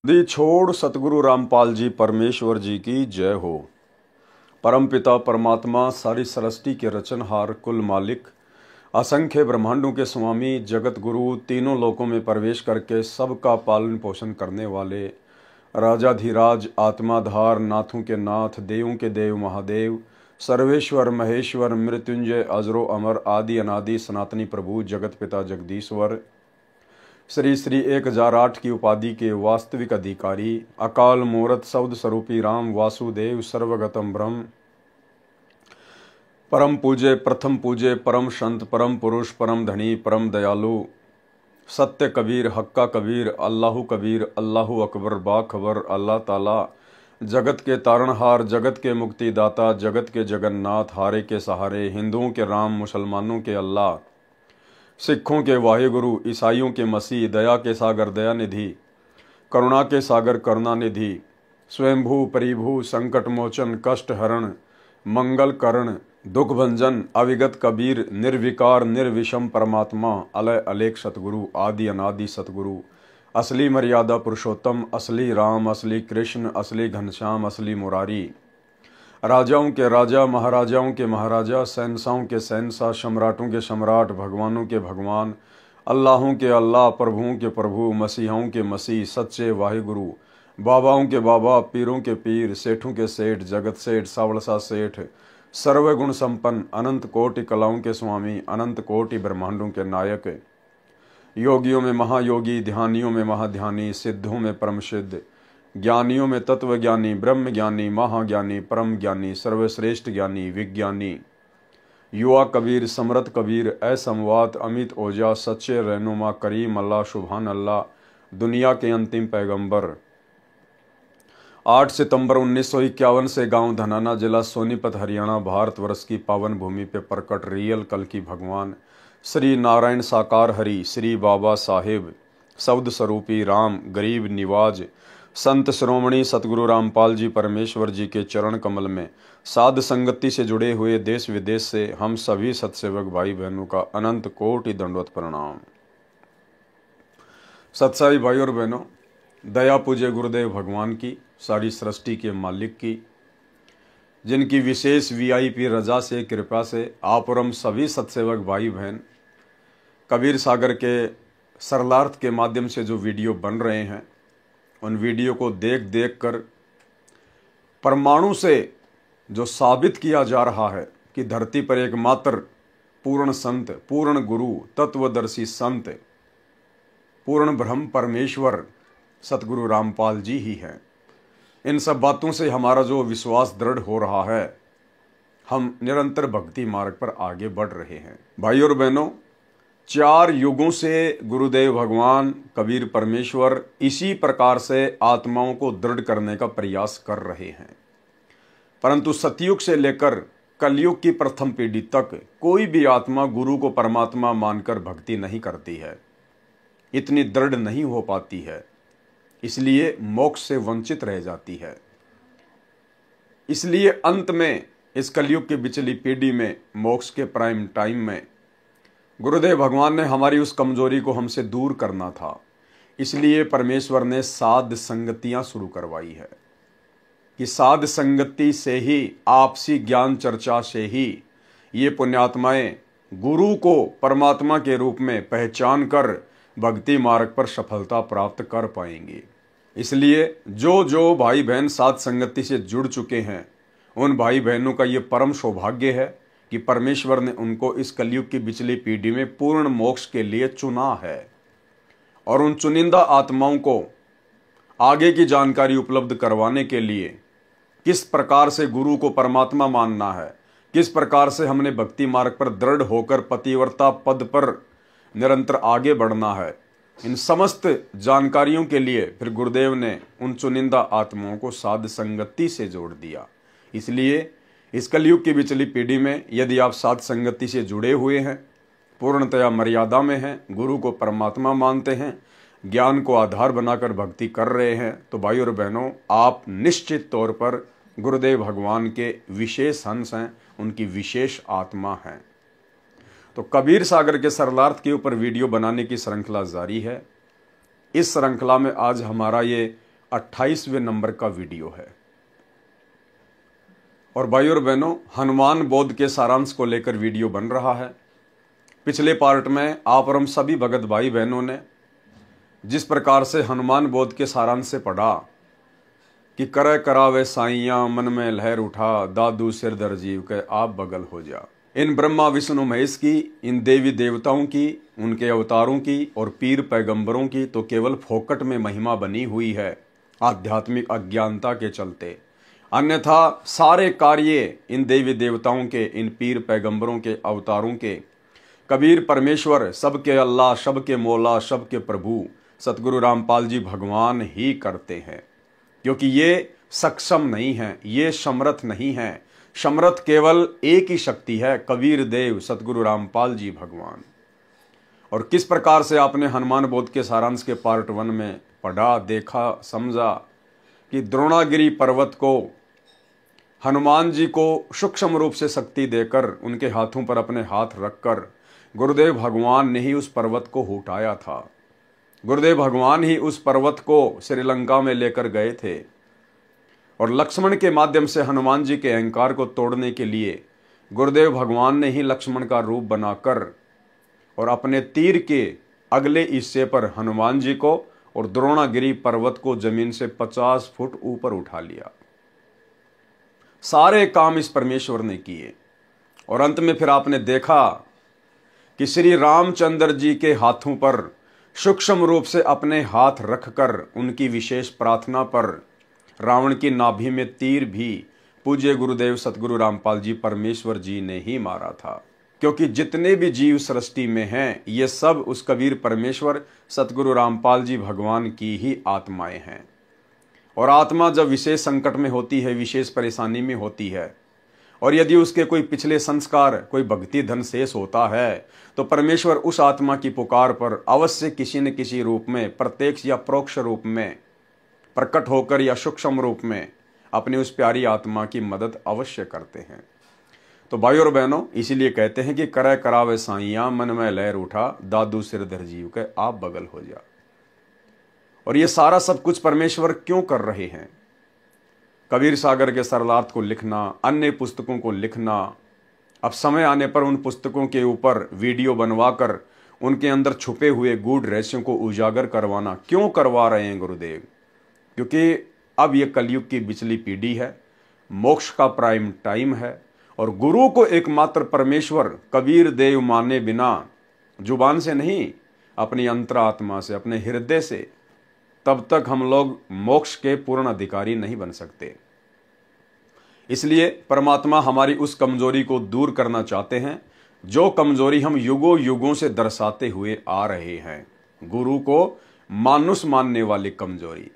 दी छोड़ सतगुरु रामपाल जी परमेश्वर जी की जय हो। परमपिता परमात्मा सारी सृष्टि के रचनहार कुल मालिक असंख्य ब्रह्मांडों के स्वामी जगत गुरु तीनों लोकों में प्रवेश करके सबका पालन पोषण करने वाले राजाधिराज आत्माधार नाथों के नाथ देवों के देव महादेव सर्वेश्वर महेश्वर मृत्युंजय अजरो अमर आदि अनादि सनातनी प्रभु जगत पिता जगदीश्वर श्री श्री 1008 की उपाधि के वास्तविक अधिकारी अकाल मूर्त शब्द स्वरूपी राम वासुदेव सर्वगतम ब्रह्म परम पूज्य प्रथम पूज्य परम संत परम पुरुष परम धनी परम दयालु सत्य कबीर हक्का कबीर अल्लाहु कबीर अल्लाहु अकबर बाखबर अल्लाह ताला जगत के तारणहार जगत के मुक्तिदाता जगत के जगन्नाथ हारे के सहारे हिंदुओं के राम मुसलमानों के अल्लाह सिखों के वाहेगुरु ईसाइयों के मसीह दया के सागर दयानिधि करुणा के सागर करुणानिधि स्वयंभू परिभू संकट मोचन कष्ट हरण मंगल करण दुख भंजन अविगत कबीर निर्विकार निर्विषम परमात्मा अलय अलेख सतगुरु आदि अनादि सतगुरु असली मर्यादा पुरुषोत्तम असली राम असली कृष्ण असली घनश्याम असली मुरारी राजाओं के राजा महाराजाओं के महाराजा शहंशाहों के शहंशाह सम्राटों के सम्राट भगवानों के भगवान अल्लाहों के अल्लाह प्रभुओं के प्रभु मसीहों के मसीह सच्चे वाहिगुरु बाबाओं के बाबा पीरों के पीर सेठों के सेठ जगत सेठ सावड़सा सेठ सर्वगुण संपन्न अनंत कोटि कलाओं के स्वामी अनंत कोटि ब्रह्मांडों के नायक योगियों में महायोगी ध्यानियों में महाध्यानी सिद्धों में परम सिद्ध ज्ञानियों में तत्व ज्ञानी ब्रह्म ज्ञानी महाज्ञानी परम ज्ञानी सर्वश्रेष्ठ ज्ञानी विज्ञानी युवा कबीर समरथ कबीर असमवात अमित ओजा सच्चे रहनुमा करीम अल्लाह सुभान अल्लाह दुनिया के अंतिम पैगंबर 8 सितंबर 1951 से गांव धनाना जिला सोनीपत हरियाणा भारतवर्ष की पावन भूमि पे प्रकट रियल कल की भगवान श्री नारायण साकार हरि श्री बाबा साहेब शब्द स्वरूपी राम गरीब निवाज संत श्रोमणी सतगुरु रामपाल जी परमेश्वर जी के चरण कमल में साध संगति से जुड़े हुए देश विदेश से हम सभी सत्सेवक भाई बहनों का अनंत कोटि दंडवत प्रणाम। सत्साई भाई और बहनों, दया पूज्य गुरुदेव भगवान की सारी सृष्टि के मालिक की जिनकी विशेष वीआईपी रजा से कृपा से आप और हम सभी सत्सेवक भाई बहन कबीर सागर के सरलार्थ के माध्यम से जो वीडियो बन रहे हैं उन वीडियो को देख देख कर परमाणु से जो साबित किया जा रहा है कि धरती पर एकमात्र पूर्ण संत पूर्ण गुरु तत्वदर्शी संत पूर्ण ब्रह्म परमेश्वर सतगुरु रामपाल जी ही हैं। इन सब बातों से हमारा जो विश्वास दृढ़ हो रहा है, हम निरंतर भक्ति मार्ग पर आगे बढ़ रहे हैं। भाई और बहनों, 4 युगों से गुरुदेव भगवान कबीर परमेश्वर इसी प्रकार से आत्माओं को दृढ़ करने का प्रयास कर रहे हैं, परंतु सतयुग से लेकर कलयुग की प्रथम पीढ़ी तक कोई भी आत्मा गुरु को परमात्मा मानकर भक्ति नहीं करती है, इतनी दृढ़ नहीं हो पाती है, इसलिए मोक्ष से वंचित रह जाती है। इसलिए अंत में इस कलयुग की बिचली पीढ़ी में मोक्ष के प्राइम टाइम में गुरुदेव भगवान ने हमारी उस कमजोरी को हमसे दूर करना था, इसलिए परमेश्वर ने साध संगतियां शुरू करवाई है कि साध संगति से ही आपसी ज्ञान चर्चा से ही ये पुण्यात्माएं गुरु को परमात्मा के रूप में पहचान कर भक्ति मार्ग पर सफलता प्राप्त कर पाएंगे। इसलिए जो जो भाई बहन साध संगति से जुड़ चुके हैं उन भाई बहनों का ये परम सौभाग्य है कि परमेश्वर ने उनको इस कलयुग की बिचली पीढ़ी में पूर्ण मोक्ष के लिए चुना है और उन चुनिंदा आत्माओं को आगे की जानकारी उपलब्ध करवाने के लिए किस प्रकार से गुरु को परमात्मा मानना है, किस प्रकार से हमने भक्ति मार्ग पर दृढ़ होकर पतिव्रता पद पर निरंतर आगे बढ़ना है, इन समस्त जानकारियों के लिए फिर गुरुदेव ने उन चुनिंदा आत्माओं को साध संगति से जोड़ दिया। इसलिए इस कलयुग की बिचली पीढ़ी में यदि आप साध संगति से जुड़े हुए हैं, पूर्णतया मर्यादा में हैं, गुरु को परमात्मा मानते हैं, ज्ञान को आधार बनाकर भक्ति कर रहे हैं, तो भाई और बहनों, आप निश्चित तौर पर गुरुदेव भगवान के विशेष हंस हैं, उनकी विशेष आत्मा हैं। तो कबीर सागर के सरलार्थ के ऊपर वीडियो बनाने की श्रृंखला जारी है। इस श्रृंखला में आज हमारा ये 28वें नंबर का वीडियो है। और भाइयों और बहनों, हनुमान बोध के सारांश को लेकर वीडियो बन रहा है। पिछले पार्ट में आप और हम सभी भगत भाई बहनों ने जिस प्रकार से हनुमान बोध के सारांश से पढ़ा कि करे करावे साइयां मन में लहर उठा, दादू सिर दर जीव के आप बगल हो जा। इन ब्रह्मा विष्णु महेश की, इन देवी देवताओं की, उनके अवतारों की और पीर पैगंबरों की तो केवल फोकट में महिमा बनी हुई है आध्यात्मिक अज्ञानता के चलते। अन्यथा सारे कार्य इन देवी देवताओं के, इन पीर पैगंबरों के अवतारों के, कबीर परमेश्वर, सबके अल्लाह, सबके मौला, सबके प्रभु सतगुरु रामपाल जी भगवान ही करते हैं, क्योंकि ये सक्षम नहीं है, ये समर्थ नहीं है। समर्थ केवल एक ही शक्ति है, कबीर देव सतगुरु रामपाल जी भगवान। और किस प्रकार से आपने हनुमान बोध के सारांश के पार्ट 1 में पढ़ा, देखा, समझा कि द्रोणागिरी पर्वत को हनुमान जी को सूक्ष्म रूप से शक्ति देकर उनके हाथों पर अपने हाथ रखकर गुरुदेव भगवान ने ही उस पर्वत को उठाया था। गुरुदेव भगवान ही उस पर्वत को श्रीलंका में लेकर गए थे और लक्ष्मण के माध्यम से हनुमान जी के अहंकार को तोड़ने के लिए गुरुदेव भगवान ने ही लक्ष्मण का रूप बनाकर और अपने तीर के अगले हिस्से पर हनुमान जी को और द्रोणागिरी पर्वत को जमीन से 50 फुट ऊपर उठा लिया। सारे काम इस परमेश्वर ने किए और अंत में फिर आपने देखा कि श्री रामचंद्र जी के हाथों पर सूक्ष्म रूप से अपने हाथ रखकर उनकी विशेष प्रार्थना पर रावण की नाभि में तीर भी पूज्य गुरुदेव सतगुरु रामपाल जी परमेश्वर जी ने ही मारा था। क्योंकि जितने भी जीव सृष्टि में हैं, ये सब उस कबीर परमेश्वर सतगुरु रामपाल जी भगवान की ही आत्माएं हैं। और आत्मा जब विशेष संकट में होती है, विशेष परेशानी में होती है, और यदि उसके कोई पिछले संस्कार, कोई भक्ति धन शेष होता है, तो परमेश्वर उस आत्मा की पुकार पर अवश्य किसी न किसी रूप में, प्रत्यक्ष या परोक्ष रूप में प्रकट होकर या सूक्ष्म रूप में अपनी उस प्यारी आत्मा की मदद अवश्य करते हैं। तो भाइयों और बहनों, इसीलिए कहते हैं कि करे करावे साइयां मन में लहर उठा, दादू सिर धर जीव के आप बगल हो जा। और ये सारा सब कुछ परमेश्वर क्यों कर रहे हैं? कबीर सागर के सरलार्थ को लिखना, अन्य पुस्तकों को लिखना, अब समय आने पर उन पुस्तकों के ऊपर वीडियो बनवाकर उनके अंदर छुपे हुए गूढ़ रहस्यों को उजागर करवाना क्यों करवा रहे हैं गुरुदेव? क्योंकि अब ये कलयुग की बिचली पीढ़ी है, मोक्ष का प्राइम टाइम है और गुरु को एकमात्र परमेश्वर कबीर देव माने बिना, जुबान से नहीं, अपनी अंतरात्मा से, अपने हृदय से, तब तक हम लोग मोक्ष के पूर्ण अधिकारी नहीं बन सकते। इसलिए परमात्मा हमारी उस कमजोरी को दूर करना चाहते हैं जो कमजोरी हम युगों युगों से दर्शाते हुए आ रहे हैं, गुरु को मानुष मानने वाली कमजोरी।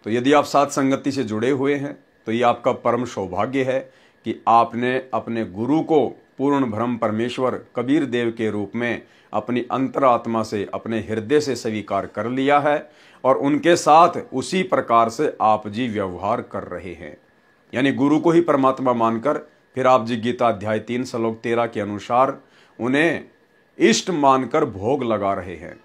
तो यदि आप साथ संगति से जुड़े हुए हैं तो ये आपका परम सौभाग्य है कि आपने अपने गुरु को पूर्ण ब्रह्म परमेश्वर कबीर देव के रूप में अपनी अंतरात्मा से, अपने हृदय से स्वीकार कर लिया है और उनके साथ उसी प्रकार से आप जी व्यवहार कर रहे हैं। यानी गुरु को ही परमात्मा मानकर फिर आप जी गीता अध्याय 3 श्लोक 13 के अनुसार उन्हें इष्ट मानकर भोग लगा रहे हैं।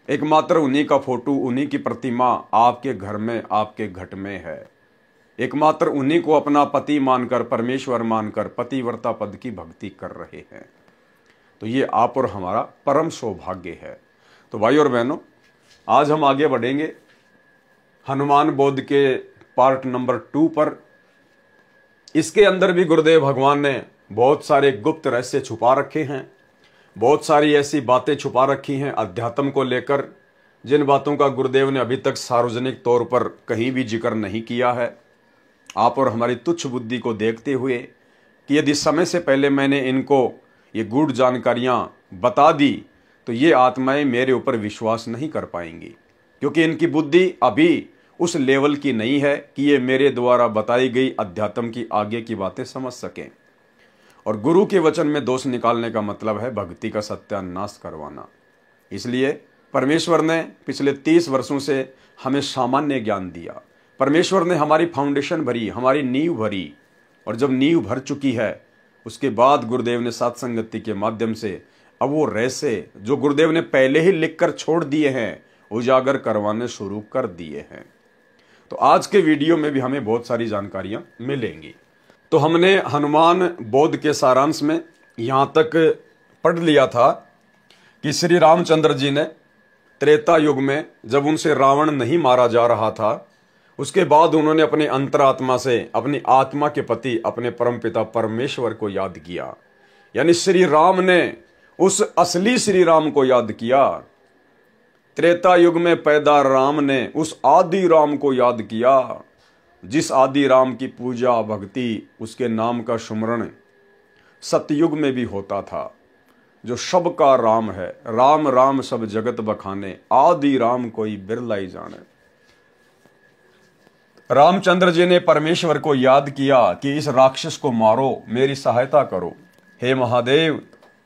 एकमात्र उन्हीं का फोटो, उन्हीं की प्रतिमा आपके घर में, आपके घट में है। एकमात्र उन्हीं को अपना पति मानकर, परमेश्वर मानकर पतिव्रता पद की भक्ति कर रहे हैं। तो ये आप और हमारा परम सौभाग्य है। तो भाई और बहनों, आज हम आगे बढ़ेंगे हनुमान बोध के पार्ट नंबर 2 पर। इसके अंदर भी गुरुदेव भगवान ने बहुत सारे गुप्त रहस्य छुपा रखे हैं, बहुत सारी ऐसी बातें छुपा रखी हैं अध्यात्म को लेकर, जिन बातों का गुरुदेव ने अभी तक सार्वजनिक तौर पर कहीं भी जिक्र नहीं किया है। आप और हमारी तुच्छ बुद्धि को देखते हुए कि यदि समय से पहले मैंने इनको ये गूढ़ जानकारियां बता दी तो ये आत्माएं मेरे ऊपर विश्वास नहीं कर पाएंगी, क्योंकि इनकी बुद्धि अभी उस लेवल की नहीं है कि ये मेरे द्वारा बताई गई अध्यात्म की आगे की बातें समझ सकें। और गुरु के वचन में दोष निकालने का मतलब है भक्ति का सत्यानाश करवाना। इसलिए परमेश्वर ने पिछले 30 वर्षों से हमें सामान्य ज्ञान दिया। परमेश्वर ने हमारी फाउंडेशन भरी, हमारी नींव भरी, और जब नींव भर चुकी है उसके बाद गुरुदेव ने सत्संगति के माध्यम से अब वो रहस्य जो गुरुदेव ने पहले ही लिखकर छोड़ दिए हैं उजागर करवाने शुरू कर दिए हैं। तो आज के वीडियो में भी हमें बहुत सारी जानकारियां मिलेंगी। तो हमने हनुमान बोध के सारांश में यहाँ तक पढ़ लिया था कि श्री रामचंद्र जी ने त्रेता युग में जब उनसे रावण नहीं मारा जा रहा था, उसके बाद उन्होंने अपने अंतरात्मा से अपनी आत्मा के पति अपने परमपिता परमेश्वर को याद किया। यानी श्री राम ने उस असली श्री राम को याद किया। त्रेता युग में पैदा राम ने उस आदि राम को याद किया। जिस आदि राम की पूजा भक्ति, उसके नाम का सुमरण सतयुग में भी होता था, जो सब का राम है। राम राम सब जगत बखाने, आदि राम कोई बिरला ही जाने। रामचंद्र जी ने परमेश्वर को याद किया कि इस राक्षस को मारो, मेरी सहायता करो। हे महादेव,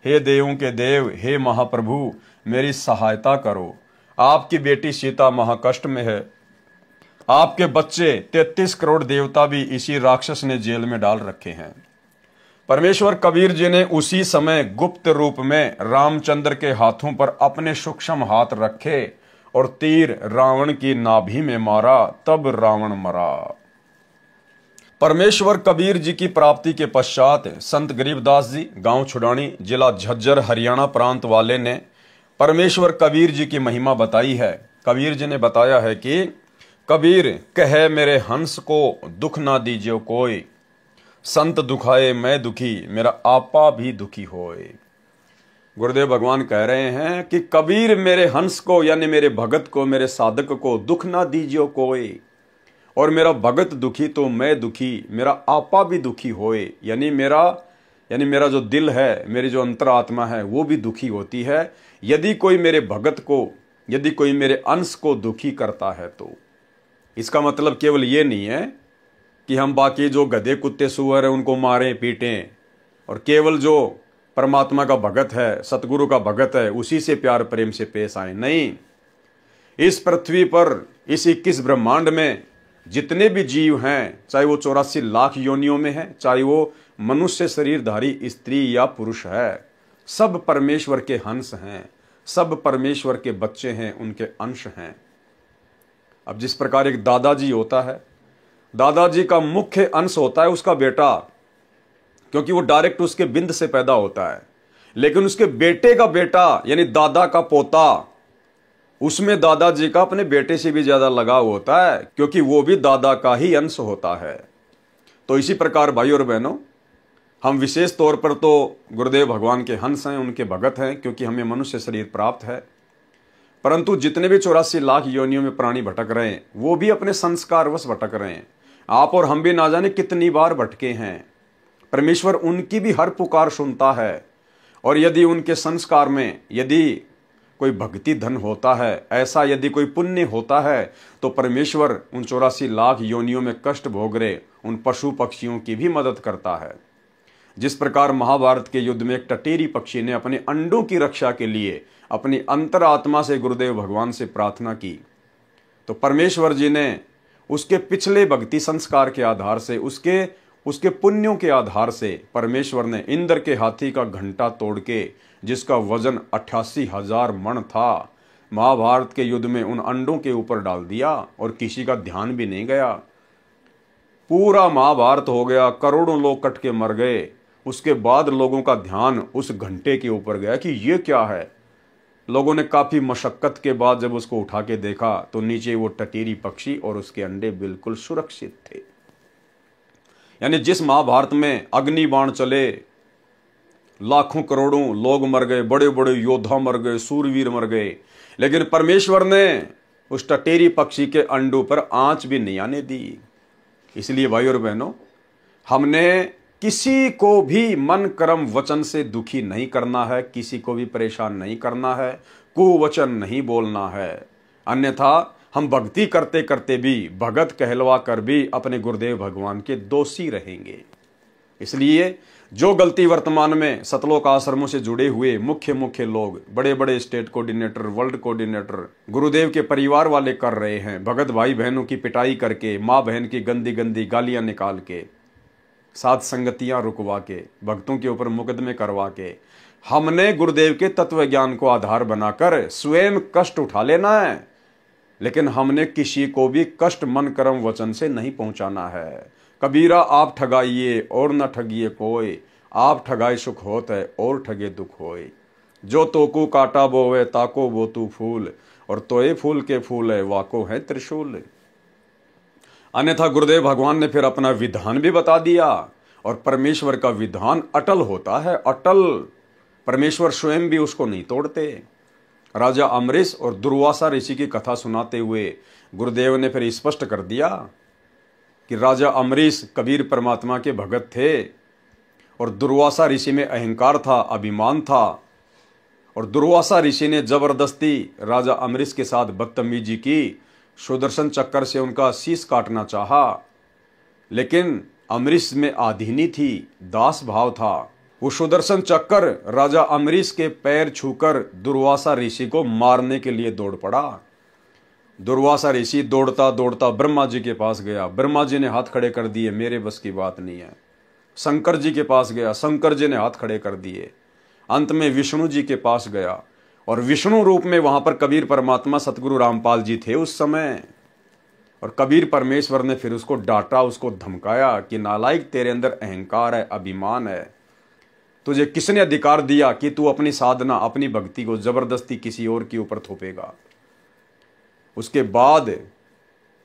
हे देवों के देव, हे महाप्रभु, मेरी सहायता करो। आपकी बेटी सीता महाकष्ट में है। आपके बच्चे 33 करोड़ देवता भी इसी राक्षस ने जेल में डाल रखे हैं। परमेश्वर कबीर जी ने उसी समय गुप्त रूप में रामचंद्र के हाथों पर अपने सूक्ष्म हाथ रखे और तीर रावण की नाभि में मारा, तब रावण मरा। परमेश्वर कबीर जी की प्राप्ति के पश्चात संत गरीबदास जी, गांव छुड़ानी, जिला झज्जर, हरियाणा प्रांत वाले ने परमेश्वर कबीर जी की महिमा बताई है। कबीर जी ने बताया है कि कबीर कहे मेरे हंस को दुख ना दीजिए कोई, संत दुखाए मैं दुखी, मेरा आपा भी दुखी होए। गुरुदेव भगवान कह रहे हैं कि कबीर मेरे हंस को, यानी मेरे भगत को, मेरे साधक को दुख ना दीजिए कोई, और मेरा भगत दुखी तो मैं दुखी, मेरा आपा भी दुखी होए। यानी मेरा जो दिल है, मेरी जो अंतरात्मा है, वो भी दुखी होती है यदि कोई मेरे भगत को, यदि कोई मेरे अंश को दुखी करता है। तो इसका मतलब केवल ये नहीं है कि हम बाकी जो गधे कुत्ते सुअर है उनको मारें पीटें, और केवल जो परमात्मा का भगत है, सतगुरु का भगत है, उसी से प्यार प्रेम से पेश आए। नहीं, इस पृथ्वी पर, इस 21 ब्रह्मांड में जितने भी जीव हैं, चाहे वो 84 लाख योनियों में है, चाहे वो मनुष्य शरीरधारी स्त्री या पुरुष है, सब परमेश्वर के हंस हैं, सब परमेश्वर के बच्चे हैं, उनके अंश हैं। अब जिस प्रकार एक दादाजी होता है, दादाजी का मुख्य अंश होता है उसका बेटा, क्योंकि वो डायरेक्ट उसके बिंद से पैदा होता है। लेकिन उसके बेटे का बेटा, यानी दादा का पोता, उसमें दादाजी का अपने बेटे से भी ज्यादा लगाव होता है, क्योंकि वो भी दादा का ही अंश होता है। तो इसी प्रकार भाई और बहनों, हम विशेष तौर पर तो गुरुदेव भगवान के हंस हैं, उनके भगत हैं, क्योंकि हमें मनुष्य शरीर प्राप्त है। परंतु जितने भी 84 लाख योनियों में प्राणी भटक रहे हैं, वो भी अपने संस्कारवश भटक रहे हैं। आप और हम भी ना जाने कितनी बार भटके हैं। परमेश्वर उनकी भी हर पुकार सुनता है, और यदि उनके संस्कार में यदि कोई भक्ति धन होता है, ऐसा यदि कोई पुण्य होता है, तो परमेश्वर उन 84 लाख योनियों में कष्ट भोग रहे उन पशु पक्षियों की भी मदद करता है। जिस प्रकार महाभारत के युद्ध में एक टटेरी पक्षी ने अपने अंडों की रक्षा के लिए अपनी अंतरात्मा से गुरुदेव भगवान से प्रार्थना की, तो परमेश्वर जी ने उसके पिछले भक्ति संस्कार के आधार से, उसके पुण्यों के आधार से परमेश्वर ने इंद्र के हाथी का घंटा तोड़ के, जिसका वजन 88,000 मण था, महाभारत के युद्ध में उन अंडों के ऊपर डाल दिया, और किसी का ध्यान भी नहीं गया। पूरा महाभारत हो गया, करोड़ों लोग कट के मर गए। उसके बाद लोगों का ध्यान उस घंटे के ऊपर गया कि ये क्या है। लोगों ने काफी मशक्कत के बाद जब उसको उठा के देखा, तो नीचे वो टटीरी पक्षी और उसके अंडे बिल्कुल सुरक्षित थे। यानी जिस महाभारत में अग्नि बाण चले, लाखों करोड़ों लोग मर गए, बड़े बड़े योद्धा मर गए, सूरवीर मर गए, लेकिन परमेश्वर ने उस टटेरी पक्षी के अंडों पर आंच भी नहीं आने दी। इसलिए भाई और बहनों, हमने किसी को भी मन कर्म वचन से दुखी नहीं करना है, किसी को भी परेशान नहीं करना है, कुवचन नहीं बोलना है। अन्यथा हम भक्ति करते करते भी, भगत कहलवा कर भी अपने गुरुदेव भगवान के दोषी रहेंगे। इसलिए जो गलती वर्तमान में सतलोक आश्रमों से जुड़े हुए मुख्य लोग, बड़े बड़े स्टेट कोऑर्डिनेटर, वर्ल्ड कोऑर्डिनेटर, गुरुदेव के परिवार वाले कर रहे हैं, भगत भाई बहनों की पिटाई करके, माँ बहन की गंदी गंदी गालियां निकाल के, साथ संगतियां रुकवा के, भक्तों के ऊपर मुकदमे करवा के, हमने गुरुदेव के तत्व ज्ञान को आधार बनाकर स्वयं कष्ट उठा लेना है। लेकिन हमने किसी को भी कष्ट मन कर्म वचन से नहीं पहुंचाना है। कबीरा आप ठगाइए और न ठगिए कोई, आप ठगाए सुख होत है और ठगे दुख होए। जो तोकू काटा बोवे ताको वो तू फूल, और तोए फूल के फूल है वाको है त्रिशूल। अन्यथा गुरुदेव भगवान ने फिर अपना विधान भी बता दिया, और परमेश्वर का विधान अटल होता है, अटल। परमेश्वर स्वयं भी उसको नहीं तोड़ते। राजा अमरीश और दुर्वासा ऋषि की कथा सुनाते हुए गुरुदेव ने फिर स्पष्ट कर दिया कि राजा अमरीश कबीर परमात्मा के भगत थे, और दुर्वासा ऋषि में अहंकार था, अभिमान था, और दुर्वासा ऋषि ने जबरदस्ती राजा अमरीश के साथ बदतमीजी की, सुदर्शन चक्कर से उनका शीश काटना चाहा। लेकिन अमरीश में आधीनी थी, दास भाव था। वो सुदर्शन चक्कर राजा अमरीश के पैर छूकर दुर्वासा ऋषि को मारने के लिए दौड़ पड़ा। दुर्वासा ऋषि दौड़ता दौड़ता ब्रह्मा जी के पास गया। ब्रह्मा जी ने हाथ खड़े कर दिए, मेरे बस की बात नहीं है। शंकर जी के पास गया, शंकर जी ने हाथ खड़े कर दिए। अंत में विष्णु जी के पास गया, और विष्णु रूप में वहां पर कबीर परमात्मा सतगुरु रामपाल जी थे उस समय। और कबीर परमेश्वर ने फिर उसको डांटा, उसको धमकाया कि नालायक, तेरे अंदर अहंकार है, अभिमान है। तुझे किसने अधिकार दिया कि तू अपनी साधना, अपनी भक्ति को जबरदस्ती किसी और के ऊपर थोपेगा। उसके बाद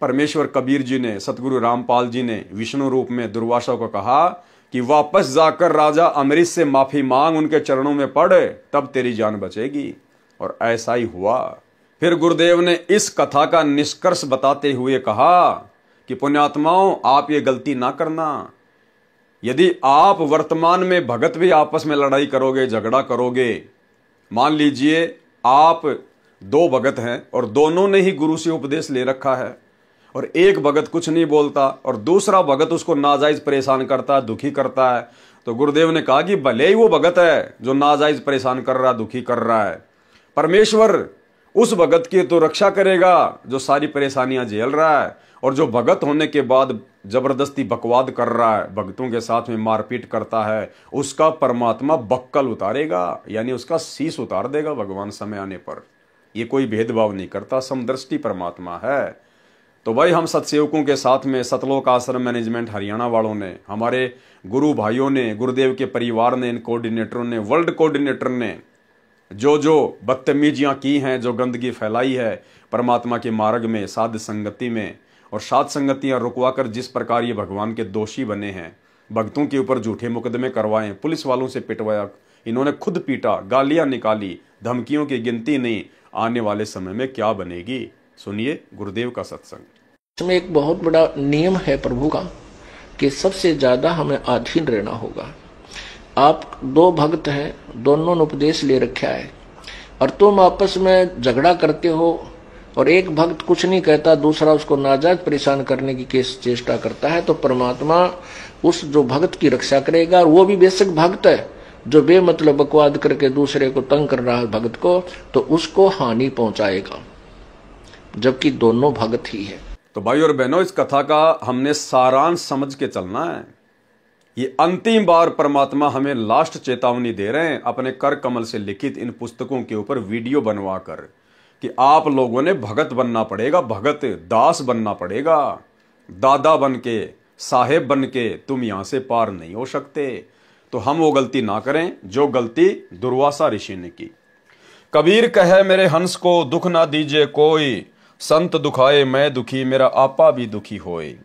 परमेश्वर कबीर जी ने, सतगुरु रामपाल जी ने विष्णु रूप में दुर्वासा को कहा कि वापस जाकर राजा अमरीश से माफी मांग, उनके चरणों में पड़, तब तेरी जान बचेगी। और ऐसा ही हुआ। फिर गुरुदेव ने इस कथा का निष्कर्ष बताते हुए कहा कि पुण्यात्माओं, आप ये गलती ना करना। यदि आप वर्तमान में भगत भी आपस में लड़ाई करोगे, झगड़ा करोगे, मान लीजिए आप दो भगत हैं और दोनों ने ही गुरु से उपदेश ले रखा है, और एक भगत कुछ नहीं बोलता और दूसरा भगत उसको नाजायज परेशान करता है, दुखी करता है, तो गुरुदेव ने कहा कि भले ही वो भगत है जो नाजायज परेशान कर रहा है, दुखी कर रहा है, परमेश्वर उस भगत की तो रक्षा करेगा जो सारी परेशानियां झेल रहा है, और जो भगत होने के बाद जबरदस्ती बकवाद कर रहा है, भक्तों के साथ में मारपीट करता है, उसका परमात्मा बक्कल उतारेगा, यानी उसका शीश उतार देगा भगवान समय आने पर। ये कोई भेदभाव नहीं करता, समदृष्टि परमात्मा है। तो भाई, हम सत्सेवकों के साथ में सतलोक आश्रम मैनेजमेंट हरियाणा वालों ने, हमारे गुरु भाइयों ने, गुरुदेव के परिवार ने, इन कोऑर्डिनेटरों ने, वर्ल्ड कोऑर्डिनेटर ने जो बदतमीजियां की हैं, जो गंदगी फैलाई है परमात्मा के मार्ग में, साध संगति में, और साध संगतियां रुकवाकर जिस प्रकार ये भगवान के दोषी बने हैं, भक्तों के ऊपर झूठे मुकदमे करवाए, पुलिस वालों से पिटवाया, इन्होंने खुद पीटा, गालियां निकाली, धमकियों की गिनती नहीं। आने वाले समय में क्या बनेगी, सुनिए गुरुदेव का सत्संग। इसमें एक बहुत बड़ा नियम है प्रभु का कि सबसे ज्यादा हमें अधीन रहना होगा। आप दो भक्त हैं, दोनों ने उपदेश ले रखा है, और तुम आपस में झगड़ा करते हो, और एक भक्त कुछ नहीं कहता, दूसरा उसको नाजायज परेशान करने की चेष्टा करता है, तो परमात्मा उस जो भक्त की रक्षा करेगा। और वो भी बेशक भक्त है जो बेमतलब बकवाद करके दूसरे को तंग कर रहा है भक्त को, तो उसको हानि पहुंचाएगा, जबकि दोनों भक्त ही है। तो भाई और बहनों, इस कथा का हमने सारांश समझ के चलना है। ये अंतिम बार परमात्मा हमें लास्ट चेतावनी दे रहे हैं अपने कर कमल से लिखित इन पुस्तकों के ऊपर वीडियो बनवा कर, कि आप लोगों ने भगत बनना पड़ेगा, भगत दास बनना पड़ेगा। दादा बन के, साहेब बन के तुम यहां से पार नहीं हो सकते। तो हम वो गलती ना करें जो गलती दुर्वासा ऋषि ने की। कबीर कहे मेरे हंस को दुख ना दीजिए कोई, संत दुखाए मैं दुखी मेरा आपा भी दुखी होए।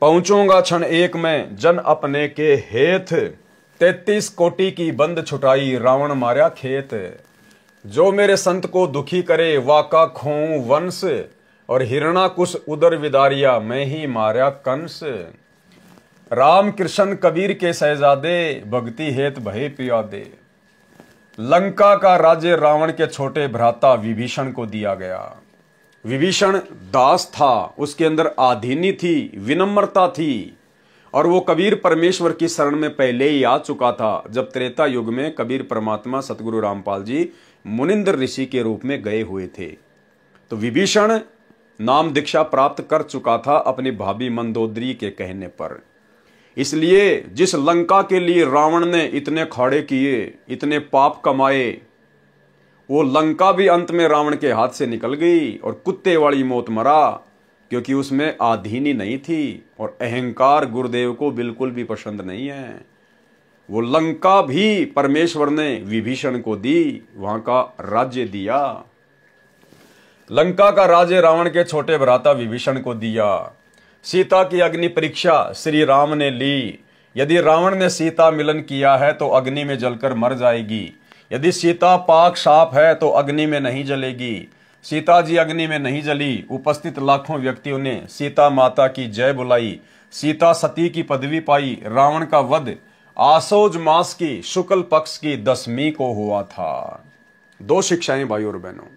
पहुंचूंगा क्षण एक में जन अपने के हेत, 33 कोटि की बंद छुटाई रावण मार्या खेत। जो मेरे संत को दुखी करे वाका खोऊं वंश, और हिरणाकुश उदर विदारिया मैं ही मार्या कंस। राम कृष्ण कबीर के शहजादे भक्ति हेत भय पियादे। लंका का राज्य रावण के छोटे भ्राता विभीषण को दिया गया। विभीषण दास था, उसके अंदर आधीनी थी, विनम्रता थी, और वो कबीर परमेश्वर की शरण में पहले ही आ चुका था। जब त्रेता युग में कबीर परमात्मा सतगुरु रामपाल जी मुनिंद्र ऋषि के रूप में गए हुए थे, तो विभीषण नाम दीक्षा प्राप्त कर चुका था अपनी भाभी मंदोदरी के कहने पर। इसलिए जिस लंका के लिए रावण ने इतने खाड़े किए, इतने पाप कमाए, वो लंका भी अंत में रावण के हाथ से निकल गई और कुत्ते वाली मौत मरा, क्योंकि उसमें आधीनी नहीं थी और अहंकार गुरुदेव को बिल्कुल भी पसंद नहीं है। वो लंका भी परमेश्वर ने विभीषण को दी, वहां का राज्य दिया। लंका का राज्य रावण के छोटे भ्राता विभीषण को दिया। सीता की अग्नि परीक्षा श्री राम ने ली। यदि रावण ने सीता मिलन किया है तो अग्नि में जलकर मर जाएगी। यदि सीता पाक साफ है तो अग्नि में नहीं जलेगी। सीता जी अग्नि में नहीं जली। उपस्थित लाखों व्यक्तियों ने सीता माता की जय बुलाई। सीता सती की पदवी पाई। रावण का वध आसोज मास की शुक्ल पक्ष की 10वीं को हुआ था। 2 शिक्षाएं भाई और बहनों।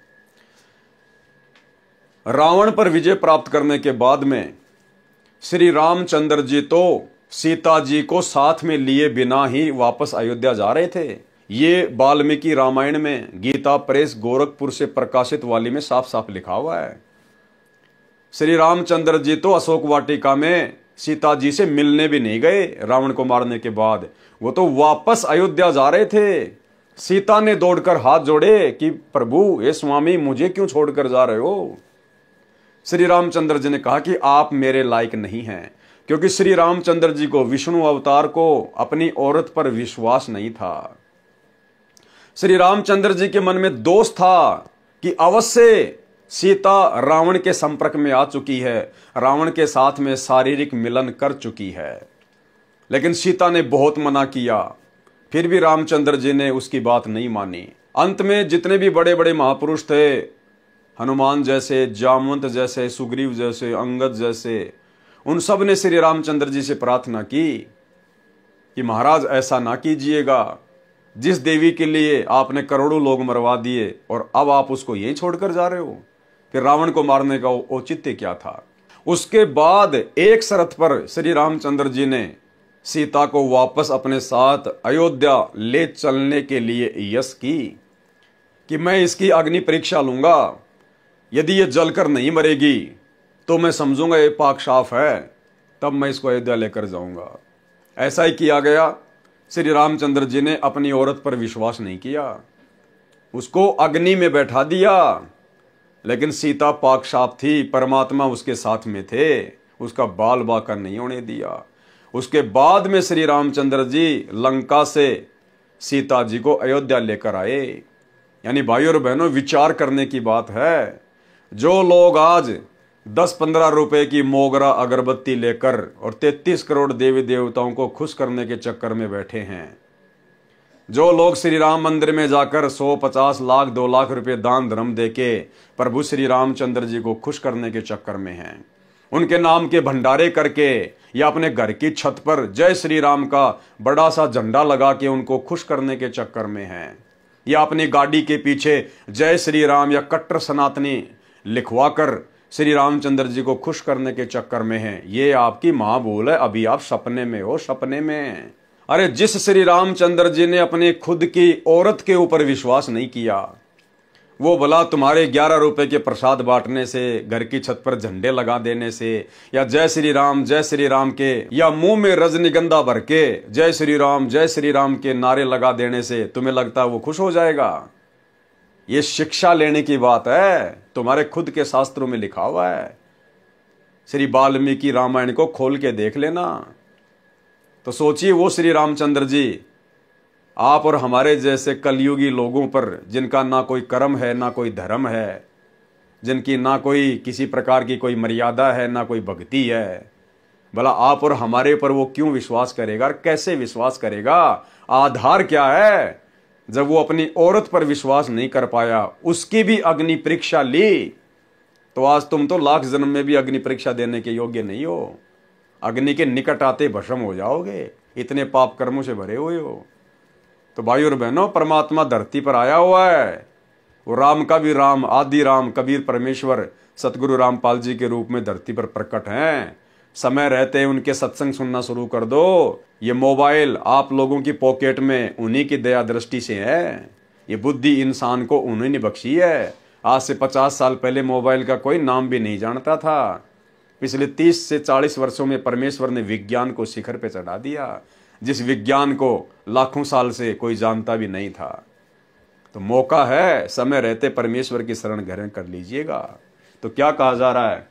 रावण पर विजय प्राप्त करने के बाद में श्री रामचंद्र जी तो सीता जी को साथ में लिए बिना ही वापस अयोध्या जा रहे थे। ये वाल्मीकि रामायण में गीता प्रेस गोरखपुर से प्रकाशित वाली में साफ साफ लिखा हुआ है। श्री रामचंद्र जी तो अशोक वाटिका में सीता जी से मिलने भी नहीं गए। रावण को मारने के बाद वो तो वापस अयोध्या जा रहे थे। सीता ने दौड़कर हाथ जोड़े कि प्रभु, ये स्वामी, मुझे क्यों छोड़कर जा रहे हो। श्री रामचंद्र जी ने कहा कि आप मेरे लायक नहीं हैं, क्योंकि श्री रामचंद्र जी को, विष्णु अवतार को, अपनी औरत पर विश्वास नहीं था। श्री रामचंद्र जी के मन में दोष था कि अवश्य सीता रावण के संपर्क में आ चुकी है, रावण के साथ में शारीरिक मिलन कर चुकी है। लेकिन सीता ने बहुत मना किया, फिर भी रामचंद्र जी ने उसकी बात नहीं मानी। अंत में जितने भी बड़े बड़े महापुरुष थे, हनुमान जैसे, जामवंत जैसे, सुग्रीव जैसे, अंगद जैसे, उन सब ने श्री रामचंद्र जी से प्रार्थना की कि महाराज ऐसा ना कीजिएगा। जिस देवी के लिए आपने करोड़ों लोग मरवा दिए और अब आप उसको यही छोड़कर जा रहे हो। फिर रावण को मारने का औचित्य क्या था। उसके बाद एक शर्त पर श्री रामचंद्र जी ने सीता को वापस अपने साथ अयोध्या ले चलने के लिए यश की कि मैं इसकी अग्नि परीक्षा लूंगा। यदि ये जलकर नहीं मरेगी तो मैं समझूंगा ये पाक साफ है, तब मैं इसको अयोध्या लेकर जाऊंगा। ऐसा ही किया गया। श्री रामचंद्र जी ने अपनी औरत पर विश्वास नहीं किया, उसको अग्नि में बैठा दिया। लेकिन सीता पाक साफ थी, परमात्मा उसके साथ में थे, उसका बाल बाका नहीं होने दिया। उसके बाद में श्री रामचंद्र जी लंका से सीता जी को अयोध्या लेकर आए। यानी भाई और बहनों, विचार करने की बात है। जो लोग आज 10-15 रुपए की मोगरा अगरबत्ती लेकर और 33 करोड़ देवी देवताओं को खुश करने के चक्कर में बैठे हैं, जो लोग श्री राम मंदिर में जाकर 100-50 लाख 2 लाख रुपए दान धर्म देके प्रभु श्री रामचंद्र जी को खुश करने के चक्कर में हैं, उनके नाम के भंडारे करके या अपने घर की छत पर जय श्री राम का बड़ा सा झंडा लगा के उनको खुश करने के चक्कर में हैं, या अपनी गाड़ी के पीछे जय श्री राम या कट्टर सनातनी लिखवा कर श्री रामचंद्र जी को खुश करने के चक्कर में हैं। ये आपकी मां बोल है, अभी आप सपने में हो, सपने में। अरे जिस श्री रामचंद्र जी ने अपने खुद की औरत के ऊपर विश्वास नहीं किया, वो भला तुम्हारे 11 रुपए के प्रसाद बांटने से, घर की छत पर झंडे लगा देने से, या जय श्री राम के, या मुंह में रजनीगंधा भर के जय श्री राम के नारे लगा देने से तुम्हें लगता है वो खुश हो जाएगा। ये शिक्षा लेने की बात है, तुम्हारे खुद के शास्त्रों में लिखा हुआ है। श्री वाल्मीकि रामायण को खोल के देख लेना। तो सोचिए, वो श्री रामचंद्र जी आप और हमारे जैसे कलयुगी लोगों पर, जिनका ना कोई कर्म है ना कोई धर्म है, जिनकी ना कोई किसी प्रकार की कोई मर्यादा है ना कोई भक्ति है, भला आप और हमारे पर वो क्यों विश्वास करेगा और कैसे विश्वास करेगा? आधार क्या है? जब वो अपनी औरत पर विश्वास नहीं कर पाया, उसकी भी अग्नि परीक्षा ली, तो आज तुम तो लाख जन्म में भी अग्नि परीक्षा देने के योग्य नहीं हो। अग्नि के निकट आते भस्म हो जाओगे, इतने पाप कर्मों से भरे हुए हो। तो भाई और बहनों, परमात्मा धरती पर आया हुआ है। वो राम का भी राम, आदि राम, कबीर परमेश्वर, सतगुरु रामपाल जी के रूप में धरती पर प्रकट हैं। समय रहते उनके सत्संग सुनना शुरू कर दो। ये मोबाइल आप लोगों की पॉकेट में उन्हीं की दया दृष्टि से है। ये बुद्धि इंसान को उन्हीं ने बख्शी है। आज से 50 साल पहले मोबाइल का कोई नाम भी नहीं जानता था। पिछले 30 से 40 वर्षों में परमेश्वर ने विज्ञान को शिखर पे चढ़ा दिया, जिस विज्ञान को लाखों साल से कोई जानता भी नहीं था। तो मौका है, समय रहते परमेश्वर की शरण ग्रहण कर लीजिएगा। तो क्या कहा जा रहा है,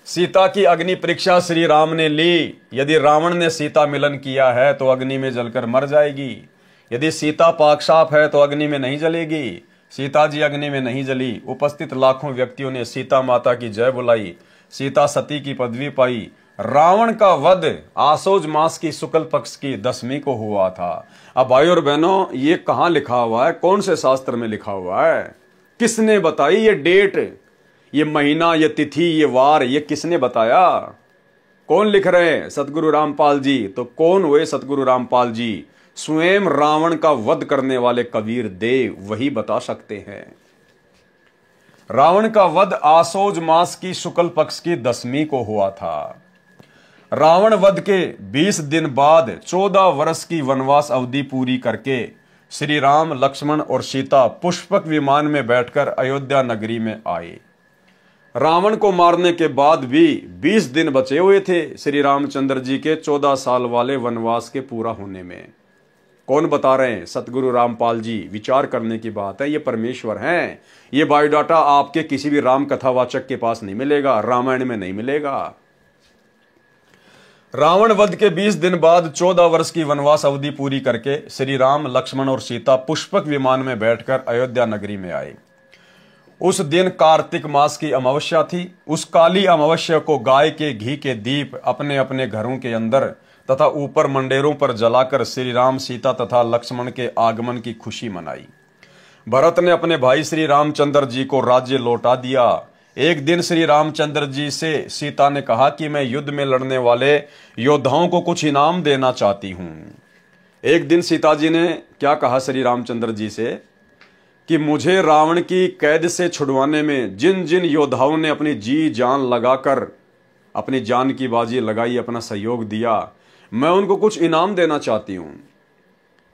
सीता की अग्नि परीक्षा श्री राम ने ली। यदि रावण ने सीता मिलन किया है तो अग्नि में जलकर मर जाएगी। यदि सीता पाकसाफ है तो अग्नि में नहीं जलेगी। सीता जी अग्नि में नहीं जली। उपस्थित लाखों व्यक्तियों ने सीता माता की जय बुलाई। सीता सती की पदवी पाई। रावण का वध आसोज मास की शुक्ल पक्ष की 10वीं को हुआ था। अब भाई और बहनों, ये कहां लिखा हुआ है, कौन से शास्त्र में लिखा हुआ है, किसने बताई ये डेट, ये महीना, ये तिथि, ये वार, ये किसने बताया? कौन लिख रहे हैं? सतगुरु रामपाल जी। तो कौन हुए सतगुरु रामपाल जी? स्वयं रावण का वध करने वाले कबीर देव वही बता सकते हैं। रावण का वध आसोज मास की शुक्ल पक्ष की 10वीं को हुआ था। रावण वध के 20 दिन बाद 14 वर्ष की वनवास अवधि पूरी करके श्री राम, लक्ष्मण और सीता पुष्पक विमान में बैठकर अयोध्या नगरी में आए। रावण को मारने के बाद भी 20 दिन बचे हुए थे श्री रामचंद्र जी के 14 साल वाले वनवास के पूरा होने में। कौन बता रहे हैं? सतगुरु रामपाल जी। विचार करने की बात है, ये परमेश्वर हैं। ये बायोडाटा आपके किसी भी राम कथावाचक के पास नहीं मिलेगा, रामायण में नहीं मिलेगा। रावण वध के 20 दिन बाद 14 वर्ष की वनवास अवधि पूरी करके श्री राम, लक्ष्मण और सीता पुष्पक विमान में बैठकर अयोध्या नगरी में आए। उस दिन कार्तिक मास की अमावस्या थी। उस काली अमावस्या को गाय के घी के दीप अपने अपने घरों के अंदर तथा ऊपर मंडेरों पर जलाकर श्री राम, सीता तथा लक्ष्मण के आगमन की खुशी मनाई। भरत ने अपने भाई श्री रामचंद्र जी को राज्य लौटा दिया। एक दिन श्री रामचंद्र जी से सीता ने कहा कि मैं युद्ध में लड़ने वाले योद्धाओं को कुछ इनाम देना चाहती हूं। एक दिन सीता जी ने क्या कहा श्री रामचंद्र जी से कि मुझे रावण की कैद से छुड़वाने में जिन जिन योद्धाओं ने अपनी जी जान लगाकर अपनी जान की बाजी लगाई, अपना सहयोग दिया, मैं उनको कुछ इनाम देना चाहती हूं।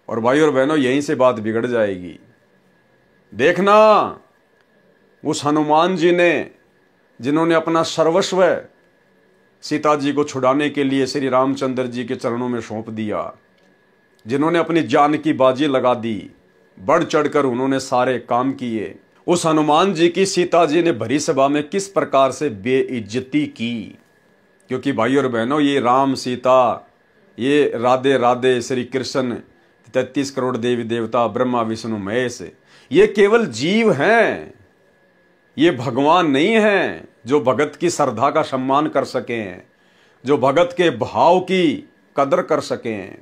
और भाई और बहनों, यहीं से बात बिगड़ जाएगी। देखना, उस हनुमान जी ने, जिन्होंने अपना सर्वस्व सीता जी को छुड़ाने के लिए श्री रामचंद्र जी के चरणों में सौंप दिया, जिन्होंने अपनी जान की बाजी लगा दी, बढ़ चढ़कर उन्होंने सारे काम किए, उस हनुमान जी की सीता जी ने भरी सभा में किस प्रकार से बेइज्जती की। क्योंकि भाई और बहनों, ये राम, सीता, ये राधे राधे, श्री कृष्ण, 33 करोड़ देवी देवता, ब्रह्मा विष्णु महेश, ये केवल जीव हैं, ये भगवान नहीं हैं जो भगत की श्रद्धा का सम्मान कर सकें, जो भगत के भाव की कदर कर सकें।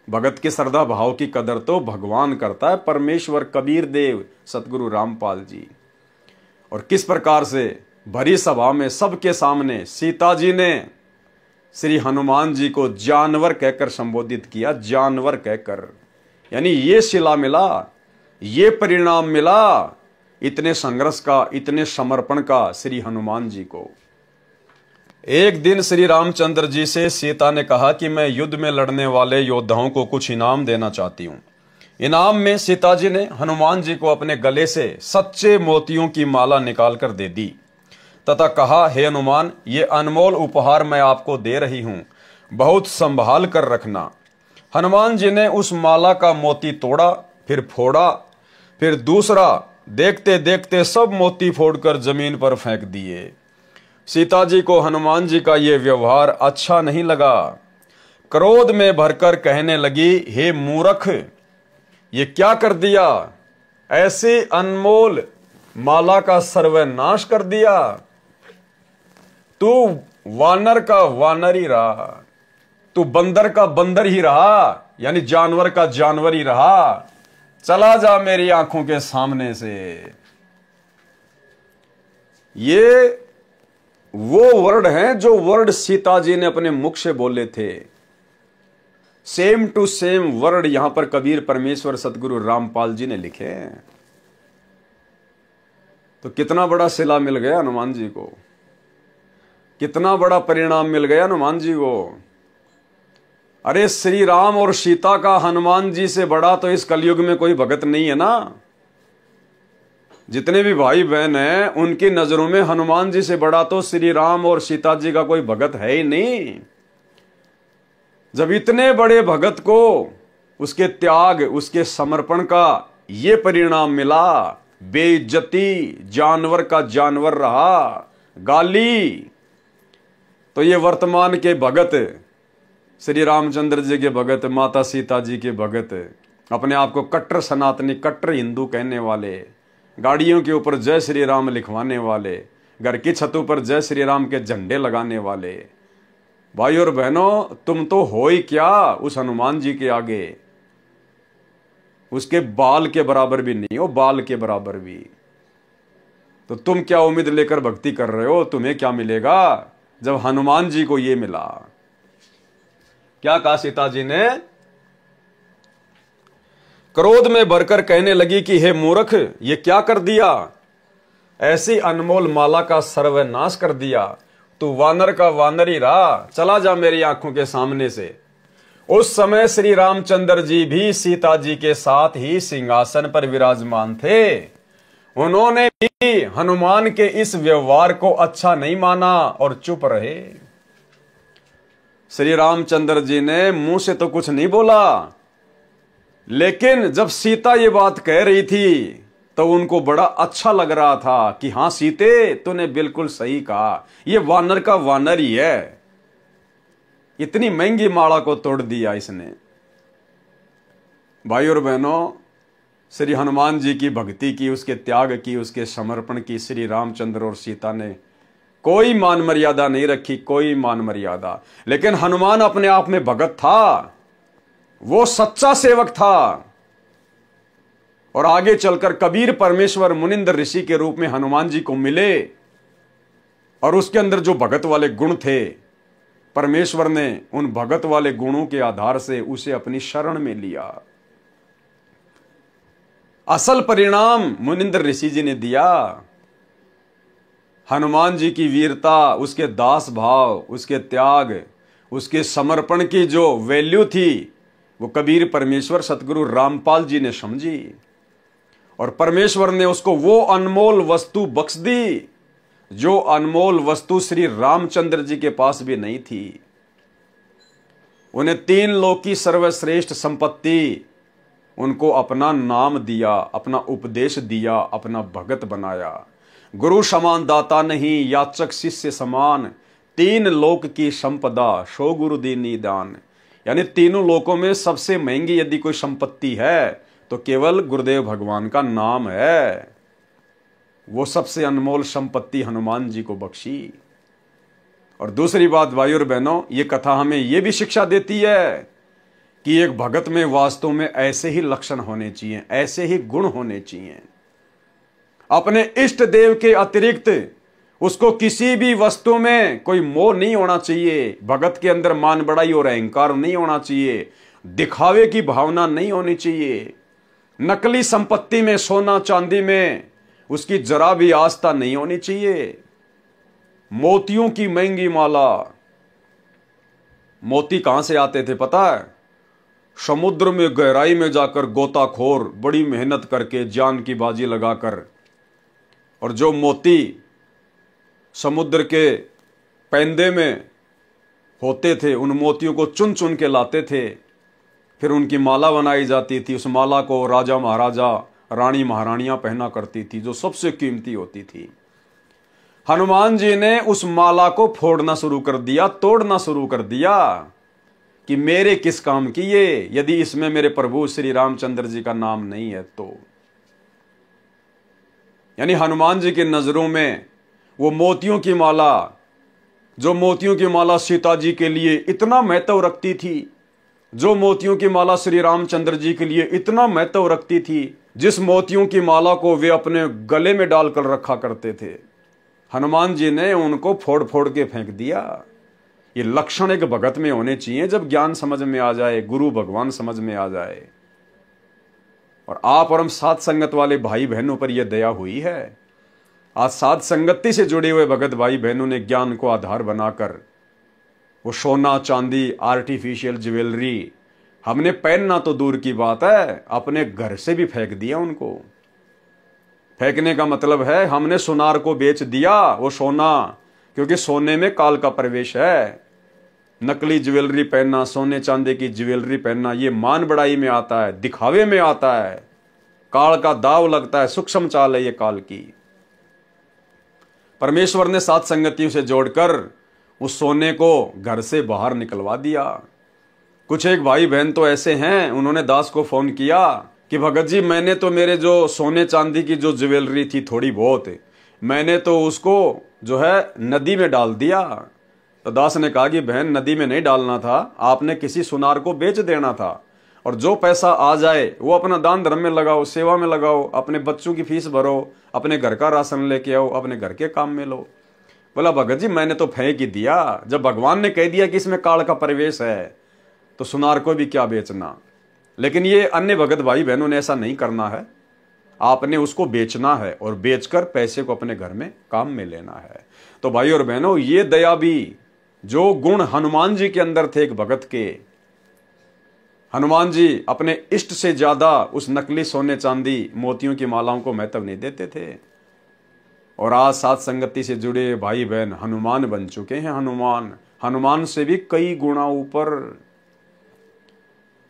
भगत की श्रद्धा भाव की कदर तो भगवान करता है, परमेश्वर कबीर देव, सतगुरु रामपाल जी। और किस प्रकार से भरी सभा में सबके सामने सीता जी ने श्री हनुमान जी को जानवर कहकर संबोधित किया, जानवर कहकर। यानी ये शिला मिला, ये परिणाम मिला इतने संघर्ष का, इतने समर्पण का श्री हनुमान जी को। एक दिन श्री रामचंद्र जी से सीता ने कहा कि मैं युद्ध में लड़ने वाले योद्धाओं को कुछ इनाम देना चाहती हूं। इनाम में सीता जी ने हनुमान जी को अपने गले से सच्चे मोतियों की माला निकालकर दे दी तथा कहा, हे हनुमान, ये अनमोल उपहार मैं आपको दे रही हूं, बहुत संभाल कर रखना। हनुमान जी ने उस माला का मोती तोड़ा, फिर फोड़ा, फिर दूसरा, देखते देखते सब मोती फोड़कर जमीन पर फेंक दिए। सीता जी को हनुमान जी का ये व्यवहार अच्छा नहीं लगा। क्रोध में भरकर कहने लगी, हे मूर्ख, ये क्या कर दिया? ऐसे अनमोल माला का सर्वनाश कर दिया। तू वानर का वानर ही रहा, तू बंदर का बंदर ही रहा, यानी जानवर का जानवर ही रहा। चला जा मेरी आंखों के सामने से। ये वो वर्ड हैं जो वर्ड सीता जी ने अपने मुख से बोले थे। सेम टू सेम वर्ड यहां पर कबीर परमेश्वर सतगुरु रामपाल जी ने लिखे हैं। तो कितना बड़ा सिला मिल गया हनुमान जी को, कितना बड़ा परिणाम मिल गया हनुमान जी को। अरे श्री राम और सीता का हनुमान जी से बड़ा तो इस कलयुग में कोई भगत नहीं है ना। जितने भी भाई बहन हैं उनकी नजरों में हनुमान जी से बड़ा तो श्री राम और सीता जी का कोई भगत है ही नहीं। जब इतने बड़े भगत को उसके त्याग, उसके समर्पण का ये परिणाम मिला, बेइज्जती, जानवर का जानवर रहा, गाली। तो ये वर्तमान के भगत, श्री रामचंद्र जी के भगत, माता सीता जी के भगत, अपने आप को कट्टर सनातनी, कट्टर हिंदू कहने वाले, गाड़ियों के ऊपर जय श्री राम लिखवाने वाले, घर की छतों पर जय श्री राम के झंडे लगाने वाले, भाई और बहनों, तुम तो हो ही क्या उस हनुमान जी के आगे, उसके बाल के बराबर भी नहीं हो, बाल के बराबर भी। तो तुम क्या उम्मीद लेकर भक्ति कर रहे हो? तुम्हें क्या मिलेगा जब हनुमान जी को ये मिला? क्या कहा सीता जी ने? क्रोध में भरकर कहने लगी कि हे मूर्ख, ये क्या कर दिया? ऐसी अनमोल माला का सर्वनाश कर दिया। तू वानर का वानर ही रहा, चला जा मेरी आंखों के सामने से। उस समय श्री रामचंद्र जी भी सीता जी के साथ ही सिंहासन पर विराजमान थे। उन्होंने भी हनुमान के इस व्यवहार को अच्छा नहीं माना और चुप रहे। श्री रामचंद्र जी ने मुंह से तो कुछ नहीं बोला, लेकिन जब सीता ये बात कह रही थी तो उनको बड़ा अच्छा लग रहा था कि हां सीते, तूने बिल्कुल सही कहा, ये वानर का वानर ही है। इतनी महंगी माला को तोड़ दिया इसने। भाई और बहनों, श्री हनुमान जी की भक्ति की, उसके त्याग की, उसके समर्पण की श्री रामचंद्र और सीता ने कोई मान मर्यादा नहीं रखी, कोई मान मर्यादा। लेकिन हनुमान अपने आप में भगत था, वो सच्चा सेवक था। और आगे चलकर कबीर परमेश्वर मुनिंद्र ऋषि के रूप में हनुमान जी को मिले, और उसके अंदर जो भगत वाले गुण थे, परमेश्वर ने उन भगत वाले गुणों के आधार से उसे अपनी शरण में लिया। असल परिणाम मुनिंद्र ऋषि जी ने दिया। हनुमान जी की वीरता, उसके दास भाव, उसके त्याग, उसके समर्पण की जो वैल्यू थी, वो कबीर परमेश्वर सतगुरु रामपाल जी ने समझी, और परमेश्वर ने उसको वो अनमोल वस्तु बख्श दी जो अनमोल वस्तु श्री रामचंद्र जी के पास भी नहीं थी। उन्हें 3 लोक की सर्वश्रेष्ठ संपत्ति, उनको अपना नाम दिया, अपना उपदेश दिया, अपना भगत बनाया। गुरु समान दाता नहीं, याचक शिष्य समान, 3 लोक की संपदा, सो गुरु दीनी दान। यानी तीनों लोकों में सबसे महंगी यदि कोई संपत्ति है तो केवल गुरुदेव भगवान का नाम है। वो सबसे अनमोल संपत्ति हनुमान जी को बख्शी। और दूसरी बात भाई और बहनों, ये कथा हमें ये भी शिक्षा देती है कि एक भगत में वास्तव में ऐसे ही लक्षण होने चाहिए, ऐसे ही गुण होने चाहिए। अपने इष्ट देव के अतिरिक्त उसको किसी भी वस्तु में कोई मोह नहीं होना चाहिए। भगत के अंदर मान बड़ाई और अहंकार नहीं होना चाहिए। दिखावे की भावना नहीं होनी चाहिए। नकली संपत्ति में, सोना चांदी में उसकी जरा भी आस्था नहीं होनी चाहिए। मोतियों की महंगी माला, मोती कहां से आते थे पता है? समुद्र में गहराई में जाकर गोताखोर बड़ी मेहनत करके, जान की बाजी लगाकर, और जो मोती समुद्र के पैंदे में होते थे, उन मोतियों को चुन चुन के लाते थे। फिर उनकी माला बनाई जाती थी। उस माला को राजा महाराजा, रानी महारानियां पहना करती थी, जो सबसे कीमती होती थी। हनुमान जी ने उस माला को फोड़ना शुरू कर दिया, तोड़ना शुरू कर दिया कि मेरे किस काम की ये, यदि इसमें मेरे प्रभु श्री रामचंद्र जी का नाम नहीं है तो। यानी हनुमान जी की नजरों में वो मोतियों की माला, जो मोतियों की माला सीता जी के लिए इतना महत्व रखती थी, जो मोतियों की माला श्री रामचंद्र जी के लिए इतना महत्व रखती थी, जिस मोतियों की माला को वे अपने गले में डालकर रखा करते थे, हनुमान जी ने उनको फोड़ फोड़ के फेंक दिया। ये लक्षण एक भगत में होने चाहिए। जब ज्ञान समझ में आ जाए, गुरु भगवान समझ में आ जाए, और आप और हम साथ संगत वाले भाई बहनों पर यह दया हुई है। आज साथ संगति से जुड़े हुए भगत भाई बहनों ने ज्ञान को आधार बनाकर वो सोना चांदी, आर्टिफिशियल ज्वेलरी हमने पहनना तो दूर की बात है, अपने घर से भी फेंक दिया उनको। फेंकने का मतलब है हमने सुनार को बेच दिया वो सोना, क्योंकि सोने में काल का प्रवेश है। नकली ज्वेलरी पहनना, सोने चांदी की ज्वेलरी पहनना, ये मान बढ़ाई में आता है, दिखावे में आता है, काल का दाव लगता है, सूक्ष्म चाल है ये काल की। परमेश्वर ने सात संगतियों से जोड़कर उस सोने को घर से बाहर निकलवा दिया। कुछ एक भाई बहन तो ऐसे हैं, उन्होंने दास को फोन किया कि भगत जी मैंने तो मेरे जो सोने चांदी की जो ज्वेलरी थी थोड़ी बहुत, मैंने तो उसको जो है नदी में डाल दिया। तो दास ने कहा कि बहन नदी में नहीं डालना था, आपने किसी सुनार को बेच देना था, और जो पैसा आ जाए वो अपना दान धर्म में लगाओ, सेवा में लगाओ, अपने बच्चों की फीस भरो, अपने घर का राशन लेके आओ, अपने घर के काम में लो। बोला भगत जी मैंने तो फेंक ही दिया, जब भगवान ने कह दिया कि इसमें काल का परिवेश है तो सुनार को भी क्या बेचना। लेकिन ये अन्य भगत भाई बहनों ने ऐसा नहीं करना है, आपने उसको बेचना है और बेचकर पैसे को अपने घर में काम में लेना है। तो भाई और बहनों, ये दया भी जो गुण हनुमान जी के अंदर थे एक भगत के, हनुमान जी अपने इष्ट से ज्यादा उस नकली सोने चांदी मोतियों की मालाओं को महत्व नहीं देते थे। और आज सात संगति से जुड़े भाई बहन हनुमान बन चुके हैं। हनुमान से भी कई गुना ऊपर।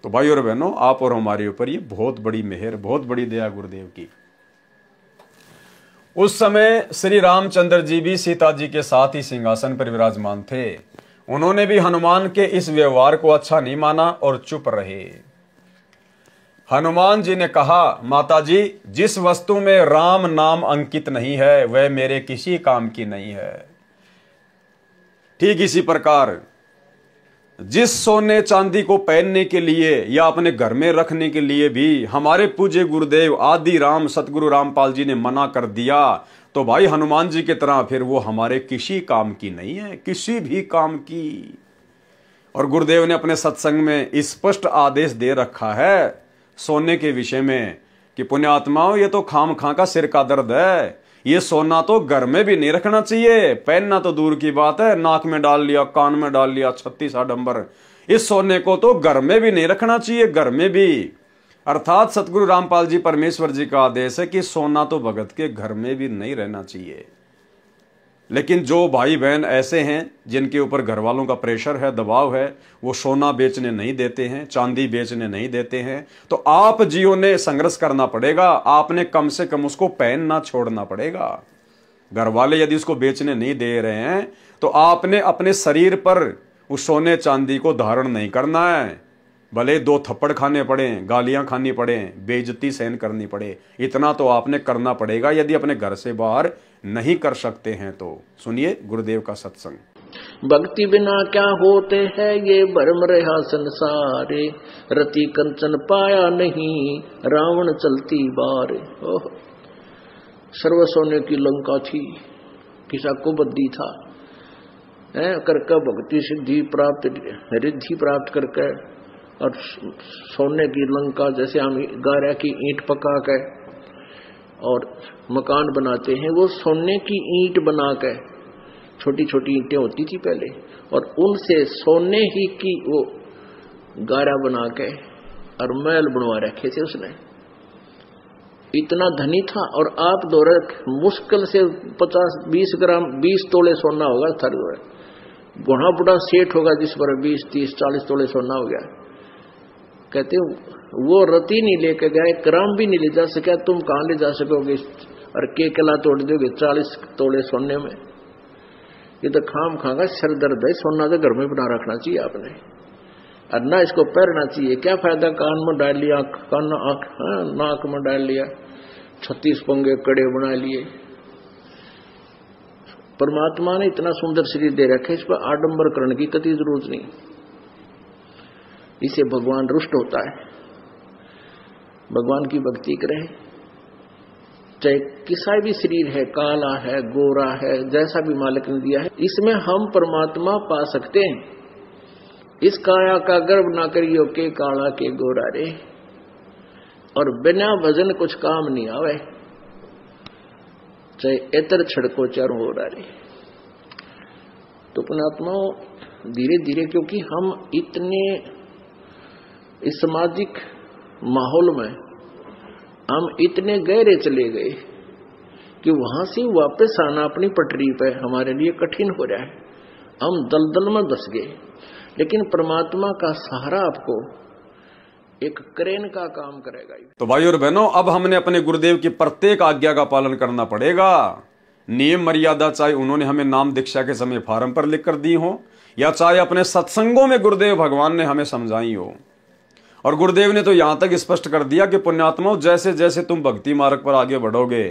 तो भाई और बहनों, आप और हमारे ऊपर ये बहुत बड़ी मेहर, बहुत बड़ी दया गुरुदेव की। उस समय श्री रामचंद्र जी भी सीता जी के साथ ही सिंहासन पर विराजमान थे। उन्होंने भी हनुमान के इस व्यवहार को अच्छा नहीं माना और चुप रहे। हनुमान जी ने कहा, माता जी जिस वस्तु में राम नाम अंकित नहीं है वह मेरे किसी काम की नहीं है। ठीक इसी प्रकार जिस सोने चांदी को पहनने के लिए या अपने घर में रखने के लिए भी हमारे पूज्य गुरुदेव आदि राम सतगुरु रामपाल जी ने मना कर दिया, तो भाई हनुमान जी की तरह फिर वो हमारे किसी काम की नहीं है, किसी भी काम की। और गुरुदेव ने अपने सत्संग में स्पष्ट आदेश दे रखा है सोने के विषय में कि पुण्यात्माओं, ये तो खाम खा का सिर का दर्द है, ये सोना तो घर में भी नहीं रखना चाहिए। पहनना तो दूर की बात है, नाक में डाल लिया, कान में डाल लिया, 36 आडंबर। इस सोने को तो घर में भी नहीं रखना चाहिए, घर में भी। अर्थात सतगुरु रामपाल जी परमेश्वर जी का आदेश है कि सोना तो भगत के घर में भी नहीं रहना चाहिए। लेकिन जो भाई बहन ऐसे हैं जिनके ऊपर घर वालों का प्रेशर है, दबाव है, वो सोना बेचने नहीं देते हैं, चांदी बेचने नहीं देते हैं, तो आप जियो ने संघर्ष करना पड़ेगा। आपने कम से कम उसको पहनना छोड़ना पड़ेगा। घर वाले यदि उसको बेचने नहीं दे रहे हैं तो आपने अपने शरीर पर उस सोने चांदी को धारण नहीं करना है। भले 2 थप्पड़ खाने पड़े, गालियां खानी पड़े, बेइज्जती सहन करनी पड़े, इतना तो आपने करना पड़ेगा यदि अपने घर से बाहर नहीं कर सकते हैं तो। सुनिए गुरुदेव का सत्संग। भक्ति बिना क्या होते हैं ये भरम रहा संसारे, रति कंचन पाया नहीं रावण चलती बार। सर्व सोने की लंका थी, किसा को बद्दी था करके भक्ति सिद्धि प्राप्त रिद्धि प्राप्त करके, और सोने की लंका जैसे हम गारा की ईंट पका के और मकान बनाते हैं, वो सोने की ईंट बना के, छोटी छोटी ईंटें होती थी पहले, और उनसे सोने ही की वो गारा बना के और महल बनवा रखे थे उसने। इतना धनी था। और आप दौरे मुश्किल से 50-20 ग्राम 20 तोले सोना होगा थर दौरे, बड़ा बड़ा सेठ होगा जिस पर 20-30-40 तोले सोना हो गया। कहते वो रति नहीं लेके गए, ग्राम भी नहीं ले जा सका, तुम कहां ले जा सकोगे और के कला तोड़ दोगे 40 तोले सोने में। ये तो खाम खागा सर दर्द है। सोना तो घर में बना रखना चाहिए आपने, और ना इसको पहनना चाहिए। क्या फायदा, कान में डाल लिया, नाक में डाल लिया, 36 पंगे कड़े बना लिए। परमात्मा ने इतना सुंदर शरीर दे रखे, इस पर आडंबर करने की कतई जरूरत नहीं। इसे भगवान रुष्ट होता है। भगवान की भक्ति करे, चाहे किसा भी शरीर है, काला है, गोरा है, जैसा भी मालिक ने दिया है, इसमें हम परमात्मा पा सकते हैं। इस काया का गर्व ना करियो के काला के गोरा रे, और बिना भजन कुछ काम नहीं आवे, चाहे एतर छड़को चारों हो रे। तो पुण्यात्मा धीरे धीरे, क्योंकि हम इतने इस सामाजिक माहौल में हम इतने गहरे चले गए कि वहां से वापस आना अपनी पटरी पे हमारे लिए कठिन हो रहा है। हम दलदल में धस गए। लेकिन परमात्मा का सहारा आपको एक क्रेन का काम करेगा। तो भाई और बहनों, अब हमने अपने गुरुदेव की प्रत्येक आज्ञा का पालन करना पड़ेगा। नियम मर्यादा चाहे उन्होंने हमें नाम दीक्षा के समय फार्म पर लिख कर दी हो, या चाहे अपने सत्संगों में गुरुदेव भगवान ने हमें समझाई हो। और गुरुदेव ने तो यहां तक स्पष्ट कर दिया कि पुण्यात्माओं, जैसे जैसे तुम भक्ति मार्ग पर आगे बढ़ोगे,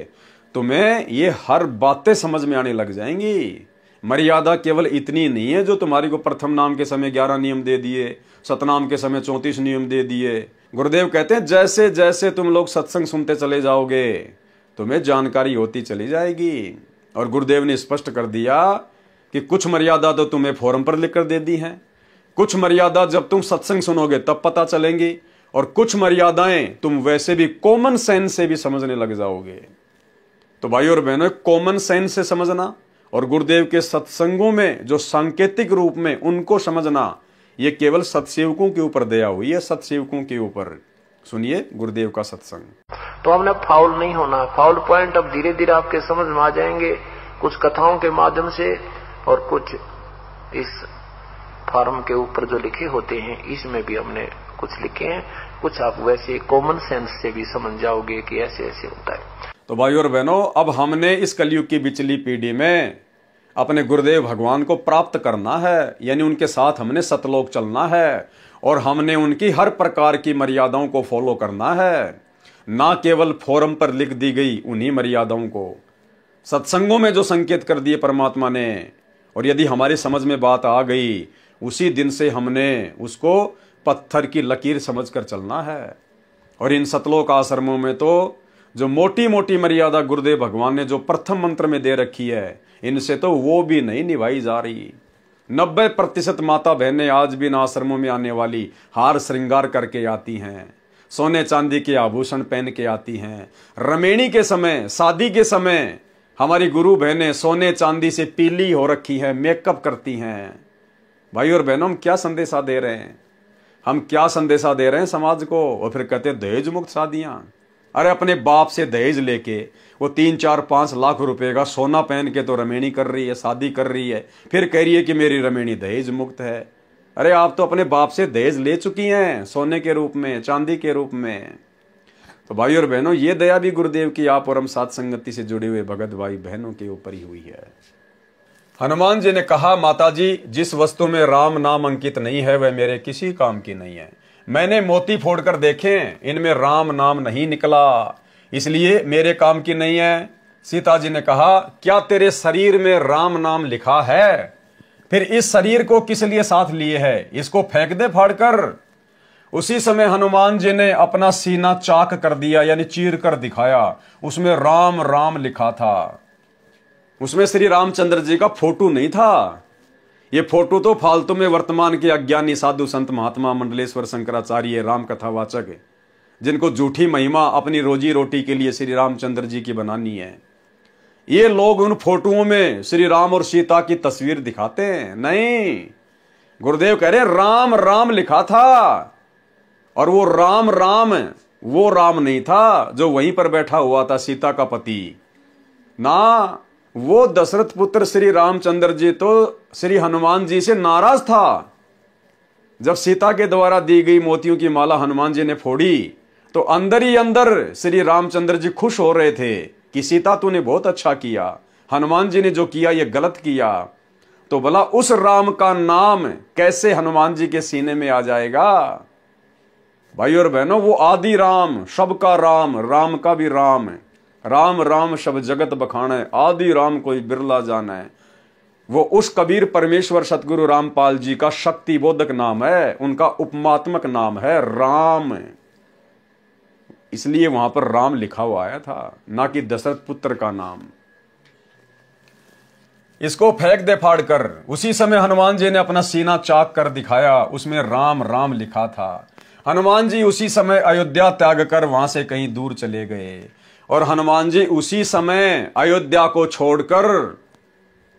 तुम्हें ये हर बातें समझ में आने लग जाएंगी। मर्यादा केवल इतनी नहीं है जो तुम्हारी को प्रथम नाम के समय 11 नियम दे दिए, सतनाम के समय 34 नियम दे दिए। गुरुदेव कहते हैं जैसे जैसे तुम लोग सत्संग सुनते चले जाओगे, तुम्हें जानकारी होती चली जाएगी। और गुरुदेव ने स्पष्ट कर दिया कि कुछ मर्यादा तो तुम्हें फोरम पर लिख कर दे दी है, कुछ मर्यादा जब तुम सत्संग सुनोगे तब पता चलेंगी, और कुछ मर्यादाएं तुम वैसे भी कॉमन सेंस से भी समझने लग जाओगे। तो भाई और बहनों, कॉमन सेंस से समझना और गुरुदेव के सत्संगों में जो सांकेतिक रूप में उनको समझना, ये केवल सत्सेवकों के ऊपर दया हुई है, सत्सेवकों के ऊपर। सुनिए गुरुदेव का सत्संग। तो हमने फाउल नहीं होना। फाउल पॉइंट अब धीरे धीरे आपके समझ में आ जाएंगे, कुछ कथाओं के माध्यम से और कुछ इस फार्म के ऊपर जो लिखे होते हैं, इसमें भी हमने कुछ लिखे हैं। कुछ आप वैसे कॉमन सेंस से भी समझ जाओगे कि ऐसे ऐसे होता है। तो भाई और बहनों, अब हमने इस कलयुग की बिचली पीढ़ी में अपने गुरुदेव भगवान को प्राप्त करना है, यानी उनके साथ हमने सतलोक चलना है, और हमने उनकी हर प्रकार की मर्यादाओं को फॉलो करना है, ना केवल फोरम पर लिख दी गई उन्हीं मर्यादाओं को। सत्संगों में जो संकेत कर दिए परमात्मा ने, और यदि हमारी समझ में बात आ गई, उसी दिन से हमने उसको पत्थर की लकीर समझकर चलना है। और इन सतलोक आश्रमों में तो जो मोटी मोटी मर्यादा गुरुदेव भगवान ने जो प्रथम मंत्र में दे रखी है, इनसे तो वो भी नहीं निभाई जा रही। 90% माता बहनें आज भी इन आश्रमों में आने वाली हार श्रृंगार करके आती हैं, सोने चांदी के आभूषण पहन के आती हैं। रमेणी के समय, शादी के समय हमारी गुरु बहनें सोने चांदी से पीली हो रखी हैं, मेकअप करती हैं। भाई और बहनों, हम क्या संदेशा दे रहे हैं? हम क्या संदेशा दे रहे हैं समाज को? और फिर कहते हैं दहेज मुक्त शादियां। अरे अपने बाप से दहेज लेके वो 3, 4, 5 लाख रुपए का सोना पहन के तो रमेणी कर रही है, शादी कर रही है, फिर कह रही है कि मेरी रमेणी दहेज मुक्त है। अरे आप तो अपने बाप से दहेज ले चुकी हैं, सोने के रूप में, चांदी के रूप में। तो भाई और बहनों, ये दया भी गुरुदेव की आप और हम साथ संगति से जुड़े हुए भगत भाई बहनों के ऊपर ही हुई है। हनुमान जी ने कहा, माता जी, जिस वस्तु में राम नाम अंकित नहीं है वह मेरे किसी काम की नहीं है। मैंने मोती फोड़कर देखे, इनमें राम नाम नहीं निकला, इसलिए मेरे काम की नहीं है। सीता जी ने कहा, क्या तेरे शरीर में राम नाम लिखा है? फिर इस शरीर को किस लिए साथ लिए है? इसको फेंक दे फाड़कर। उसी समय हनुमान जी ने अपना सीना चाक कर दिया, यानी चीर कर दिखाया। उसमें राम राम लिखा था। उसमें श्री रामचंद्र जी का फोटो नहीं था। ये फोटो तो फालतू में वर्तमान के अज्ञानी साधु संत महात्मा मंडलेश्वर शंकराचार्य राम कथावाचक, जिनको झूठी महिमा अपनी रोजी रोटी के लिए श्री रामचंद्र जी की बनानी है, ये लोग उन फोटोओं में श्री राम और सीता की तस्वीर दिखाते हैं। नहीं, गुरुदेव कह रहे राम राम लिखा था, और वो राम राम वो राम नहीं था जो वहीं पर बैठा हुआ था, सीता का पति ना। वो दशरथ पुत्र श्री रामचंद्र जी तो श्री हनुमान जी से नाराज था। जब सीता के द्वारा दी गई मोतियों की माला हनुमान जी ने फोड़ी, तो अंदर ही अंदर श्री रामचंद्र जी खुश हो रहे थे कि सीता तूने बहुत अच्छा किया, हनुमान जी ने जो किया ये गलत किया। तो भला उस राम का नाम कैसे हनुमान जी के सीने में आ जाएगा? भाई और बहनों, वो आदि राम, सबका राम, राम का भी राम, राम राम शब जगत बखाने, आदि राम कोई बिरला जाना है। वो उस कबीर परमेश्वर सतगुरु रामपाल जी का शक्ति बोधक नाम है, उनका उपमात्मक नाम है राम। इसलिए वहां पर राम लिखा हुआ आया था, ना कि दशरथ पुत्र का नाम। इसको फेंक दे फाड़ कर। उसी समय हनुमान जी ने अपना सीना चाक कर दिखाया, उसमें राम राम लिखा था। हनुमान जी उसी समय अयोध्या त्याग कर वहां से कहीं दूर चले गए, और हनुमान जी उसी समय अयोध्या को छोड़कर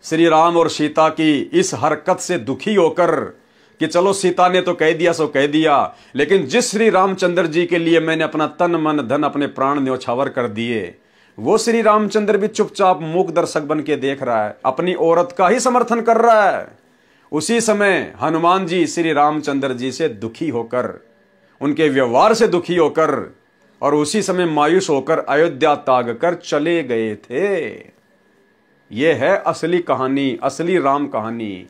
श्री राम और सीता की इस हरकत से दुखी होकर कि चलो सीता ने तो कह दिया सो कह दिया, लेकिन जिस श्री रामचंद्र जी के लिए मैंने अपना तन मन धन अपने प्राण न्यौछावर कर दिए, वो श्री रामचंद्र भी चुपचाप मूक दर्शक बन के देख रहा है, अपनी औरत का ही समर्थन कर रहा है। उसी समय हनुमान जी श्री रामचंद्र जी से दुखी होकर उनके व्यवहार से दुखी होकर और उसी समय मायूस होकर अयोध्या त्याग कर चले गए थे। यह है असली कहानी, असली राम कहानी।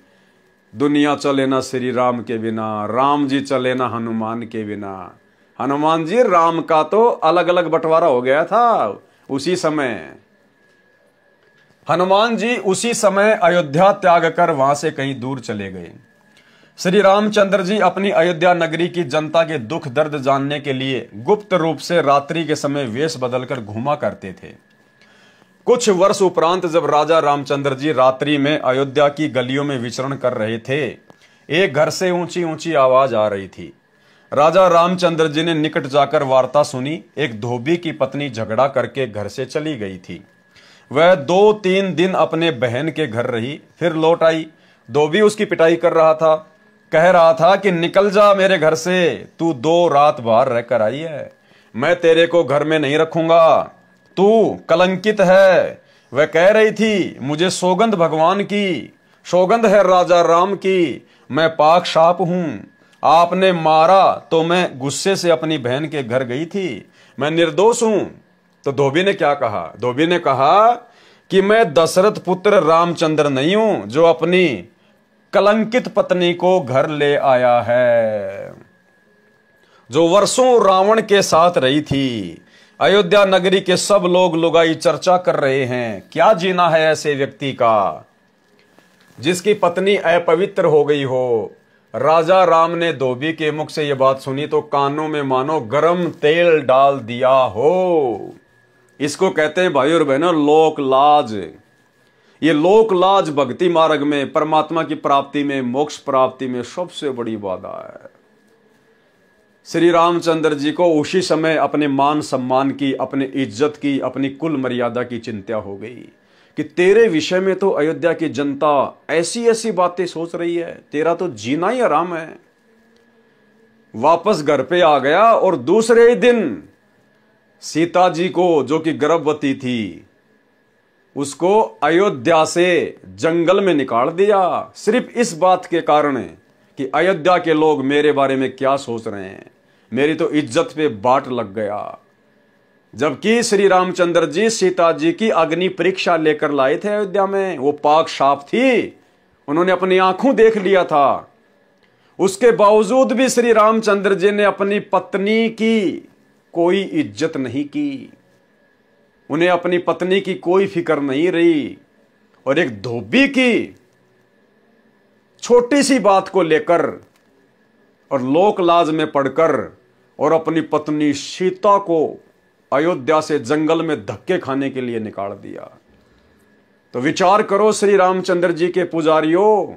दुनिया चले ना श्री राम के बिना, राम जी चले ना हनुमान के बिना। हनुमान जी राम का तो अलग अलग बंटवारा हो गया था उसी समय। हनुमान जी उसी समय अयोध्या त्याग कर वहां से कहीं दूर चले गए। श्री रामचंद्र जी अपनी अयोध्या नगरी की जनता के दुख दर्द जानने के लिए गुप्त रूप से रात्रि के समय वेश बदलकर घूमा करते थे। कुछ वर्ष उपरांत जब राजा रामचंद्र जी रात्रि में अयोध्या की गलियों में विचरण कर रहे थे, एक घर से ऊंची ऊंची आवाज आ रही थी। राजा रामचंद्र जी ने निकट जाकर वार्ता सुनी। एक धोबी की पत्नी झगड़ा करके घर से चली गई थी। वह 2-3 दिन अपने बहन के घर रही, फिर लौट आई। धोबी उसकी पिटाई कर रहा था, कह रहा था कि निकल जा मेरे घर से, तू 2 रात बाहर रहकर आई है, मैं तेरे को घर में नहीं रखूंगा, तू कलंकित है। वह कह रही थी, मुझे सौगंध भगवान की, सौगंध है राजा राम की, मैं पाक साफ हूं, आपने मारा तो मैं गुस्से से अपनी बहन के घर गई थी, मैं निर्दोष हूं। तो धोबी ने क्या कहा? धोबी ने कहा कि मैं दशरथ पुत्र रामचंद्र नहीं हूं जो अपनी कलंकित पत्नी को घर ले आया है, जो वर्षों रावण के साथ रही थी। अयोध्या नगरी के सब लोग लुगाई चर्चा कर रहे हैं, क्या जीना है ऐसे व्यक्ति का जिसकी पत्नी अपवित्र हो गई हो। राजा राम ने धोबी के मुख से यह बात सुनी तो कानों में मानो गरम तेल डाल दिया हो। इसको कहते हैं भाई और बहनों लोक लाज। ये लोक लाज भक्ति मार्ग में, परमात्मा की प्राप्ति में, मोक्ष प्राप्ति में सबसे बड़ी बाधा है। श्री रामचंद्र जी को उसी समय अपने मान सम्मान की, अपनी इज्जत की, अपनी कुल मर्यादा की चिंता हो गई कि तेरे विषय में तो अयोध्या की जनता ऐसी ऐसी बातें सोच रही है, तेरा तो जीना ही आराम है। वापस घर पे आ गया और दूसरे ही दिन सीता जी को, जो कि गर्भवती थी, उसको अयोध्या से जंगल में निकाल दिया, सिर्फ इस बात के कारण कि अयोध्या के लोग मेरे बारे में क्या सोच रहे हैं, मेरी तो इज्जत पे बाट लग गया। जबकि श्री रामचंद्र जी सीता जी की अग्नि परीक्षा लेकर लाए थे अयोध्या में, वो पाक साफ थी, उन्होंने अपनी आंखों देख लिया था। उसके बावजूद भी श्री रामचंद्र जी ने अपनी पत्नी की कोई इज्जत नहीं की, उन्हें अपनी पत्नी की कोई फिक्र नहीं रही। और एक धोबी की छोटी सी बात को लेकर और लोक लाज में पड़कर और अपनी पत्नी सीता को अयोध्या से जंगल में धक्के खाने के लिए निकाल दिया। तो विचार करो श्री रामचंद्र जी के पुजारियों,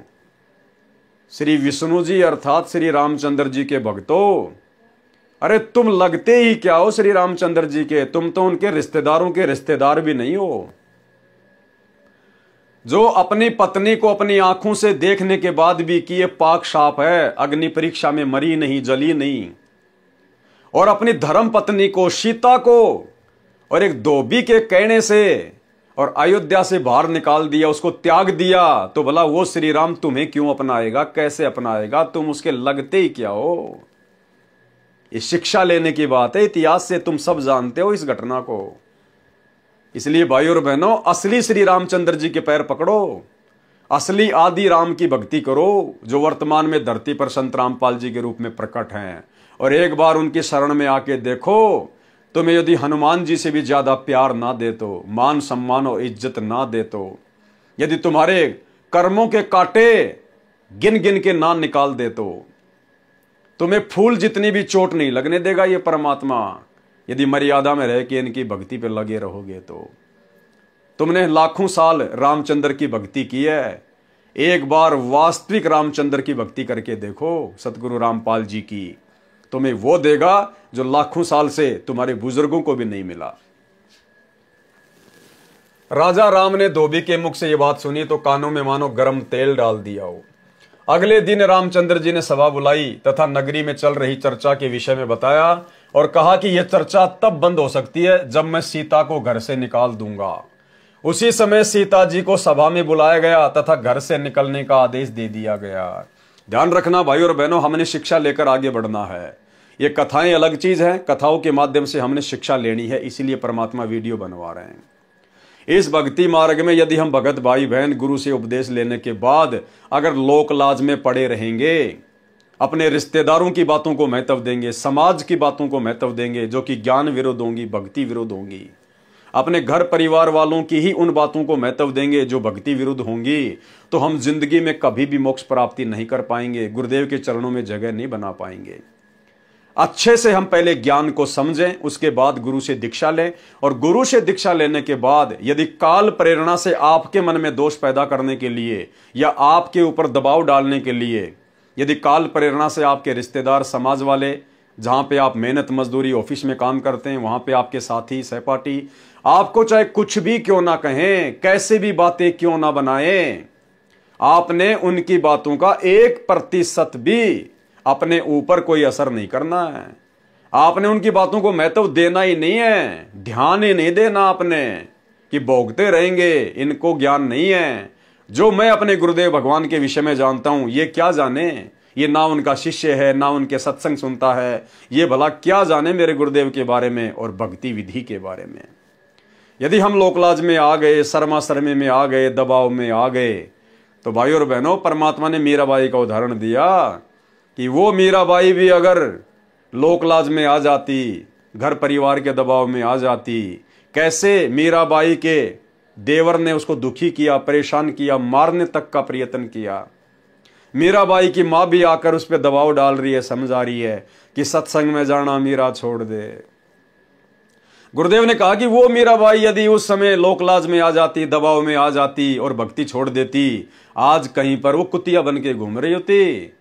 श्री विष्णु जी अर्थात श्री रामचंद्र जी के भक्तों, अरे तुम लगते ही क्या हो श्री रामचंद्र जी के, तुम तो उनके रिश्तेदारों के रिश्तेदार भी नहीं हो। जो अपनी पत्नी को अपनी आंखों से देखने के बाद भी कि ये पाक साफ है, अग्नि परीक्षा में मरी नहीं, जली नहीं, और अपनी धर्म पत्नी को, सीता को, और एक धोबी के कहने से और अयोध्या से बाहर निकाल दिया, उसको त्याग दिया, तो भला वो श्री राम तुम्हें क्यों अपनाएगा, कैसे अपनाएगा? तुम उसके लगते ही क्या हो? ये शिक्षा लेने की बात है, इतिहास से तुम सब जानते हो इस घटना को। इसलिए भाई और बहनों, असली श्री रामचंद्र जी के पैर पकड़ो, असली आदि राम की भक्ति करो, जो वर्तमान में धरती पर संत रामपाल जी के रूप में प्रकट हैं। और एक बार उनकी शरण में आके देखो, तुम्हें यदि हनुमान जी से भी ज्यादा प्यार ना दे तो, मान सम्मान और इज्जत ना दे तो, यदि तुम्हारे कर्मों के कांटे गिन गिन के ना निकाल दे तो, तुम्हें फूल जितनी भी चोट नहीं लगने देगा ये परमात्मा, यदि मर्यादा में रह के इनकी भक्ति पे लगे रहोगे तो। तुमने लाखों साल रामचंद्र की भक्ति की है, एक बार वास्तविक रामचंद्र की भक्ति करके देखो, सतगुरु रामपाल जी की, तुम्हें वो देगा जो लाखों साल से तुम्हारे बुजुर्गों को भी नहीं मिला। राजा राम ने धोबी के मुख से ये बात सुनी तो कानों में मानो गर्म तेल डाल दिया हो। अगले दिन रामचंद्र जी ने सभा बुलाई तथा नगरी में चल रही चर्चा के विषय में बताया और कहा कि यह चर्चा तब बंद हो सकती है जब मैं सीता को घर से निकाल दूंगा। उसी समय सीता जी को सभा में बुलाया गया तथा घर से निकलने का आदेश दे दिया गया। ध्यान रखना भाई और बहनों, हमने शिक्षा लेकर आगे बढ़ना है। ये कथाएं अलग चीज है, कथाओं के माध्यम से हमने शिक्षा लेनी है, इसीलिए परमात्मा वीडियो बनवा रहे हैं। इस भक्ति मार्ग में यदि हम भगत भाई बहन गुरु से उपदेश लेने के बाद अगर लोक लाज में पड़े रहेंगे, अपने रिश्तेदारों की बातों को महत्व देंगे, समाज की बातों को महत्व देंगे जो कि ज्ञान विरुद्ध होंगी, भक्ति विरुद्ध होंगी, अपने घर परिवार वालों की ही उन बातों को महत्व देंगे जो भक्ति विरुद्ध होंगी, तो हम जिंदगी में कभी भी मोक्ष प्राप्ति नहीं कर पाएंगे, गुरुदेव के चरणों में जगह नहीं बना पाएंगे। अच्छे से हम पहले ज्ञान को समझें, उसके बाद गुरु से दीक्षा लें, और गुरु से दीक्षा लेने के बाद यदि काल प्रेरणा से आपके मन में दोष पैदा करने के लिए या आपके ऊपर दबाव डालने के लिए, यदि काल प्रेरणा से आपके रिश्तेदार, समाज वाले, जहां पे आप मेहनत मजदूरी ऑफिस में काम करते हैं, वहां पे आपके साथी सहपाठी आपको चाहे कुछ भी क्यों ना कहें, कैसे भी बातें क्यों ना बनाएं, आपने उनकी बातों का 1% भी अपने ऊपर कोई असर नहीं करना है। आपने उनकी बातों को महत्व देना ही नहीं है, ध्यान ही नहीं देना आपने, कि भोगते रहेंगे, इनको ज्ञान नहीं है। जो मैं अपने गुरुदेव भगवान के विषय में जानता हूं, ये क्या जाने, ये ना उनका शिष्य है, ना उनके सत्संग सुनता है, ये भला क्या जाने मेरे गुरुदेव के बारे में और भक्ति विधि के बारे में। यदि हम लोकलाज में आ गए, शर्मा शर्मे में आ गए, दबाव में आ गए, तो भाई और बहनों, परमात्मा ने मीराबाई का उदाहरण दिया कि वो मीराबाई भी अगर लोकलाज में आ जाती, घर परिवार के दबाव में आ जाती, कैसे मीराबाई के देवर ने उसको दुखी किया, परेशान किया, मारने तक का प्रयत्न किया। मीराबाई की मां भी आकर उस पर दबाव डाल रही है, समझा रही है कि सत्संग में जाना मीरा छोड़ दे। गुरुदेव ने कहा कि वो मीराबाई यदि उस समय लोकलाज में आ जाती, दबाव में आ जाती और भक्ति छोड़ देती, आज कहीं पर वो कुतिया बन के घूम रही होती।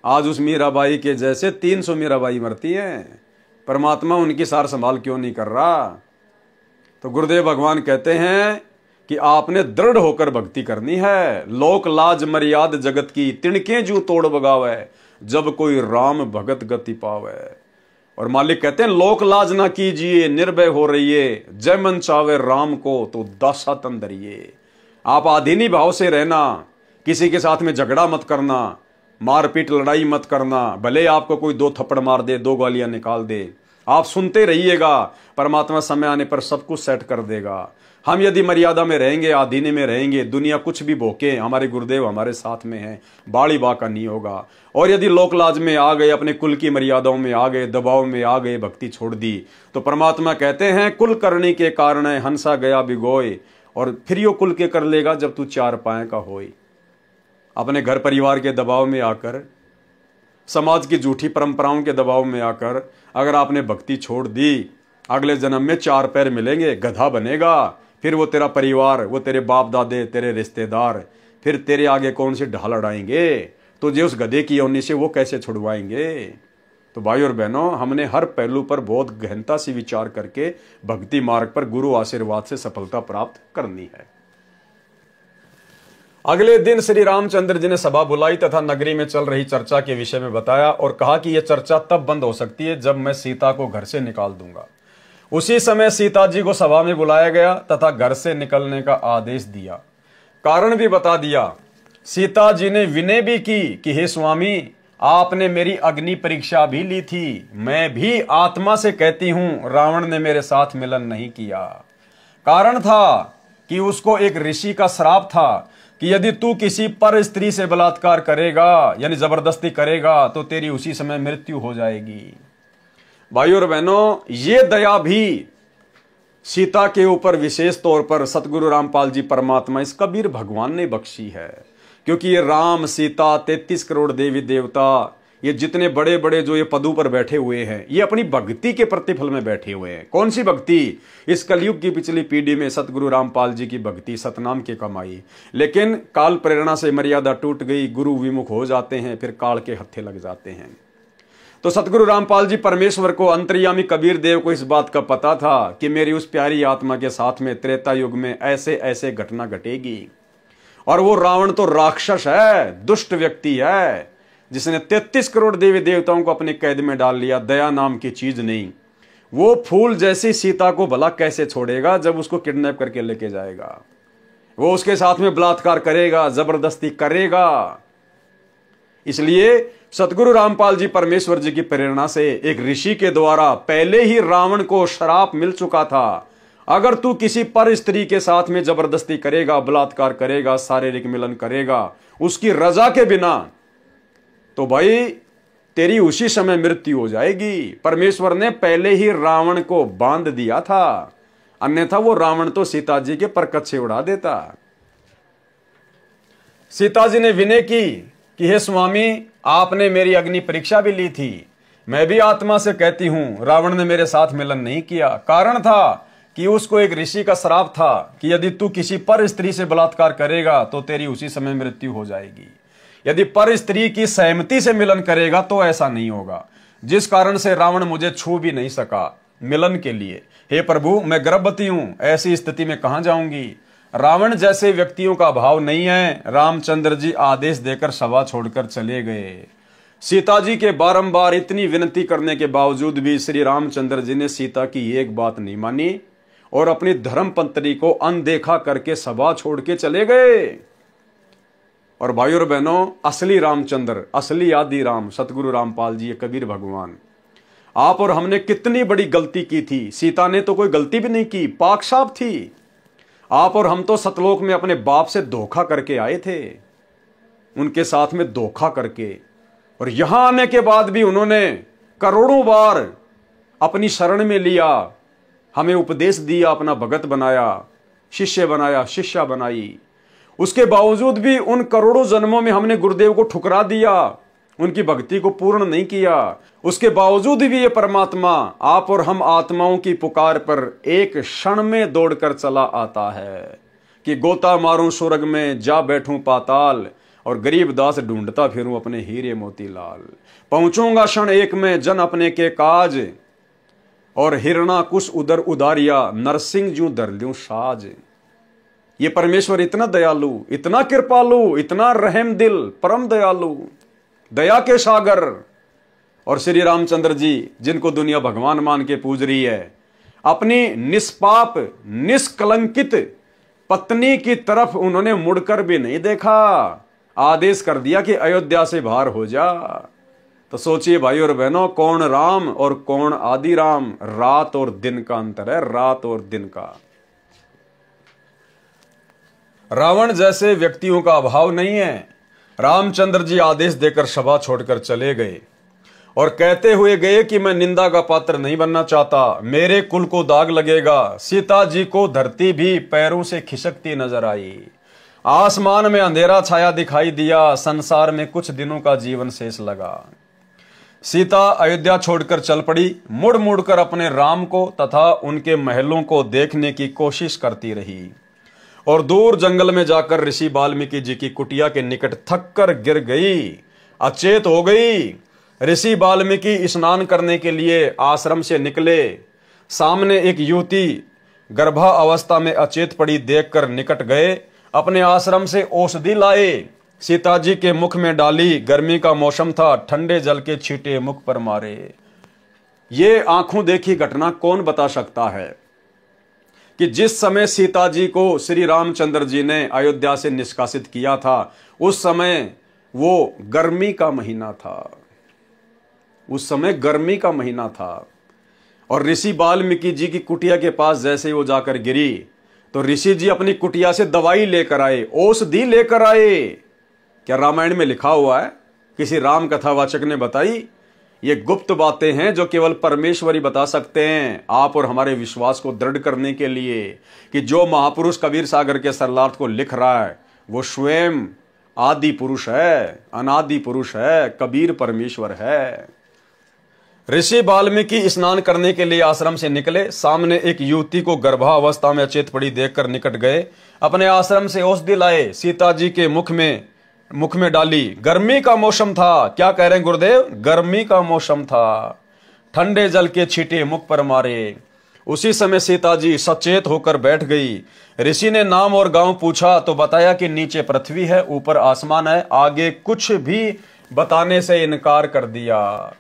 आज उस मीराबाई के जैसे 300 मीराबाई मरती हैं। परमात्मा उनकी सार संभाल क्यों नहीं कर रहा? तो गुरुदेव भगवान कहते हैं कि आपने दृढ़ होकर भक्ति करनी है। लोक लाज मर्याद जगत की, तिणके जू तोड़ बगावे, जब कोई राम भगत गति पावे। और मालिक कहते हैं लोक लाज ना कीजिए, निर्भय हो रहिए, जय मन चावे राम को तो दासा तन धरिए। आप आधीनी भाव से रहना, किसी के साथ में झगड़ा मत करना, मारपीट लड़ाई मत करना, भले आपको कोई 2 थप्पड़ मार दे, 2 गालियां निकाल दे, आप सुनते रहिएगा, परमात्मा समय आने पर सब कुछ सेट कर देगा। हम यदि मर्यादा में रहेंगे, आधीने में रहेंगे, दुनिया कुछ भी भोके, हमारे गुरुदेव हमारे साथ में हैं, बाड़ी बाका नहीं होगा। और यदि लोकलाज में आ गए, अपने कुल की मर्यादाओं में आ गए, दबाव में आ गए, भक्ति छोड़ दी, तो परमात्मा कहते हैं कुल करने के कारण हंसा गया बिगोए, और फिर यो कुल के कर लेगा जब तू 4 पाए का होए। अपने घर परिवार के दबाव में आकर, समाज की झूठी परंपराओं के दबाव में आकर अगर आपने भक्ति छोड़ दी, अगले जन्म में 4 पैर मिलेंगे, गधा बनेगा। फिर वो तेरा परिवार, वो तेरे बाप दादे, तेरे रिश्तेदार, फिर तेरे आगे कौन से ढाल अड़ाएंगे, तुझे उस गधे की योनि से वो कैसे छुड़वाएंगे। तो भाई और बहनों, हमने हर पहलू पर बहुत गहनता से विचार करके भक्ति मार्ग पर गुरु आशीर्वाद से सफलता प्राप्त करनी है। अगले दिन श्री रामचंद्र जी ने सभा बुलाई तथा नगरी में चल रही चर्चा के विषय में बताया और कहा कि यह चर्चा तब बंद हो सकती है जब मैं सीता को घर से निकाल दूंगा। उसी समय सीता जी को सभा में बुलाया गया तथा घर से निकलने का आदेश दिया, कारण भी बता दिया। सीता जी ने विनय भी की कि हे स्वामी, आपने मेरी अग्नि परीक्षा भी ली थी, मैं भी आत्मा से कहती हूं रावण ने मेरे साथ मिलन नहीं किया। कारण था कि उसको एक ऋषि का श्राप था कि यदि तू किसी पर स्त्री से बलात्कार करेगा, यानी जबरदस्ती करेगा, तो तेरी उसी समय मृत्यु हो जाएगी। भाइयों और बहनों, ये दया भी सीता के ऊपर विशेष तौर पर सतगुरु रामपाल जी परमात्मा, इस कबीर भगवान ने बख्शी है। क्योंकि ये राम, सीता, 33 करोड़ देवी देवता, ये जितने बड़े बड़े जो ये पदों पर बैठे हुए हैं, ये अपनी भक्ति के प्रतिफल में बैठे हुए हैं। कौन सी भक्ति? इस कलयुग की पिछली पीढ़ी में सतगुरु रामपाल जी की भक्ति, सतनाम की कमाई। लेकिन काल प्रेरणा से मर्यादा टूट गई, गुरु विमुख हो जाते हैं, फिर काल के हत्थे लग जाते हैं। तो सतगुरु रामपाल जी परमेश्वर को, अंतर्यामी कबीर देव को इस बात का पता था कि मेरी उस प्यारी आत्मा के साथ में त्रेता युग में ऐसे ऐसे घटना घटेगी। और वो रावण तो राक्षस है, दुष्ट व्यक्ति है, जिसने 33 करोड़ देवी देवताओं को अपने कैद में डाल लिया। दया नाम की चीज नहीं। वो फूल जैसी सीता को भला कैसे छोड़ेगा जब उसको किडनैप करके लेके जाएगा? वो उसके साथ में बलात्कार करेगा, जबरदस्ती करेगा। इसलिए सतगुरु रामपाल जी परमेश्वर जी की प्रेरणा से एक ऋषि के द्वारा पहले ही रावण को श्राप मिल चुका था, अगर तू किसी पर स्त्री के साथ में जबरदस्ती करेगा, बलात्कार करेगा, शारीरिक मिलन करेगा उसकी रजा के बिना, तो भाई तेरी उसी समय मृत्यु हो जाएगी। परमेश्वर ने पहले ही रावण को बांध दिया था, अन्यथा वो रावण तो सीता जी के परकच्छे उड़ा देता। सीता जी ने विनय की कि हे स्वामी, आपने मेरी अग्नि परीक्षा भी ली थी, मैं भी आत्मा से कहती हूं रावण ने मेरे साथ मिलन नहीं किया। कारण था कि उसको एक ऋषि का श्राप था कि यदि तू किसी पर स्त्री से बलात्कार करेगा तो तेरी उसी समय मृत्यु हो जाएगी, यदि पर स्त्री की सहमति से मिलन करेगा तो ऐसा नहीं होगा, जिस कारण से रावण मुझे छू भी नहीं सका मिलन के लिए। हे प्रभु, मैं गर्भवती हूं, ऐसी स्थिति में कहां जाऊंगी। रावण जैसे व्यक्तियों का भाव नहीं है। रामचंद्र जी आदेश देकर सभा छोड़कर चले गए। सीता जी के बारंबार इतनी विनती करने के बावजूद भी श्री रामचंद्र जी ने सीता की एक बात नहीं मानी और अपनी धर्म पत्नी को अनदेखा करके सभा छोड़ के चले गए। और भाइयों और बहनों, असली रामचंद्र, असली आदि राम सतगुरु रामपाल जी, कबीर भगवान, आप और हमने कितनी बड़ी गलती की थी। सीता ने तो कोई गलती भी नहीं की, पाक साफ थी। आप और हम तो सतलोक में अपने बाप से धोखा करके आए थे, उनके साथ में धोखा करके, और यहां आने के बाद भी उन्होंने करोड़ों बार अपनी शरण में लिया, हमें उपदेश दिया, अपना भगत बनाया, शिष्य बनाया, शिष्या बनाई। उसके बावजूद भी उन करोड़ों जन्मों में हमने गुरुदेव को ठुकरा दिया, उनकी भक्ति को पूर्ण नहीं किया। उसके बावजूद भी ये परमात्मा आप और हम आत्माओं की पुकार पर एक क्षण में दौड़कर चला आता है कि गोता मारूं स्वर्ग में, जा बैठूं पाताल, और गरीब दास ढूंढता फिरूं अपने हीरे मोतीलाल। पहुंचूंगा क्षण एक में जन अपने के काज, और हिरणा कुश उदर उदारिया, नरसिंह जू धर लूं साज। ये परमेश्वर इतना दयालु, इतना कृपालु, इतना रहम दिल, परम दयालु, दया के सागर। और श्री रामचंद्र जी, जिनको दुनिया भगवान मान के पूज रही है, अपनी निष्पाप निष्कलंकित पत्नी की तरफ उन्होंने मुड़कर भी नहीं देखा, आदेश कर दिया कि अयोध्या से बाहर हो जा। तो सोचिए भाई और बहनों, कौन राम और कौन आदि राम। रात और दिन का अंतर है, रात और दिन का। रावण जैसे व्यक्तियों का अभाव नहीं है। रामचंद्र जी आदेश देकर सभा छोड़कर चले गए और कहते हुए गए कि मैं निंदा का पात्र नहीं बनना चाहता, मेरे कुल को दाग लगेगा। सीता जी को धरती भी पैरों से खिसकती नजर आई, आसमान में अंधेरा छाया दिखाई दिया, संसार में कुछ दिनों का जीवन शेष लगा। सीता अयोध्या छोड़कर चल पड़ी, मुड़ मुड़कर अपने राम को तथा उनके महलों को देखने की कोशिश करती रही, और दूर जंगल में जाकर ऋषि वाल्मीकि जी की कुटिया के निकट थक कर गिर गई, अचेत हो गई। ऋषि वाल्मीकि स्नान करने के लिए आश्रम से निकले, सामने एक युवती गर्भा अवस्था में अचेत पड़ी देखकर निकट गए, अपने आश्रम से औषधि लाए, सीता जी के मुख में डाली। गर्मी का मौसम था, ठंडे जल के छींटे मुख पर मारे। ये आंखों देखी घटना कौन बता सकता है कि जिस समय सीता जी को श्री रामचंद्र जी ने अयोध्या से निष्कासित किया था, उस समय वो गर्मी का महीना था, उस समय गर्मी का महीना था। और ऋषि वाल्मीकि जी की कुटिया के पास जैसे ही वो जाकर गिरी, तो ऋषि जी अपनी कुटिया से दवाई लेकर आए, औषधि लेकर आए। क्या रामायण में लिखा हुआ है? किसी राम कथावाचक ने बताई? ये गुप्त बातें हैं जो केवल परमेश्वर ही बता सकते हैं, आप और हमारे विश्वास को दृढ़ करने के लिए कि जो महापुरुष कबीर सागर के सरलार्थ को लिख रहा है वो स्वयं आदि पुरुष है, अनादि पुरुष है, कबीर परमेश्वर है। ऋषि वाल्मीकि स्नान करने के लिए आश्रम से निकले, सामने एक युवती को गर्भावस्था में अचेत पड़ी देखकर निकट गए, अपने आश्रम से औषधि लाए, सीता जी के मुख में डाली। गर्मी का मौसम था। क्या कह रहे हैं गुरुदेव? गर्मी का मौसम था, ठंडे जल के छींटे मुख पर मारे। उसी समय सीता जी सचेत होकर बैठ गई। ऋषि ने नाम और गांव पूछा तो बताया कि नीचे पृथ्वी है, ऊपर आसमान है। आगे कुछ भी बताने से इनकार कर दिया।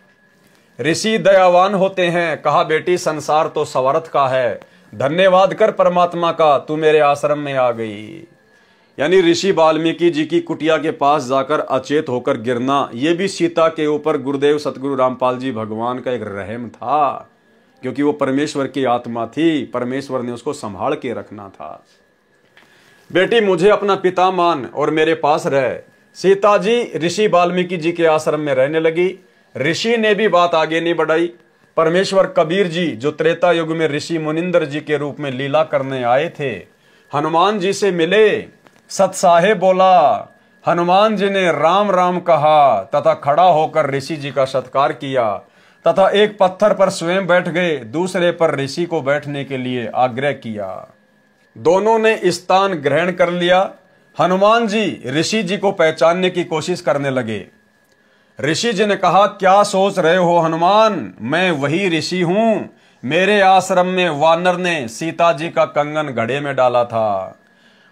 ऋषि दयावान होते हैं। कहा, बेटी संसार तो स्वार्थ का है, धन्यवाद कर परमात्मा का, तू मेरे आश्रम में आ गई। यानी ऋषि वाल्मीकि जी की कुटिया के पास जाकर अचेत होकर गिरना, यह भी सीता के ऊपर गुरुदेव सतगुरु रामपाल जी भगवान का एक रहम था, क्योंकि वो परमेश्वर की आत्मा थी, परमेश्वर ने उसको संभाल के रखना था। बेटी मुझे अपना पिता मान और मेरे पास रह। सीता जी ऋषि वाल्मीकि जी के आश्रम में रहने लगी। ऋषि ने भी बात आगे नहीं बढ़ाई। परमेश्वर कबीर जी जो त्रेता युग में ऋषि मुनिंदर जी के रूप में लीला करने आए थे, हनुमान जी से मिले। सतसाहे बोला, हनुमान जी ने राम राम कहा तथा खड़ा होकर ऋषि जी का सत्कार किया तथा एक पत्थर पर स्वयं बैठ गए, दूसरे पर ऋषि को बैठने के लिए आग्रह किया। दोनों ने स्थान ग्रहण कर लिया। हनुमान जी ऋषि जी को पहचानने की कोशिश करने लगे। ऋषि जी ने कहा, क्या सोच रहे हो हनुमान, मैं वही ऋषि हूं। मेरे आश्रम में वानर ने सीता जी का कंगन घड़े में डाला था,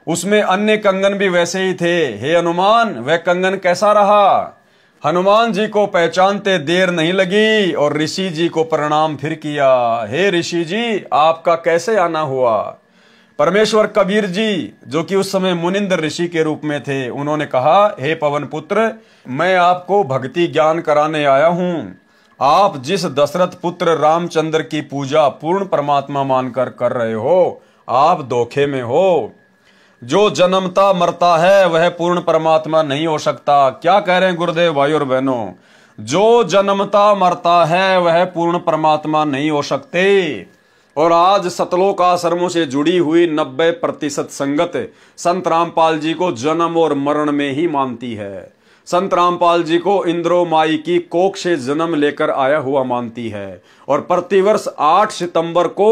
उसमें अन्य कंगन भी वैसे ही थे। हे हनुमान, वह कंगन कैसा रहा? हनुमान जी को पहचानते देर नहीं लगी और ऋषि जी को प्रणाम फिर किया। हे ऋषि जी, आपका कैसे आना हुआ? परमेश्वर कबीर जी जो कि उस समय मुनिंदर ऋषि के रूप में थे, उन्होंने कहा, हे पवन पुत्र, मैं आपको भक्ति ज्ञान कराने आया हूं। आप जिस दशरथ पुत्र रामचंद्र की पूजा पूर्ण परमात्मा मानकर कर रहे हो, आप धोखे में हो। जो जन्मता मरता है वह पूर्ण परमात्मा नहीं हो सकता। क्या कह रहे हैं गुरुदेव भाई और बहनों? जो जन्मता मरता है वह पूर्ण परमात्मा नहीं हो सकते। और आज सतलोक आश्रमों से जुड़ी हुई 90% संगत संत रामपाल जी को जन्म और मरण में ही मानती है। संत रामपाल जी को इंद्रो माई की कोख से जन्म लेकर आया हुआ मानती है और प्रतिवर्ष 8 सितंबर को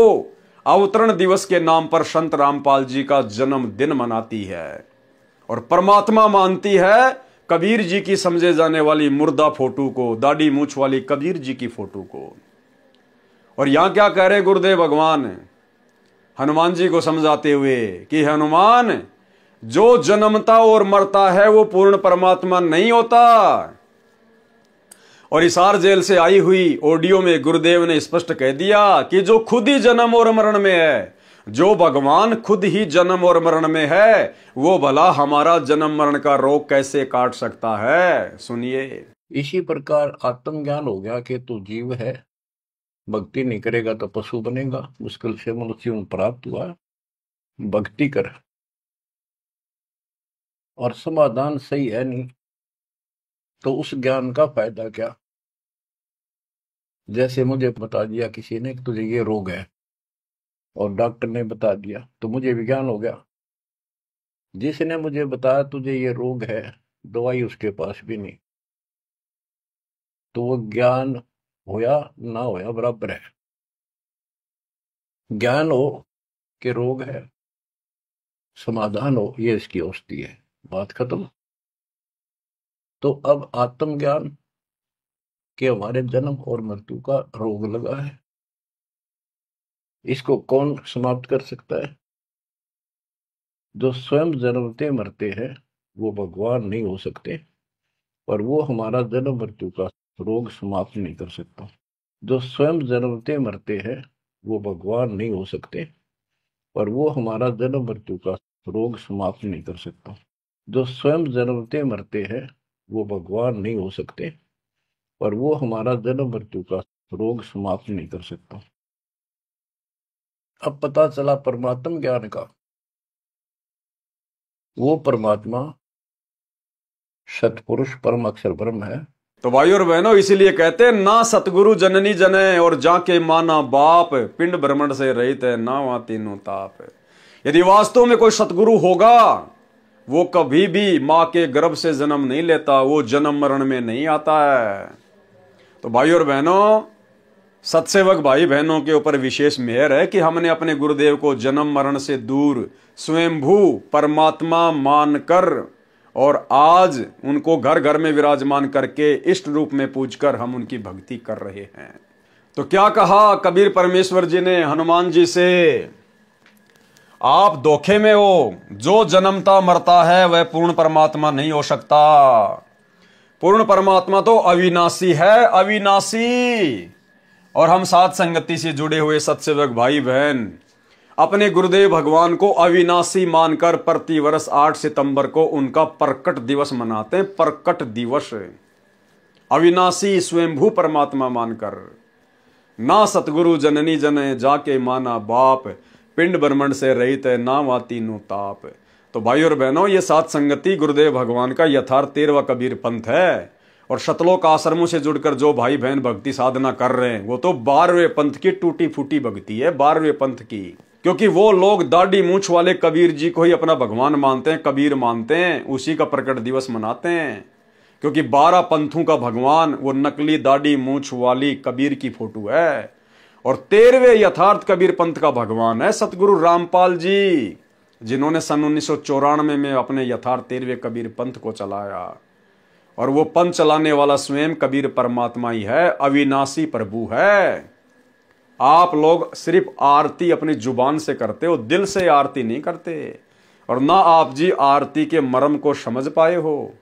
अवतरण दिवस के नाम पर संत रामपाल जी का जन्मदिन मनाती है और परमात्मा मानती है कबीर जी की समझे जाने वाली मुर्दा फोटो को, दाढ़ी मूछ वाली कबीर जी की फोटो को। और यहां क्या कह रहे गुरुदेव भगवान हनुमान जी को समझाते हुए कि हनुमान, जो जन्मता और मरता है वो पूर्ण परमात्मा नहीं होता। और हिसार जेल से आई हुई ऑडियो में गुरुदेव ने स्पष्ट कह दिया कि जो खुद ही जन्म और मरण में है, जो भगवान खुद ही जन्म और मरण में है, वो भला हमारा जन्म मरण का रोग कैसे काट सकता है? सुनिए। इसी प्रकार आत्मज्ञान हो गया कि तू जीव है, भक्ति नहीं करेगा तो पशु बनेगा, मुश्किल से मनुष्य जीवन प्राप्त हुआ, भक्ति कर। और समाधान सही है नहीं तो उस ज्ञान का फायदा क्या? जैसे मुझे बता दिया किसी ने कि तुझे ये रोग है और डॉक्टर ने बता दिया तो मुझे विज्ञान हो गया। जिसने मुझे बताया तुझे ये रोग है, दवाई उसके पास भी नहीं, तो वो ज्ञान होया ना होया बराबर है। ज्ञान हो कि रोग है, समाधान हो ये इसकी औषधि है, बात खत्म। तो अब आत्मज्ञान कि हमारे जन्म और मृत्यु का रोग लगा है, इसको कौन समाप्त कर सकता है? जो स्वयं जन्मते मरते हैं वो भगवान नहीं हो सकते, पर वो हमारा जन्म मृत्यु का रोग समाप्त नहीं कर सकता। जो स्वयं जन्मते मरते हैं वो भगवान नहीं हो सकते, पर वो हमारा जन्म मृत्यु का रोग समाप्त नहीं कर सकता। जो स्वयं जन्मते मरते हैं वो भगवान नहीं हो सकते, पर वो हमारा जन्म मृत्यु का रोग समाप्त नहीं कर सकता। अब पता चला परमात्म ज्ञान का, वो परमात्मा सतपुरुष परम अक्षर ब्रह्म है। तो भाई और बहनों, इसीलिए कहते हैं ना सतगुरु जननी जने और जाके माना बाप, पिंड भ्रमण से रहित है ना वहां तीनों ताप। यदि वास्तव में कोई सतगुरु होगा वो कभी भी मां के गर्भ से जन्म नहीं लेता, वो जन्म मरण में नहीं आता है। तो भाई और बहनों, सत्सेवक भाई बहनों के ऊपर विशेष मेहर है कि हमने अपने गुरुदेव को जन्म मरण से दूर स्वयंभू परमात्मा मानकर और आज उनको घर घर में विराजमान करके इष्ट रूप में पूजकर हम उनकी भक्ति कर रहे हैं। तो क्या कहा कबीर परमेश्वर जी ने हनुमान जी से? आप धोखे में हो। जो जन्मता मरता है वह पूर्ण परमात्मा नहीं हो सकता। पूर्ण परमात्मा तो अविनाशी है, अविनाशी। और हम साथ संगति से जुड़े हुए सत्सेवक भाई बहन, अपने गुरुदेव भगवान को अविनाशी मानकर प्रतिवर्ष 8 सितंबर को उनका प्रकट दिवस मनाते हैं। प्रकट दिवस, अविनाशी स्वयंभू परमात्मा मानकर। ना सतगुरु जननी जने जाके माना बाप, पिंड ब्रह्मंड से रहित है ना वाती नु ताप। तो भाई और बहनों, ये सात संगति गुरुदेव भगवान का यथार्थ 13वां कबीर पंथ है। और शतलोक आश्रमों से जुड़कर जो भाई बहन भक्ति साधना कर रहे हैं वो तो 12वें पंथ की टूटी फूटी भक्ति है, 12वें पंथ की। क्योंकि वो लोग दाढ़ी मूंछ वाले कबीर जी को ही अपना भगवान मानते हैं, कबीर मानते हैं, उसी का प्रकट दिवस मनाते हैं। क्योंकि 12 पंथों का भगवान वो नकली दाढ़ी मूंछ वाली कबीर की फोटो है। और 13वें यथार्थ कबीर पंथ का भगवान है सतगुरु रामपाल जी, जिन्होंने सन 1994 में अपने यथार्थ 13वें कबीर पंथ को चलाया। और वो पंथ चलाने वाला स्वयं कबीर परमात्मा ही है, अविनाशी प्रभु है। आप लोग सिर्फ आरती अपनी जुबान से करते हो, दिल से आरती नहीं करते। और ना आप जी आरती के मर्म को समझ पाए हो,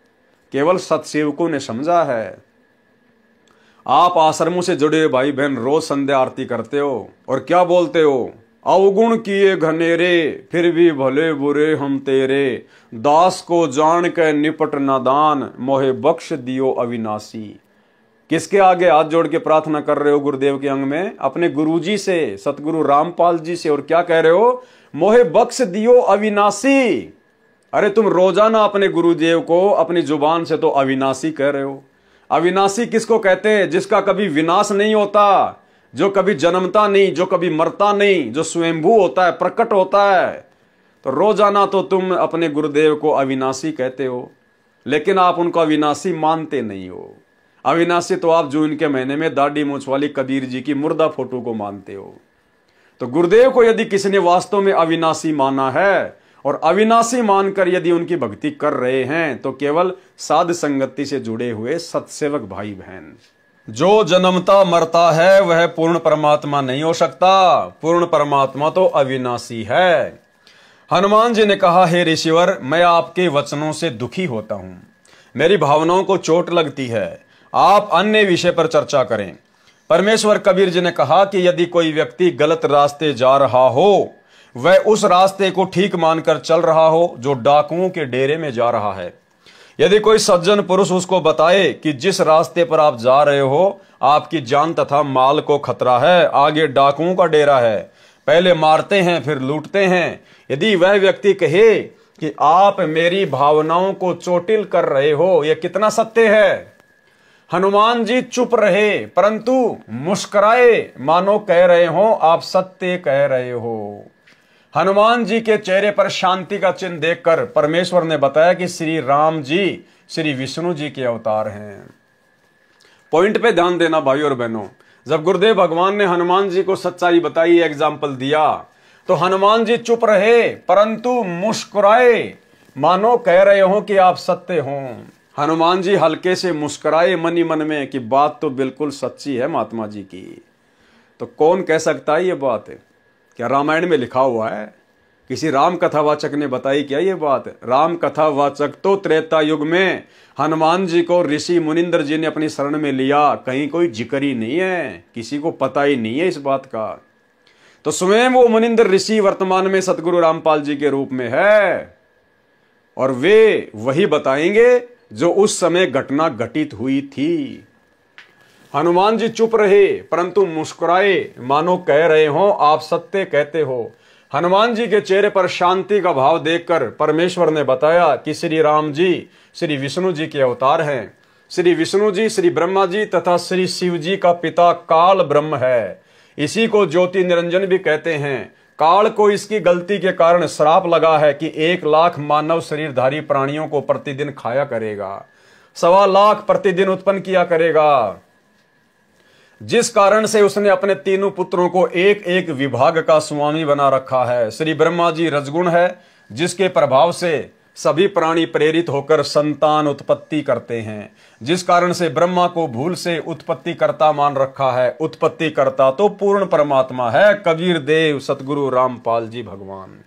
केवल सत्सेवकों ने समझा है। आप आश्रमों से जुड़े भाई बहन रोज संध्या आरती करते हो और क्या बोलते हो, अवगुण किए घनेरे फिर भी भले बुरे हम तेरे, दास को जान के निपट नादान मोहे बख्श दियो अविनाशी। किसके आगे हाथ जोड़ के प्रार्थना कर रहे हो गुरुदेव के अंग में? अपने गुरुजी से, सतगुरु रामपाल जी से। और क्या कह रहे हो? मोहे बख्श दियो अविनाशी। अरे तुम रोजाना अपने गुरुदेव को अपनी जुबान से तो अविनाशी कह रहे हो। अविनाशी किसको कहते हैं? जिसका कभी विनाश नहीं होता, जो कभी जन्मता नहीं, जो कभी मरता नहीं, जो स्वयंभू होता है, प्रकट होता है। तो रोजाना तो तुम अपने गुरुदेव को अविनाशी कहते हो, लेकिन आप उनको अविनाशी मानते नहीं हो। अविनाशी तो आप जून के महीने में दाढ़ी मूंछ वाली कबीर जी की मुर्दा फोटो को मानते हो। तो गुरुदेव को यदि किसी ने वास्तव में अविनाशी माना है और अविनाशी मानकर यदि उनकी भक्ति कर रहे हैं तो केवल साध संगति से जुड़े हुए सत्सेवक भाई बहन। जो जन्मता मरता है वह पूर्ण परमात्मा नहीं हो सकता। पूर्ण परमात्मा तो अविनाशी है। हनुमान जी ने कहा, हे ऋषिवर, मैं आपके वचनों से दुखी होता हूं, मेरी भावनाओं को चोट लगती है, आप अन्य विषय पर चर्चा करें। परमेश्वर कबीर जी ने कहा कि यदि कोई व्यक्ति गलत रास्ते जा रहा हो, वह उस रास्ते को ठीक मानकर चल रहा हो जो डाकुओं के डेरे में जा रहा है। यदि कोई सज्जन पुरुष उसको बताए कि जिस रास्ते पर आप जा रहे हो आपकी जान तथा माल को खतरा है, आगे डाकुओं का डेरा है, पहले मारते हैं फिर लूटते हैं, यदि वह व्यक्ति कहे कि आप मेरी भावनाओं को चोटिल कर रहे हो, यह कितना सत्य है। हनुमान जी चुप रहे परंतु मुस्कुराए, मानो कह रहे हो आप सत्य कह रहे हो। हनुमान जी के चेहरे पर शांति का चिन्ह देखकर परमेश्वर ने बताया कि श्री राम जी श्री विष्णु जी के अवतार हैं। पॉइंट पे ध्यान देना भाई और बहनों। जब गुरुदेव भगवान ने हनुमान जी को सच्चाई बताई, एग्जाम्पल दिया, तो हनुमान जी चुप रहे परंतु मुस्कुराए, मानो कह रहे हो कि आप सत्य हो। हनुमान जी हल्के से मुस्कुराए मन ही मन में कि बात तो बिल्कुल सच्ची है महात्मा जी की। तो कौन कह सकता है ये बात? क्या रामायण में लिखा हुआ है? किसी राम कथावाचक ने बताई क्या ये बात? राम कथावाचक तो त्रेता युग में हनुमान जी को ऋषि मुनिंद्र जी ने अपनी शरण में लिया, कहीं कोई जिक्र ही नहीं है, किसी को पता ही नहीं है इस बात का। तो स्वयं वो मुनिंद्र ऋषि वर्तमान में सतगुरु रामपाल जी के रूप में है और वे वही बताएंगे जो उस समय घटना घटित हुई थी। हनुमान जी चुप रहे परंतु मुस्कुराए, मानो कह रहे हो आप सत्य कहते हो। हनुमान जी के चेहरे पर शांति का भाव देखकर परमेश्वर ने बताया कि श्री राम जी श्री विष्णु जी के अवतार हैं। श्री विष्णु जी श्री ब्रह्मा जी तथा श्री शिव जी का पिता काल ब्रह्म है। इसी को ज्योति निरंजन भी कहते हैं। काल को इसकी गलती के कारण श्राप लगा है कि 1 लाख मानव शरीरधारी प्राणियों को प्रतिदिन खाया करेगा, 1.25 लाख प्रतिदिन उत्पन्न किया करेगा, जिस कारण से उसने अपने तीनों पुत्रों को एक एक विभाग का स्वामी बना रखा है। श्री ब्रह्मा जी रजगुण है, जिसके प्रभाव से सभी प्राणी प्रेरित होकर संतान उत्पत्ति करते हैं, जिस कारण से ब्रह्मा को भूल से उत्पत्ति कर्ता मान रखा है। उत्पत्ति कर्ता तो पूर्ण परमात्मा है, कबीर देव सतगुरु रामपाल जी भगवान।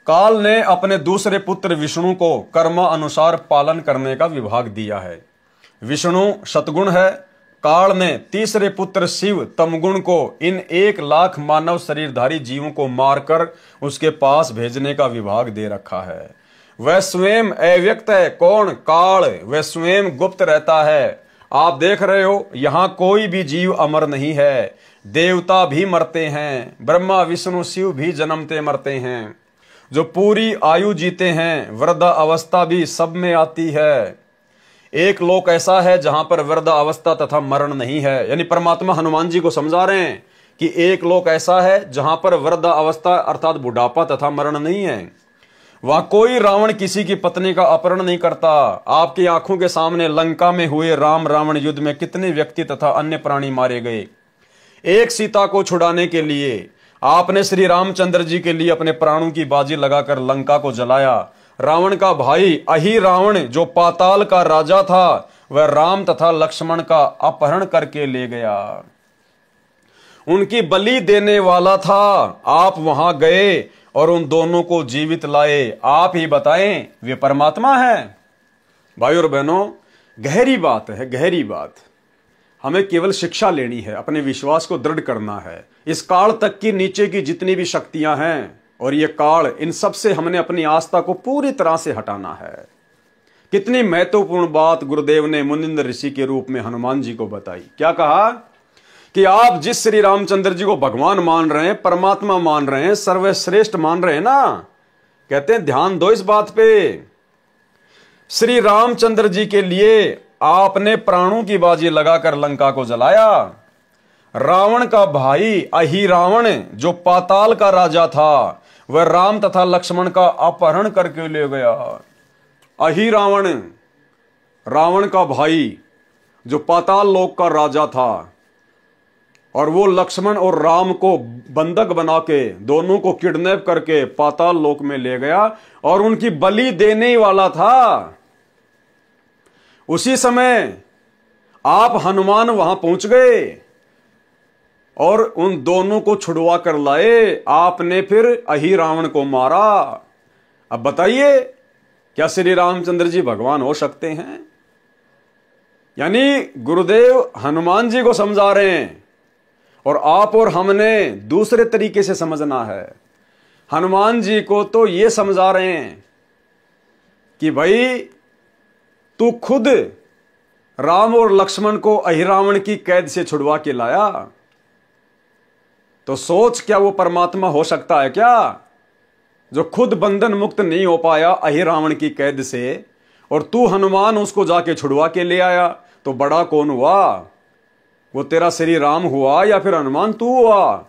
काल ने अपने दूसरे पुत्र विष्णु को कर्म अनुसार पालन करने का विभाग दिया है। विष्णु सतगुण है, काल ने तीसरे पुत्र शिव तमगुण को इन 1 लाख मानव शरीरधारी जीवों को मारकर उसके पास भेजने का विभाग दे रखा है। वह स्वयं अव्यक्त है। कौन? काल। वह स्वयं गुप्त रहता है। आप देख रहे हो, यहां कोई भी जीव अमर नहीं है। देवता भी मरते हैं, ब्रह्मा विष्णु शिव भी जन्मते मरते हैं। जो पूरी आयु जीते हैं, वृद्धा अवस्था भी सब में आती है। एक लोक ऐसा है जहां पर वृद्धा अवस्था तथा मरण नहीं है। यानी परमात्मा हनुमान जी को समझा रहे हैं कि एक लोक ऐसा है जहां पर वृद्धा अवस्था अर्थात बुढ़ापा तथा मरण नहीं है। वहां कोई रावण किसी की पत्नी का अपहरण नहीं करता। आपकी आंखों के सामने लंका में हुए राम रावण युद्ध में कितने व्यक्ति तथा अन्य प्राणी मारे गए। एक सीता को छुड़ाने के लिए आपने श्री रामचंद्र जी के लिए अपने प्राणों की बाजी लगाकर लंका को जलाया। रावण का भाई अहि रावण जो पाताल का राजा था, वह राम तथा लक्ष्मण का अपहरण करके ले गया। उनकी बलि देने वाला था। आप वहां गए और उन दोनों को जीवित लाए। आप ही बताएं, वे परमात्मा है? भाइयों और बहनों, गहरी बात है, गहरी बात। हमें केवल शिक्षा लेनी है, अपने विश्वास को दृढ़ करना है। इस काल तक की नीचे की जितनी भी शक्तियां हैं और ये काल, इन सब से हमने अपनी आस्था को पूरी तरह से हटाना है। कितनी महत्वपूर्ण बात गुरुदेव ने मुनिंद्र ऋषि के रूप में हनुमान जी को बताई। क्या कहा कि आप जिस श्री रामचंद्र जी को भगवान मान रहे हैं, परमात्मा मान रहे हैं, सर्वश्रेष्ठ मान रहे हैं ना, कहते हैं ध्यान दो इस बात पे। श्री रामचंद्र जी के लिए आपने प्राणों की बाजी लगाकर लंका को जलाया। रावण का भाई अहि रावण जो पाताल का राजा था, वह राम तथा लक्ष्मण का अपहरण करके ले गया। अहि रावण, रावण का भाई जो पाताल लोक का राजा था, और वो लक्ष्मण और राम को बंधक बना के दोनों को किडनैप करके पाताल लोक में ले गया और उनकी बलि देने वाला था। उसी समय आप हनुमान वहां पहुंच गए और उन दोनों को छुड़वा कर लाए। आपने फिर अहि रावण को मारा। अब बताइए, क्या श्री रामचंद्र जी भगवान हो सकते हैं? यानी गुरुदेव हनुमान जी को समझा रहे हैं और आप और हमने दूसरे तरीके से समझना है। हनुमान जी को तो ये समझा रहे हैं कि भाई तू खुद राम और लक्ष्मण को अहि रावण की कैद से छुड़वा के लाया, तो सोच क्या वो परमात्मा हो सकता है क्या, जो खुद बंधन मुक्त नहीं हो पाया अहि रावण की कैद से, और तू हनुमान उसको जाके छुड़वा के ले आया? तो बड़ा कौन हुआ? वो तेरा श्री राम हुआ या फिर हनुमान तू हुआ,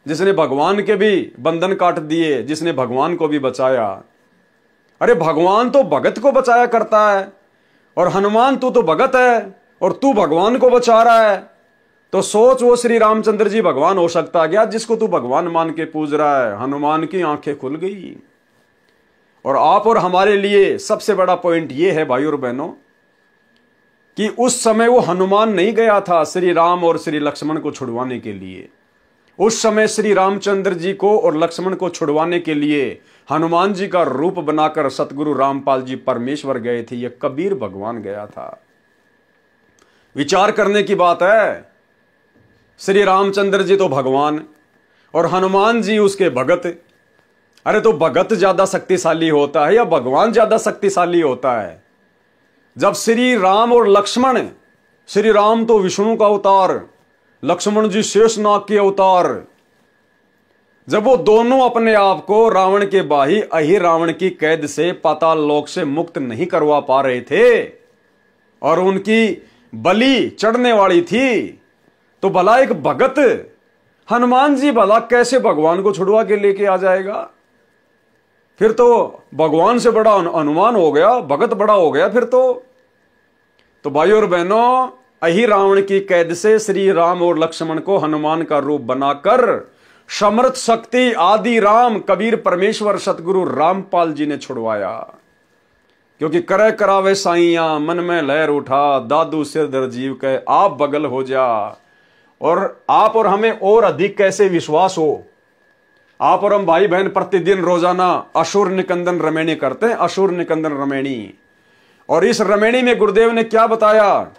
जिसने भगवान के भी बंधन काट दिए, जिसने भगवान को भी बचाया? अरे भगवान तो भगत को बचाया करता है, और हनुमान तू तो भगत है और तू भगवान को बचा रहा है। तो सोच, वो श्री रामचंद्र जी भगवान हो सकता क्या जिसको तू भगवान मान के पूज रहा है? हनुमान की आंखें खुल गई। और आप और हमारे लिए सबसे बड़ा पॉइंट यह है भाइयों और बहनों कि उस समय वो हनुमान नहीं गया था श्री राम और श्री लक्ष्मण को छुड़वाने के लिए। उस समय श्री रामचंद्र जी को और लक्ष्मण को छुड़वाने के लिए हनुमान जी का रूप बनाकर सतगुरु रामपाल जी परमेश्वर गए थे। यह कबीर भगवान गया था। विचार करने की बात है। श्री रामचंद्र जी तो भगवान और हनुमान जी उसके भगत। अरे तो भगत ज्यादा शक्तिशाली होता है या भगवान ज्यादा शक्तिशाली होता है? जब श्री राम और लक्ष्मण, श्री राम तो विष्णु का अवतार, लक्ष्मण जी शेषनाग के अवतार, जब वो दोनों अपने आप को रावण के भाई अहि रावण की कैद से पाताल लोक से मुक्त नहीं करवा पा रहे थे और उनकी बलि चढ़ने वाली थी, तो भला एक भगत हनुमान जी भला कैसे भगवान को छुड़वा के लेके आ जाएगा? फिर तो भगवान से बड़ा हनुमान हो गया, भगत बड़ा हो गया फिर तो भाइयों और बहनों, अहि रावण की कैद से श्री राम और लक्ष्मण को हनुमान का रूप बनाकर समर्थ शक्ति आदि राम कबीर परमेश्वर सतगुरु रामपाल जी ने छुड़वाया। क्योंकि करे करावे साइया मन में लहर उठा, दादू सिर दर जीव के आप बगल हो जा। और आप और हमें और अधिक कैसे विश्वास हो? आप और हम भाई बहन प्रतिदिन रोजाना असुर निकंदन रमेणी करते हैं, असुर निकंदन रमेणी। और इस रमेणी में गुरुदेव ने क्या बताया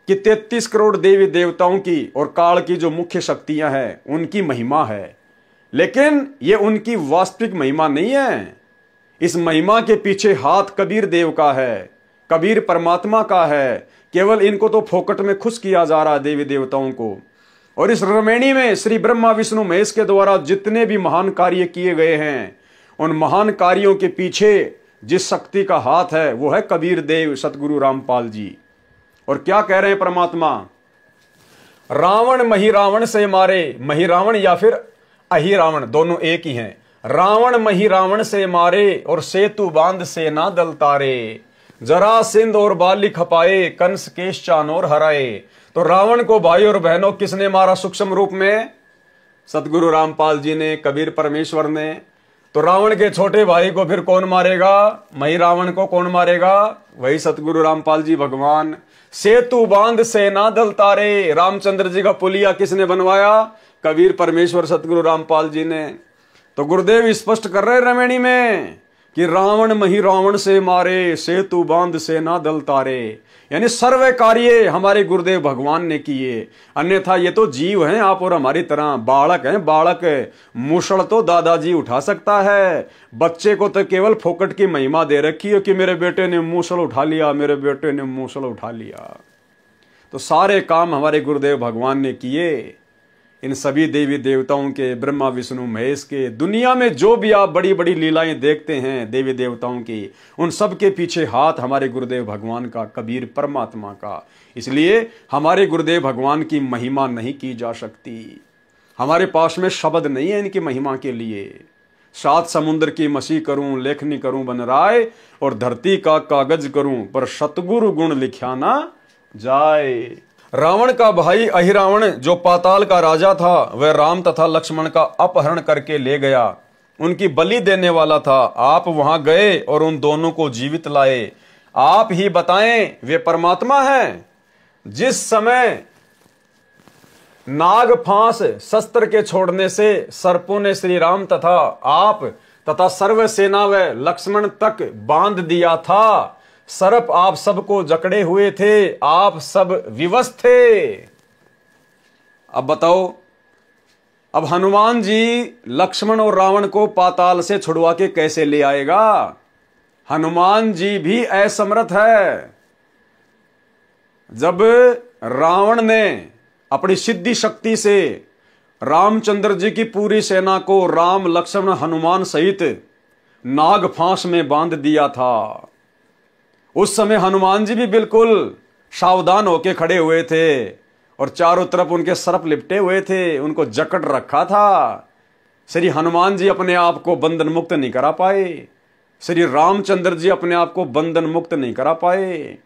कि 33 करोड़ देवी देवताओं की और काल की जो मुख्य शक्तियां हैं उनकी महिमा है, लेकिन ये उनकी वास्तविक महिमा नहीं है। इस महिमा के पीछे हाथ कबीर देव का है, कबीर परमात्मा का है। केवल इनको तो फोकट में खुश किया जा रहा है देवी देवताओं को। और इस रमैनी में श्री ब्रह्मा विष्णु महेश के द्वारा जितने भी महान कार्य किए गए हैं, उन महान कार्यों के पीछे जिस शक्ति का हाथ है वो है कबीर देव सतगुरु रामपाल जी। और क्या कह रहे हैं परमात्मा, रावण महिरावण से मारे, महिरावण या फिर अहिरावण दोनों एक ही हैं। रावण महिरावण से मारे और सेतु बांध से ना दल तारे, जरासिंध और बाली खपाए, कंस केश चानोर हराए। तो रावण को भाई और बहनों किसने मारा सूक्ष्म रूप में? सतगुरु रामपाल जी ने, कबीर परमेश्वर ने। तो रावण के छोटे भाई को फिर कौन मारेगा? महिरावण को कौन मारेगा? वही सतगुरु रामपाल जी भगवान। सेतु बांध से ना दल तारे, रामचंद्र जी का पुलिया किसने बनवाया? कबीर परमेश्वर सतगुरु रामपाल जी ने। तो गुरुदेव स्पष्ट कर रहे रमैनी में कि रावण महिरावण से मारे, सेतु बांध से ना दल तारे, यानी सर्व कार्य हमारे गुरुदेव भगवान ने किए। अन्यथा ये तो जीव हैं आप और हमारी तरह, बालक हैं बालक। मुसड़ तो दादाजी उठा सकता है, बच्चे को तो केवल फोकट की महिमा दे रखी है कि मेरे बेटे ने मूसल उठा लिया, मेरे बेटे ने मूसल उठा लिया। तो सारे काम हमारे गुरुदेव भगवान ने किए। इन सभी देवी देवताओं के, ब्रह्मा विष्णु महेश के, दुनिया में जो भी आप बड़ी बड़ी लीलाएं देखते हैं देवी देवताओं की, उन सब के पीछे हाथ हमारे गुरुदेव भगवान का, कबीर परमात्मा का। इसलिए हमारे गुरुदेव भगवान की महिमा नहीं की जा सकती। हमारे पास में शब्द नहीं है इनकी महिमा के लिए। 7 समुद्र की मसी करूं, लेखनी करूं बन राय, और धरती का कागज करूं, पर सतगुरु गुण लिखा ना जाए। रावण का भाई अहिरावण जो पाताल का राजा था, वह राम तथा लक्ष्मण का अपहरण करके ले गया, उनकी बलि देने वाला था। आप वहां गए और उन दोनों को जीवित लाए। आप ही बताएं वे परमात्मा हैं। जिस समय नाग फांस शस्त्र के छोड़ने से सर्पों ने श्री राम तथा आप तथा सर्व सेना व लक्ष्मण तक बांध दिया था, सर्प आप सबको जकड़े हुए थे, आप सब विवश थे। अब बताओ, अब हनुमान जी लक्ष्मण और रावण को पाताल से छुड़वा के कैसे ले आएगा? हनुमान जी भी असमर्थ है। जब रावण ने अपनी सिद्धि शक्ति से रामचंद्र जी की पूरी सेना को राम लक्ष्मण हनुमान सहित नाग फांस में बांध दिया था, उस समय हनुमान जी भी बिल्कुल सावधान होके खड़े हुए थे और चारों तरफ उनके सर्प लिपटे हुए थे, उनको जकड़ रखा था। श्री हनुमान जी अपने आप को बंधन मुक्त नहीं करा पाए, श्री रामचंद्र जी अपने आप को बंधन मुक्त नहीं करा पाए।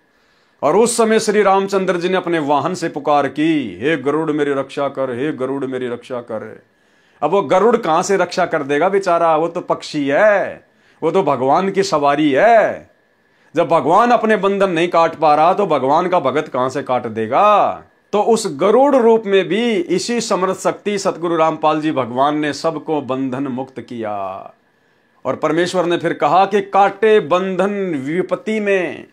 और उस समय श्री रामचंद्र जी ने अपने वाहन से पुकार की, हे गरुड़ मेरी रक्षा कर, हे गरुड़ मेरी रक्षा कर। अब वो गरुड़ कहां से रक्षा कर देगा बेचारा? वो तो पक्षी है, वो तो भगवान की सवारी है। जब भगवान अपने बंधन नहीं काट पा रहा तो भगवान का भगत कहां से काट देगा? तो उस गरुड़ रूप में भी इसी समर्थ शक्ति सतगुरु रामपाल जी भगवान ने सबको बंधन मुक्त किया। और परमेश्वर ने फिर कहा कि काटे बंधन विपत्ति में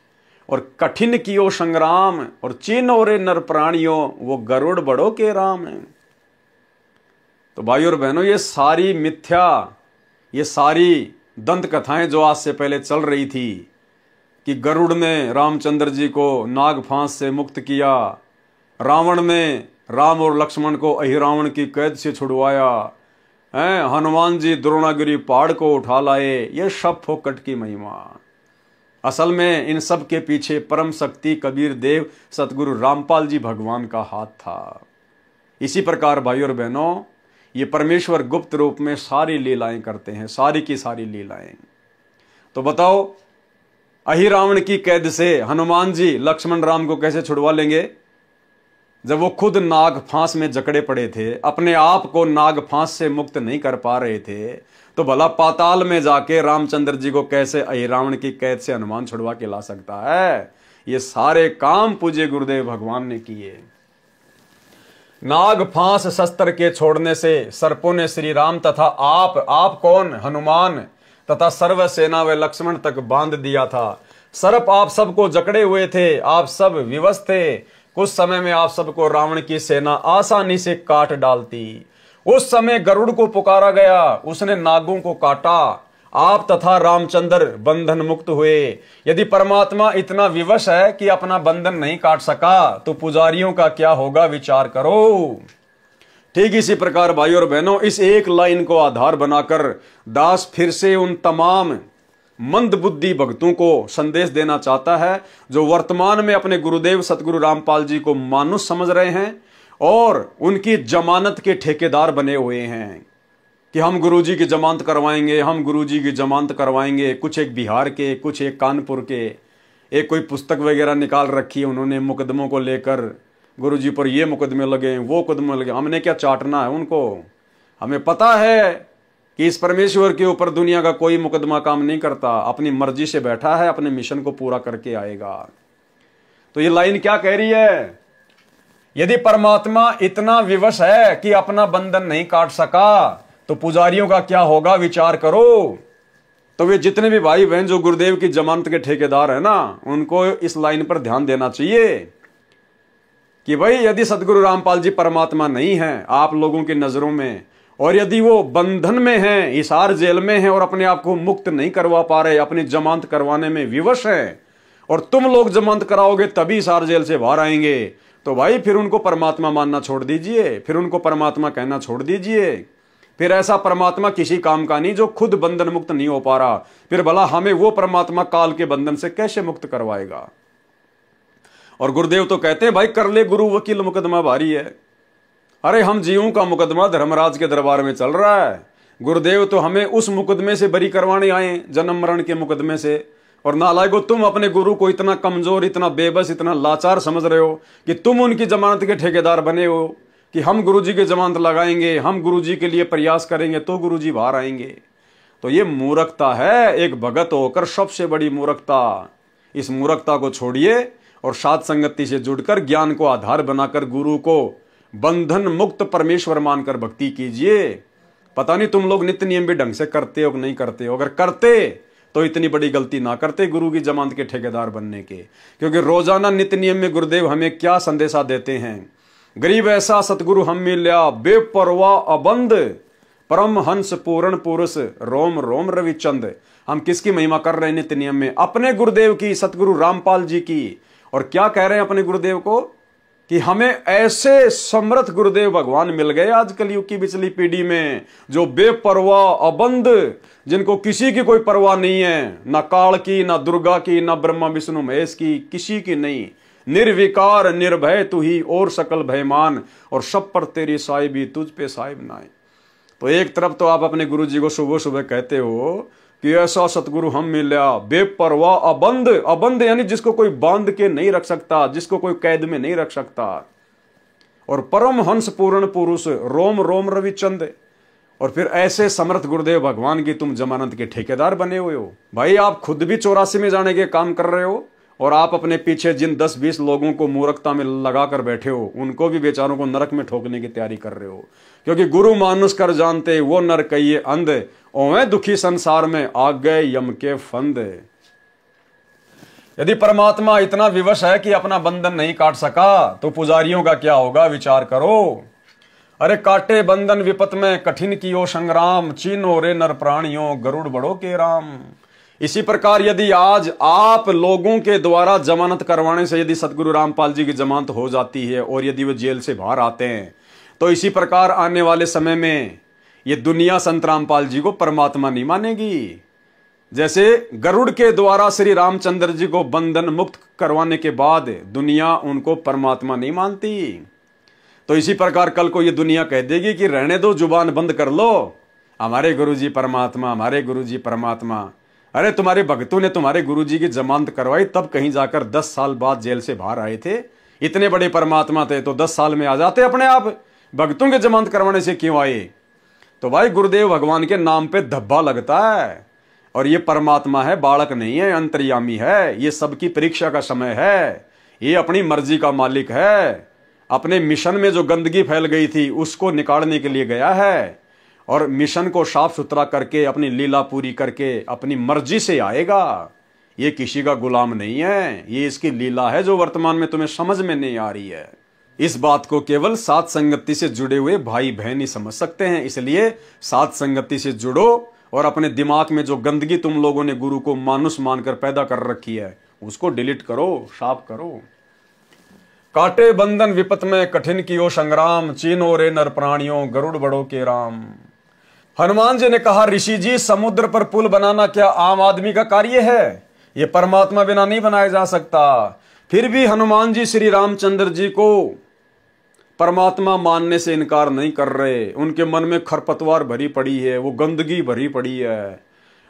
और कठिन कियो संग्राम, और चीनो रे नर प्राणियों वो गरुड़ बड़ो के राम है। तो भाई और बहनों, ये सारी मिथ्या, ये सारी दंत कथाएं जो आज से पहले चल रही थी कि गरुड़ ने रामचंद्र जी को नाग फांस से मुक्त किया, रावण ने राम और लक्ष्मण को अहिरावण की कैद से छुड़वाया, हनुमान जी द्रोणागिरी पहाड़ को उठा लाए, ये सब फोकट की महिमा। असल में इन सब के पीछे परम शक्ति कबीर देव सतगुरु रामपाल जी भगवान का हाथ था। इसी प्रकार भाई और बहनों, ये परमेश्वर गुप्त रूप में सारी लीलाएं करते हैं, सारी की सारी लीलाएं। तो बताओ, अहिरावण की कैद से हनुमान जी लक्ष्मण राम को कैसे छुड़वा लेंगे जब वो खुद नाग फांस में जकड़े पड़े थे, अपने आप को नाग फांस से मुक्त नहीं कर पा रहे थे? तो भला पाताल में जाके रामचंद्र जी को कैसे अहिरावण की कैद से हनुमान छुड़वा के ला सकता है? ये सारे काम पूज्य गुरुदेव भगवान ने किए। नाग फांस शस्त्र के छोड़ने से सर्पों ने श्री राम तथा आप कौन? हनुमान तथा सर्व सेना व लक्ष्मण तक बांध दिया था। सर्प आप सबको जकड़े हुए थे, आप सब विवश थे। उस समय में आप सबको रावण की सेना आसानी से काट डालती। उस समय गरुड़ को पुकारा गया, उसने नागों को काटा, आप तथा रामचंद्र बंधन मुक्त हुए। यदि परमात्मा इतना विवश है कि अपना बंधन नहीं काट सका तो पुजारियों का क्या होगा, विचार करो। ठीक इसी प्रकार भाई और बहनों, इस एक लाइन को आधार बनाकर दास फिर से उन तमाम मंद बुद्धि भक्तों को संदेश देना चाहता है जो वर्तमान में अपने गुरुदेव सतगुरु रामपाल जी को मानुष समझ रहे हैं और उनकी जमानत के ठेकेदार बने हुए हैं कि हम गुरुजी की जमानत करवाएंगे, हम गुरुजी की जमानत करवाएंगे। कुछ एक बिहार के, कुछ एक कानपुर के, एक कोई पुस्तक वगैरह निकाल रखी है उन्होंने मुकदमों को लेकर, गुरुजी पर ये मुकदमे लगे, वो मुकदमे लगे। हमने क्या चाटना है उनको? हमें पता है कि इस परमेश्वर के ऊपर दुनिया का कोई मुकदमा काम नहीं करता, अपनी मर्जी से बैठा है, अपने मिशन को पूरा करके आएगा। तो ये लाइन क्या कह रही है? यदि परमात्मा इतना विवश है कि अपना बंधन नहीं काट सका तो पुजारियों का क्या होगा, विचार करो। तो वे जितने भी भाई बहन जो गुरुदेव की जमानत के ठेकेदार है ना, उनको इस लाइन पर ध्यान देना चाहिए कि भाई यदि सतगुरु रामपाल जी परमात्मा नहीं है आप लोगों की नजरों में, और यदि वो बंधन में हैं, हिसार जेल में हैं और अपने आप को मुक्त नहीं करवा पा रहे, अपनी जमानत करवाने में विवश हैं, और तुम लोग जमानत कराओगे तभी हिसार जेल से बाहर आएंगे, तो भाई फिर उनको परमात्मा मानना छोड़ दीजिए, फिर उनको परमात्मा कहना छोड़ दीजिए। फिर ऐसा परमात्मा किसी काम का नहीं जो खुद बंधन मुक्त नहीं हो पा रहा, फिर भला हमें वो परमात्मा काल के बंधन से कैसे मुक्त करवाएगा? और गुरुदेव तो कहते हैं भाई कर ले गुरु वकील मुकदमा भारी है। अरे हम जीवों का मुकदमा धर्मराज के दरबार में चल रहा है, गुरुदेव तो हमें उस मुकदमे से बरी करवाने आए, जन्म मरण के मुकदमे से। और नालायको तुम अपने गुरु को इतना कमजोर, इतना बेबस, इतना लाचार समझ रहे हो कि तुम उनकी जमानत के ठेकेदार बने हो कि हम गुरुजी की जमानत लगाएंगे, हम गुरुजी के लिए प्रयास करेंगे तो गुरुजी बाहर आएंगे। तो ये मूर्खता है, एक भगत होकर सबसे बड़ी मूर्खता। इस मूर्खता को छोड़िए और साध संगति से जुड़कर ज्ञान को आधार बनाकर गुरु को बंधन मुक्त परमेश्वर मानकर भक्ति कीजिए। पता नहीं तुम लोग नित्य नियम भी ढंग से करते हो कि नहीं करते हो। अगर करते तो इतनी बड़ी गलती ना करते गुरु की जमानत के ठेकेदार बनने के, क्योंकि रोजाना नित्य नियम में गुरुदेव हमें क्या संदेशा देते हैं। गरीब ऐसा सतगुरु हम मिल्या, बेपरवाह अबंध, परम हंस पूर्ण पुरुष, रोम रोम रविचंद। हम किसकी महिमा कर रहे हैं नित्य नियम में? अपने गुरुदेव की, सतगुरु रामपाल जी की। और क्या कह रहे हैं अपने गुरुदेव को कि हमें ऐसे समर्थ गुरुदेव भगवान मिल गए आज कलयुग की पिछली पीढ़ी में, जो बेपरवाह अबंध, जिनको किसी की कोई परवाह नहीं है, ना काल की, ना दुर्गा की, ना ब्रह्मा विष्णु महेश की, किसी की नहीं। निर्विकार निर्भय तू ही और सकल भयमान, और सब पर तेरी साहिबी तुझ पे साहिब नाए। तो एक तरफ तो आप अपने गुरु जी को सुबह सुबह कहते हो कि ऐसा सतगुरु हम मिला, बेपरवाह अबंध, अबंध यानी जिसको कोई बांध के नहीं रख सकता, जिसको कोई कैद में नहीं रख सकता, और परम हंस पूर्ण पुरुष, रोम रोम रविचंद। और फिर ऐसे समर्थ गुरुदेव भगवान की तुम जमानत के ठेकेदार बने हुए हो। भाई आप खुद भी 84 में जाने के काम कर रहे हो, और आप अपने पीछे जिन 10-20 लोगों को मूर्खता में लगा कर बैठे हो, उनको भी बेचारों को नरक में ठोकने की तैयारी कर रहे हो। क्योंकि गुरु मानुष कर जानते वो नर कहिए अंध, ओवे दुखी संसार में आ गए यम के फंद। यदि परमात्मा इतना विवश है कि अपना बंधन नहीं काट सका तो पुजारियों का क्या होगा, विचार करो। अरे काटे बंधन विपत में कठिन कियो संग्राम, चीनो रे नर प्राणियों गरुड़ बड़ो के राम। इसी प्रकार यदि आज आप लोगों के द्वारा जमानत करवाने से यदि सतगुरु रामपाल जी की जमानत हो जाती है और यदि वो जेल से बाहर आते हैं, तो इसी प्रकार आने वाले समय में ये दुनिया संत रामपाल जी को परमात्मा नहीं मानेगी। जैसे गरुड़ के द्वारा श्री रामचंद्र जी को बंधन मुक्त करवाने के बाद दुनिया उनको परमात्मा नहीं मानती, तो इसी प्रकार कल को ये दुनिया कह देगी कि रहने दो, जुबान बंद कर लो, हमारे गुरुजी परमात्मा, हमारे गुरुजी परमात्मा। अरे तुम्हारे भक्तों ने तुम्हारे गुरुजी की जमानत करवाई, तब कहीं जाकर 10 साल बाद जेल से बाहर आए थे। इतने बड़े परमात्मा थे तो 10 साल में आ जाते अपने आप। भक्तों के जमानत करवाने से क्यों आए? तो भाई गुरुदेव भगवान के नाम पे धब्बा लगता है, और ये परमात्मा है, बालक नहीं है, अंतर्यामी है। ये सबकी परीक्षा का समय है, ये अपनी मर्जी का मालिक है। अपने मिशन में जो गंदगी फैल गई थी उसको निकालने के लिए गया है, और मिशन को साफ सुथरा करके अपनी लीला पूरी करके अपनी मर्जी से आएगा। ये किसी का गुलाम नहीं है, ये इसकी लीला है जो वर्तमान में तुम्हें समझ में नहीं आ रही है। इस बात को केवल साथ संगति से जुड़े हुए भाई बहन ही समझ सकते हैं। इसलिए साथ संगति से जुड़ो और अपने दिमाग में जो गंदगी तुम लोगों ने गुरु को मानुष मानकर पैदा कर रखी है उसको डिलीट करो, साफ करो। काटे बंधन विपत में कठिन कियो संग्राम, चीनो रे नर प्राणियों गरुड़ बड़ो के राम। हनुमान जी ने कहा, ऋषि जी समुद्र पर पुल बनाना क्या आम आदमी का कार्य है? ये परमात्मा बिना नहीं बनाया जा सकता। फिर भी हनुमान जी श्री रामचंद्र जी को परमात्मा मानने से इनकार नहीं कर रहे। उनके मन में खरपतवार भरी पड़ी है, वो गंदगी भरी पड़ी है।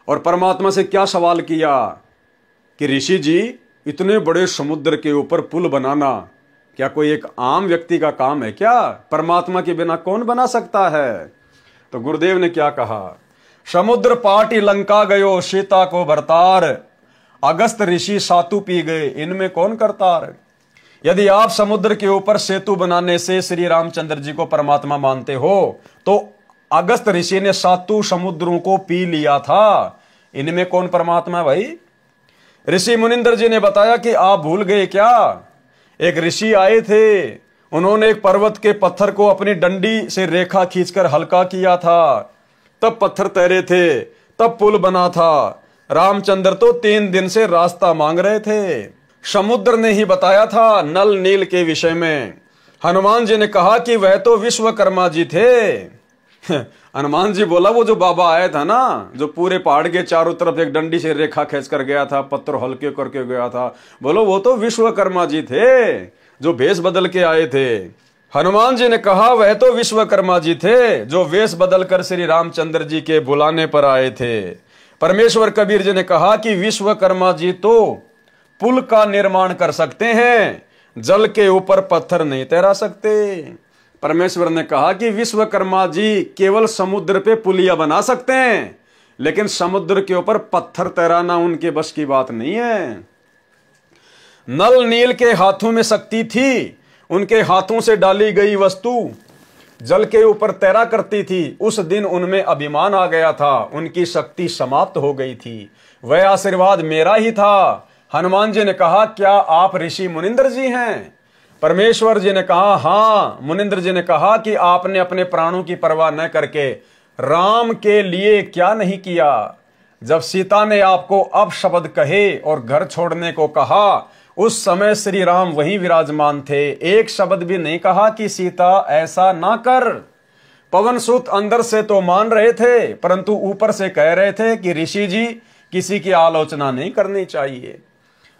और परमात्मा से क्या सवाल किया कि ऋषि जी इतने बड़े समुद्र के ऊपर पुल बनाना क्या कोई एक आम व्यक्ति का काम है क्या? परमात्मा के बिना कौन बना सकता है? तो गुरुदेव ने क्या कहा, समुद्र पाटी लंका गयो सीता को भरतार, अगस्त ऋषि सातु पी गए इनमें कौन करतार। यदि आप समुद्र के ऊपर सेतु बनाने से श्री रामचंद्र जी को परमात्मा मानते हो तो अगस्त ऋषि ने सातु समुद्रों को पी लिया था, इनमें कौन परमात्मा है भाई? ऋषि मुनिंदर जी ने बताया कि आप भूल गए क्या, एक ऋषि आए थे, उन्होंने एक पर्वत के पत्थर को अपनी डंडी से रेखा खींचकर हल्का किया था, तब पत्थर तैरे थे, तब पुल बना था। रामचंद्र तो 3 दिन से रास्ता मांग रहे थे, समुद्र ने ही बताया था नल नील के विषय में। हनुमान जी ने कहा कि वह तो विश्वकर्मा जी थे। हनुमान जी बोला, वो जो बाबा आया था ना, जो पूरे पहाड़ के चारों तरफ एक डंडी से रेखा खींच कर गया था, पत्थर हल्के करके गया था, बोलो वो तो विश्वकर्मा जी थे जो भेष बदल के आए थे। हनुमान जी ने कहा वह तो विश्वकर्मा जी थे जो वेश बदल कर श्री रामचंद्र जी के बुलाने पर आए थे। परमेश्वर कबीर जी ने कहा कि विश्वकर्मा जी तो पुल का निर्माण कर सकते हैं, जल के ऊपर पत्थर नहीं तैरा सकते। परमेश्वर ने कहा कि विश्वकर्मा जी केवल समुद्र पे पुलिया बना सकते हैं, लेकिन समुद्र के ऊपर पत्थर तैराना उनके बस की बात नहीं है। नल नील के हाथों में शक्ति थी, उनके हाथों से डाली गई वस्तु जल के ऊपर तैरा करती थी। उस दिन उनमें अभिमान आ गया था, उनकी शक्ति समाप्त हो गई थी। वह आशीर्वाद मेरा ही था। हनुमान जी ने कहा, क्या आप ऋषि मुनिंदर जी हैं? परमेश्वर जी ने कहा, हाँ। मुनिंदर जी ने कहा कि आपने अपने प्राणों की परवाह न करके राम के लिए क्या नहीं किया? जब सीता ने आपको अपशब्द कहे और घर छोड़ने को कहा, उस समय श्री राम वहीं विराजमान थे। एक शब्द भी नहीं कहा कि सीता ऐसा ना कर। पवन सुत अंदर से तो मान रहे थे, परंतु ऊपर से कह रहे थे कि ऋषि जी किसी की आलोचना नहीं करनी चाहिए।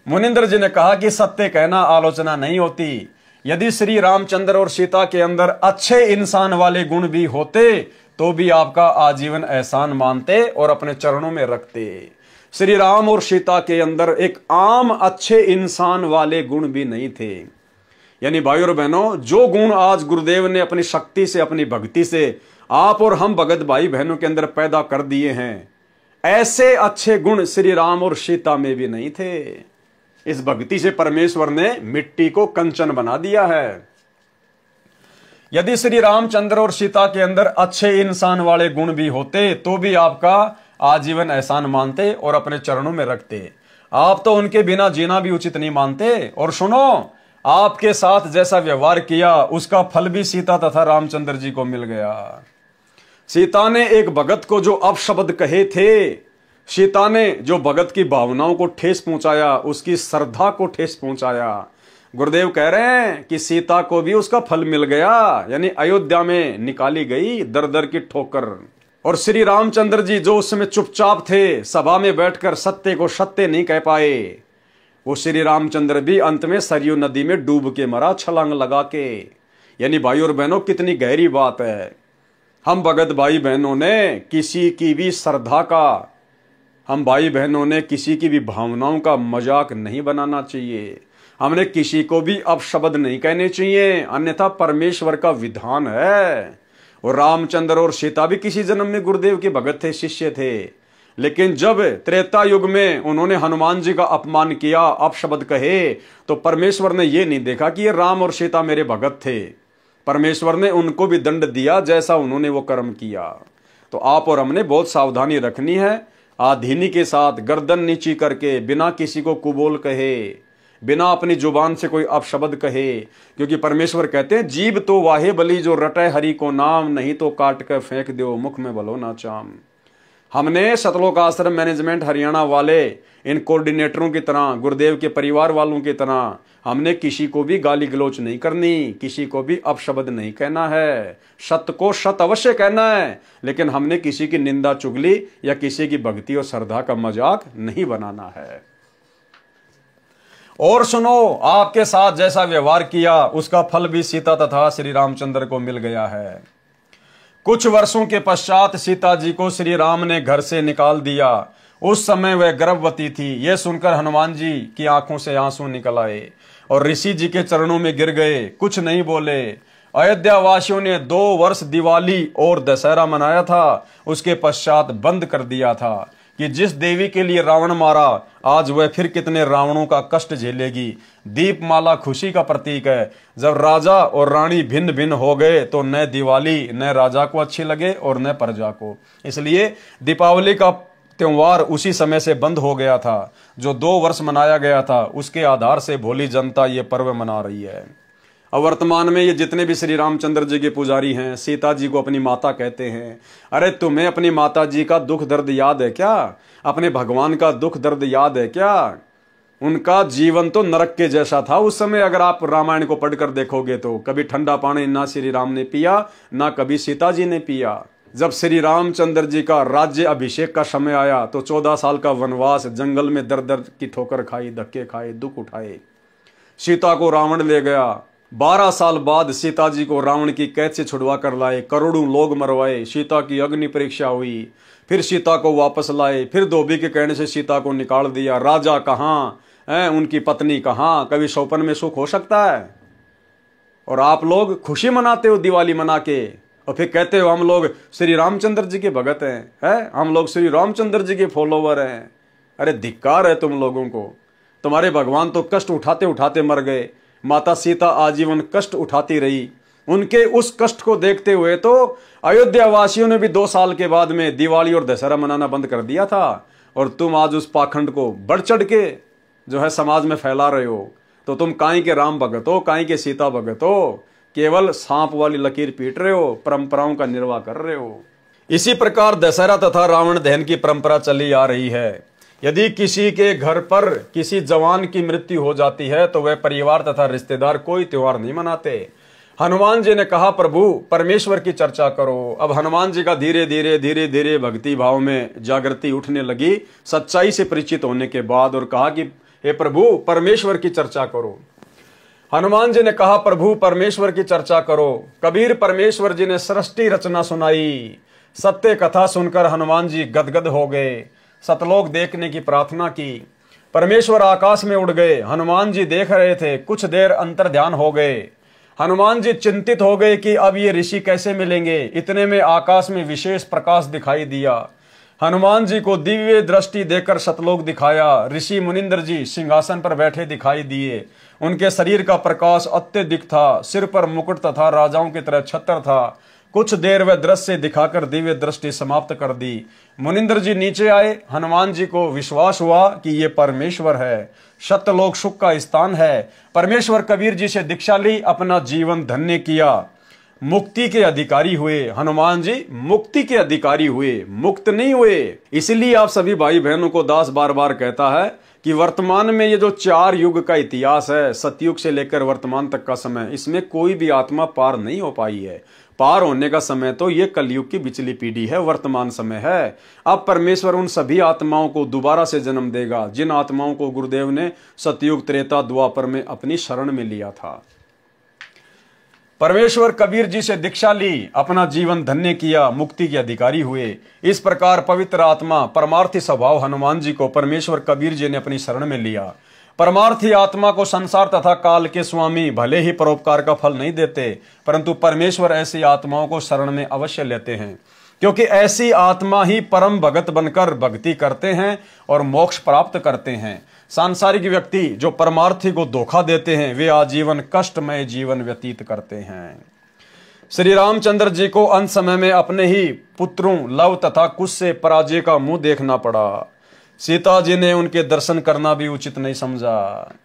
मुनिंदर जी ने कहा कि सत्य कहना आलोचना नहीं होती। यदि श्री रामचंद्र और सीता के अंदर अच्छे इंसान वाले गुण भी होते तो भी आपका आजीवन एहसान मानते और अपने चरणों में रखते। श्री राम और सीता के अंदर एक आम अच्छे इंसान वाले गुण भी नहीं थे। यानी भाई और बहनों, जो गुण आज गुरुदेव ने अपनी शक्ति से, अपनी भक्ति से आप और हम भगत भाई बहनों के अंदर पैदा कर दिए हैं, ऐसे अच्छे गुण श्री राम और सीता में भी नहीं थे। इस भक्ति से परमेश्वर ने मिट्टी को कंचन बना दिया है। यदि श्री रामचंद्र और सीता के अंदर अच्छे इंसान वाले गुण भी होते तो भी आपका आजीवन एहसान मानते और अपने चरणों में रखते। आप तो उनके बिना जीना भी उचित नहीं मानते। और सुनो, आपके साथ जैसा व्यवहार किया उसका फल भी सीता तथा रामचंद्र जी को मिल गया। सीता ने एक भगत को जो अपशब्द कहे थे, सीता ने जो भगत की भावनाओं को ठेस पहुंचाया, उसकी श्रद्धा को ठेस पहुंचाया, गुरुदेव कह रहे हैं कि सीता को भी उसका फल मिल गया। यानी अयोध्या में निकाली गई दर दर की ठोकर। और श्री रामचंद्र जी जो उस समय चुपचाप थे, सभा में बैठकर सत्य को सत्य नहीं कह पाए, वो श्री रामचंद्र भी अंत में सरयू नदी में डूब के मरा, छलांग लगा के। यानी भाई और बहनों, कितनी गहरी बात है। हम भगत भाई बहनों ने किसी की भी श्रद्धा का, हम भाई बहनों ने किसी की भी भावनाओं का मजाक नहीं बनाना चाहिए। हमने किसी को भी अपशब्द नहीं कहने चाहिए, अन्यथा परमेश्वर का विधान है। और रामचंद्र और सीता भी किसी जन्म में गुरुदेव के भगत थे, शिष्य थे। लेकिन जब त्रेता युग में उन्होंने हनुमान जी का अपमान किया, अपशब्द कहे, तो परमेश्वर ने यह नहीं देखा कि ये राम और सीता मेरे भगत थे। परमेश्वर ने उनको भी दंड दिया जैसा उन्होंने वो कर्म किया। तो आप और हमने बहुत सावधानी रखनी है। आधीनी के साथ गर्दन नीची करके, बिना किसी को कुबोल कहे, बिना अपनी जुबान से कोई अपशब्द कहे। क्योंकि परमेश्वर कहते हैं जीव तो वाहे बली जो रटे हरि को नाम, नहीं तो काट कर फेंक दो मुख में भलो ना चाम। हमने सतलोक आश्रम मैनेजमेंट हरियाणा वाले इन कोऑर्डिनेटरों की तरह, गुरुदेव के परिवार वालों की तरह, हमने किसी को भी गाली गलौच नहीं करनी, किसी को भी अपशब्द नहीं कहना है, सत्य को सत्य अवश्य कहना है, लेकिन हमने किसी की निंदा चुगली या किसी की भक्ति और श्रद्धा का मजाक नहीं बनाना है। और सुनो, आपके साथ जैसा व्यवहार किया उसका फल भी सीता तथा श्री रामचंद्र को मिल गया है। कुछ वर्षों के पश्चात सीता जी को श्री राम ने घर से निकाल दिया। उस समय वह गर्भवती थी। यह सुनकर हनुमान जी की आंखों से आंसू निकल आए और ऋषि जी के चरणों में गिर गए, कुछ नहीं बोले। अयोध्या वासियों ने 2 वर्ष दिवाली और दशहरा मनाया था, उसके पश्चात बंद कर दिया था कि जिस देवी के लिए रावण मारा, आज वह फिर कितने रावणों का कष्ट झेलेगी। दीपमाला खुशी का प्रतीक है। जब राजा और रानी भिन्न भिन्न हो गए तो न दिवाली न राजा को अच्छी लगे और न प्रजा को, इसलिए दीपावली का त्योहार उसी समय से बंद हो गया था। जो 2 वर्ष मनाया गया था उसके आधार से भोली जनता ये पर्व मना रही है। अब वर्तमान में ये जितने भी श्री रामचंद्र जी के पुजारी हैं, सीता जी को अपनी माता कहते हैं। अरे तुम्हें अपनी माता जी का दुख दर्द याद है क्या? अपने भगवान का दुख दर्द याद है क्या? उनका जीवन तो नरक के जैसा था उस समय। अगर आप रामायण को पढ़कर देखोगे तो कभी ठंडा पानी ना श्री राम ने पिया, ना कभी सीता जी ने पिया। जब श्री रामचंद्र जी का राज्य अभिषेक का समय आया तो 14 साल का वनवास, जंगल में दर दर की ठोकर खाई, धक्के खाए, दुख उठाए। सीता को रावण ले गया। 12 साल बाद सीता जी को रावण की कैद से छुड़वा कर लाए, करोड़ों लोग मरवाए, सीता की अग्नि परीक्षा हुई, फिर सीता को वापस लाए, फिर धोबी के कहने से सीता को निकाल दिया। राजा कहाँ है, उनकी पत्नी कहाँ? कभी सौपन में सुख हो सकता है? और आप लोग खुशी मनाते हो दिवाली मना के, और फिर कहते हो हम लोग श्री रामचंद्र जी के भगत हैं, हम लोग श्री रामचंद्र जी के फॉलोवर हैं। अरे धिक्कार है तुम लोगों को। तुम्हारे भगवान तो कष्ट उठाते उठाते मर गए। माता सीता आजीवन कष्ट उठाती रही। उनके उस कष्ट को देखते हुए तो अयोध्या वासियों ने भी 2 साल के बाद में दिवाली और दशहरा मनाना बंद कर दिया था। और तुम आज उस पाखंड को बढ़ चढ़ के जो है समाज में फैला रहे हो। तो तुम काई के राम भगत हो, काई के सीता भगत हो, केवल सांप वाली लकीर पीट रहे हो, परंपराओं का निर्वाह कर रहे हो। इसी प्रकार दशहरा तथा रावण दहन की परंपरा चली आ रही है। यदि किसी के घर पर किसी जवान की मृत्यु हो जाती है तो वह परिवार तथा रिश्तेदार कोई त्योहार नहीं मनाते। हनुमान जी ने कहा प्रभु परमेश्वर की चर्चा करो। अब हनुमान जी का धीरे धीरे भक्ति भाव में जागृति उठने लगी सच्चाई से परिचित होने के बाद, और कहा कि हे प्रभु परमेश्वर की चर्चा करो। हनुमान जी ने कहा प्रभु परमेश्वर की चर्चा करो। कबीर परमेश्वर जी ने सृष्टि रचना सुनाई। सत्य कथा सुनकर हनुमान जी गदगद हो गए। सतलोक देखने की प्रार्थना की। परमेश्वर आकाश में उड़ गए। हनुमान जी देख रहे थे। कुछ देर अंतर ध्यान हो गए। हनुमान जी चिंतित हो गए कि अब ये ऋषि कैसे मिलेंगे। इतने में आकाश में विशेष प्रकाश दिखाई दिया। हनुमान जी को दिव्य दृष्टि देकर सतलोक दिखाया। ऋषि मुनिंद्र जी सिंहासन पर बैठे दिखाई दिए। उनके शरीर का प्रकाश अत्यधिक था। सिर पर मुकुट तथा राजाओं की तरह छत्र था। कुछ देर वह दृश्य दिखाकर दिव्य दृष्टि समाप्त कर दी। मुनिंद्र जी नीचे आए। हनुमान जी को विश्वास हुआ कि ये परमेश्वर है, सत्यलोक सुख का स्थान है। परमेश्वर कबीर जी से दीक्षा ली, अपना जीवन धन्य किया, मुक्ति के अधिकारी हुए। हनुमान जी मुक्ति के अधिकारी हुए, मुक्त नहीं हुए। इसलिए आप सभी भाई बहनों को दास बार बार कहता है कि वर्तमान में ये जो 4 युग का इतिहास है, सतयुग से लेकर वर्तमान तक का समय, इसमें कोई भी आत्मा पार नहीं हो पाई है। पार होने का समय तो ये कलयुग की बिचली पीढ़ी है, वर्तमान समय है। अब परमेश्वर उन सभी आत्माओं को दोबारा से जन्म देगा जिन आत्माओं को गुरुदेव ने सतयुग त्रेता द्वापर में अपनी शरण में लिया था। परमेश्वर कबीर जी से दीक्षा ली, अपना जीवन धन्य किया, मुक्ति के अधिकारी हुए। इस प्रकार पवित्र आत्मा परमार्थी स्वभाव हनुमान जी को परमेश्वर कबीर जी ने अपनी शरण में लिया। परमार्थी आत्मा को संसार तथा काल के स्वामी भले ही परोपकार का फल नहीं देते, परंतु परमेश्वर ऐसी आत्माओं को शरण में अवश्य लेते हैं, क्योंकि ऐसी आत्मा ही परम भगत बनकर भक्ति करते हैं और मोक्ष प्राप्त करते हैं। सांसारिक व्यक्ति जो परमार्थी को धोखा देते हैं वे आजीवन कष्टमय जीवन व्यतीत करते हैं। श्री रामचंद्र जी को अंत समय में अपने ही पुत्रों लव तथा कुश से पराजय का मुंह देखना पड़ा। सीता जी ने उनके दर्शन करना भी उचित नहीं समझा।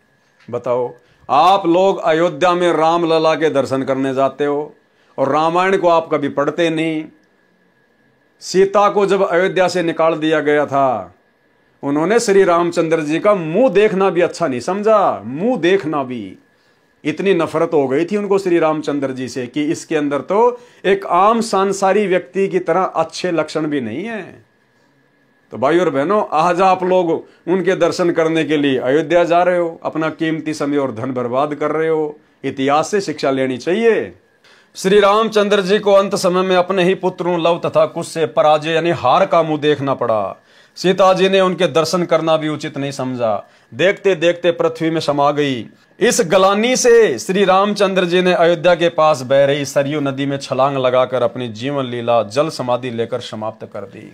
बताओ, आप लोग अयोध्या में राम लला के दर्शन करने जाते हो और रामायण को आप कभी पढ़ते नहीं। सीता को जब अयोध्या से निकाल दिया गया था, उन्होंने श्री रामचंद्र जी का मुंह देखना भी अच्छा नहीं समझा। मुंह देखना भी, इतनी नफरत हो गई थी उनको श्री रामचंद्र जी से कि इसके अंदर तो एक आम सांसारी व्यक्ति की तरह अच्छे लक्षण भी नहीं है। तो भाई और बहनों, आज आप लोग उनके दर्शन करने के लिए अयोध्या जा रहे हो, अपना कीमती समय और धन बर्बाद कर रहे हो। इतिहास से शिक्षा लेनी चाहिए। श्री रामचंद्र जी को अंत समय में अपने ही पुत्रों लव तथा कुश से पराजय यानी हार का मुंह देखना पड़ा। सीता जी ने उनके दर्शन करना भी उचित नहीं समझा। देखते देखते पृथ्वी में समा गई। इस गलानी से श्री रामचंद्र जी ने अयोध्या के पास बह रही सरयू नदी में छलांग लगाकर अपनी जीवन लीला जल समाधि लेकर समाप्त कर दी।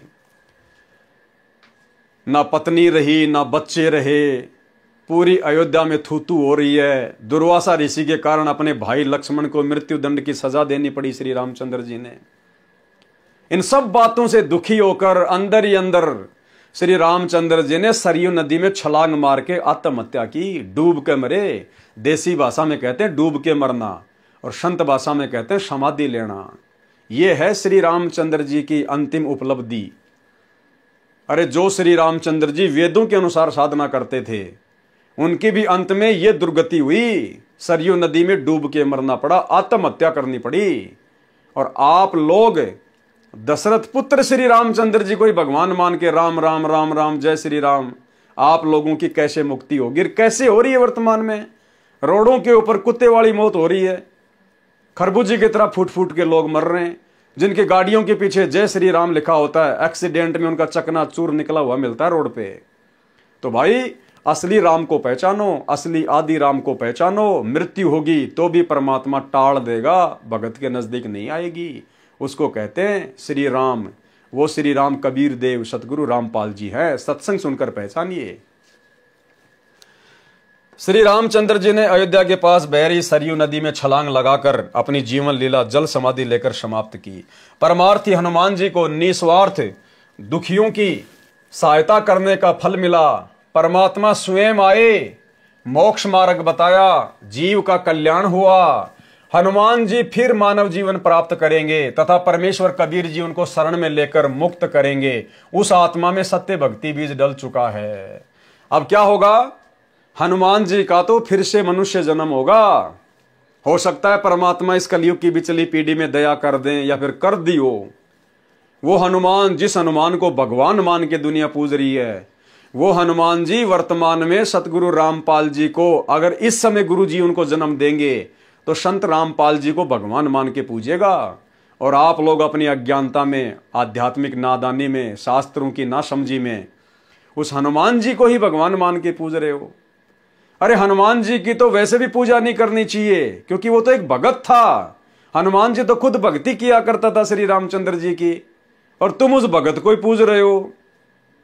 ना पत्नी रही, ना बच्चे रहे, पूरी अयोध्या में थूथू हो रही है। दुर्वासा ऋषि के कारण अपने भाई लक्ष्मण को मृत्यु दंड की सजा देनी पड़ी श्री रामचंद्र जी ने। इन सब बातों से दुखी होकर अंदर ही अंदर श्री रामचंद्र जी ने सरयू नदी में छलांग मार के आत्महत्या की। डूब के मरे। देसी भाषा में कहते हैं डूब के मरना और संत भाषा में कहते हैं समाधि लेना। यह है श्री रामचंद्र जी की अंतिम उपलब्धि। अरे जो श्री रामचंद्र जी वेदों के अनुसार साधना करते थे, उनकी भी अंत में यह दुर्गति हुई। सरयू नदी में डूब के मरना पड़ा, आत्महत्या करनी पड़ी। और आप लोग दशरथ पुत्र श्री रामचंद्र जी को ही भगवान मान के राम राम राम राम जय श्री राम, आप लोगों की कैसे मुक्ति होगी? कैसे हो रही है वर्तमान में? रोडों के ऊपर कुत्ते वाली मौत हो रही है। खरबूजे की तरह फूट फूट के लोग मर रहे हैं। जिनकी गाड़ियों के पीछे जय श्री राम लिखा होता है, एक्सीडेंट में उनका चकनाचूर निकला हुआ मिलता है रोड पे। तो भाई, असली राम को पहचानो, असली आदि राम को पहचानो। मृत्यु होगी तो भी परमात्मा टाल देगा, भगत के नजदीक नहीं आएगी। उसको कहते हैं श्री राम। वो श्री राम कबीर देव सतगुरु रामपाल जी है। सत्संग सुनकर पहचानिए। श्री रामचंद्र जी ने अयोध्या के पास बह रही सरयू नदी में छलांग लगाकर अपनी जीवन लीला जल समाधि लेकर समाप्त की। परमार्थी हनुमान जी को निस्वार्थ दुखियों की सहायता करने का फल मिला। परमात्मा स्वयं आए, मोक्ष मार्ग बताया, जीव का कल्याण हुआ। हनुमान जी फिर मानव जीवन प्राप्त करेंगे तथा परमेश्वर कबीर जी उनको शरण में लेकर मुक्त करेंगे। उस आत्मा में सत्य भक्ति बीज डल चुका है। अब क्या होगा? हनुमान जी का तो फिर से मनुष्य जन्म होगा। हो सकता है परमात्मा इस कलयुग की बिचली पीढ़ी में दया कर दें या फिर कर दी हो। वो हनुमान, जिस हनुमान को भगवान मान के दुनिया पूज रही है, वो हनुमान जी वर्तमान में सतगुरु रामपाल जी को, अगर इस समय गुरु जी उनको जन्म देंगे तो संत रामपाल जी को भगवान मान के पूजेगा। और आप लोग अपनी अज्ञानता में, आध्यात्मिक नादानी में, शास्त्रों की नासमझी में उस हनुमान जी को ही भगवान मान के पूज रहे हो। अरे हनुमान जी की तो वैसे भी पूजा नहीं करनी चाहिए, क्योंकि वो तो एक भगत था। हनुमान जी तो खुद भक्ति किया करता था श्री रामचंद्र जी की, और तुम उस भगत को ही पूज रहे हो।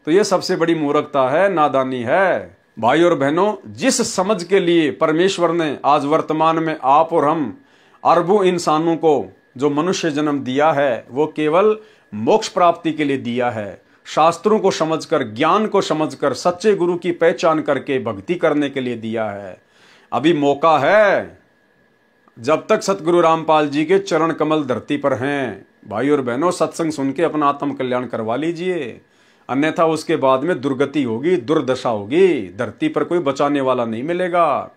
तो ये सबसे बड़ी मूर्खता है, नादानी है। भाई और बहनों, जिस समझ के लिए परमेश्वर ने आज वर्तमान में आप और हम अरबों इंसानों को जो मनुष्य जन्म दिया है, वो केवल मोक्ष प्राप्ति के लिए दिया है। शास्त्रों को समझकर, ज्ञान को समझकर, सच्चे गुरु की पहचान करके भक्ति करने के लिए दिया है। अभी मौका है, जब तक सतगुरु रामपाल जी के चरण कमल धरती पर हैं। भाई और बहनों, सत्संग सुन के अपना आत्म कल्याण करवा लीजिए, अन्यथा उसके बाद में दुर्गति होगी, दुर्दशा होगी। धरती पर कोई बचाने वाला नहीं मिलेगा।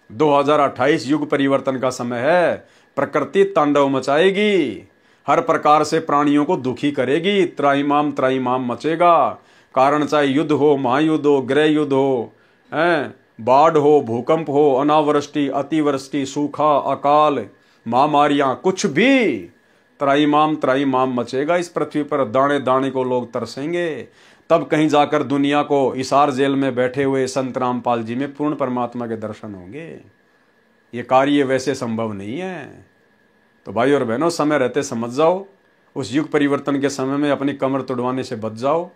2028 युग परिवर्तन का समय है। प्रकृति तांडव मचाएगी, हर प्रकार से प्राणियों को दुखी करेगी। त्राईमाम मचेगा। कारण चाहे युद्ध हो, महायुद्ध हो, गृह युद्ध हो, बाढ़ हो, भूकंप हो, अनावृष्टि, अतिवृष्टि, सूखा, अकाल, महामारियां, कुछ भी त्राईमाम मचेगा इस पृथ्वी पर। दाने दाने को लोग तरसेंगे। तब कहीं जाकर दुनिया को हिसार जेल में बैठे हुए संत रामपाल जी में पूर्ण परमात्मा के दर्शन होंगे। ये कार्य वैसे संभव नहीं है। तो भाई और बहनों, समय रहते समझ जाओ। उस युग परिवर्तन के समय में अपनी कमर तुड़वाने से बच जाओ।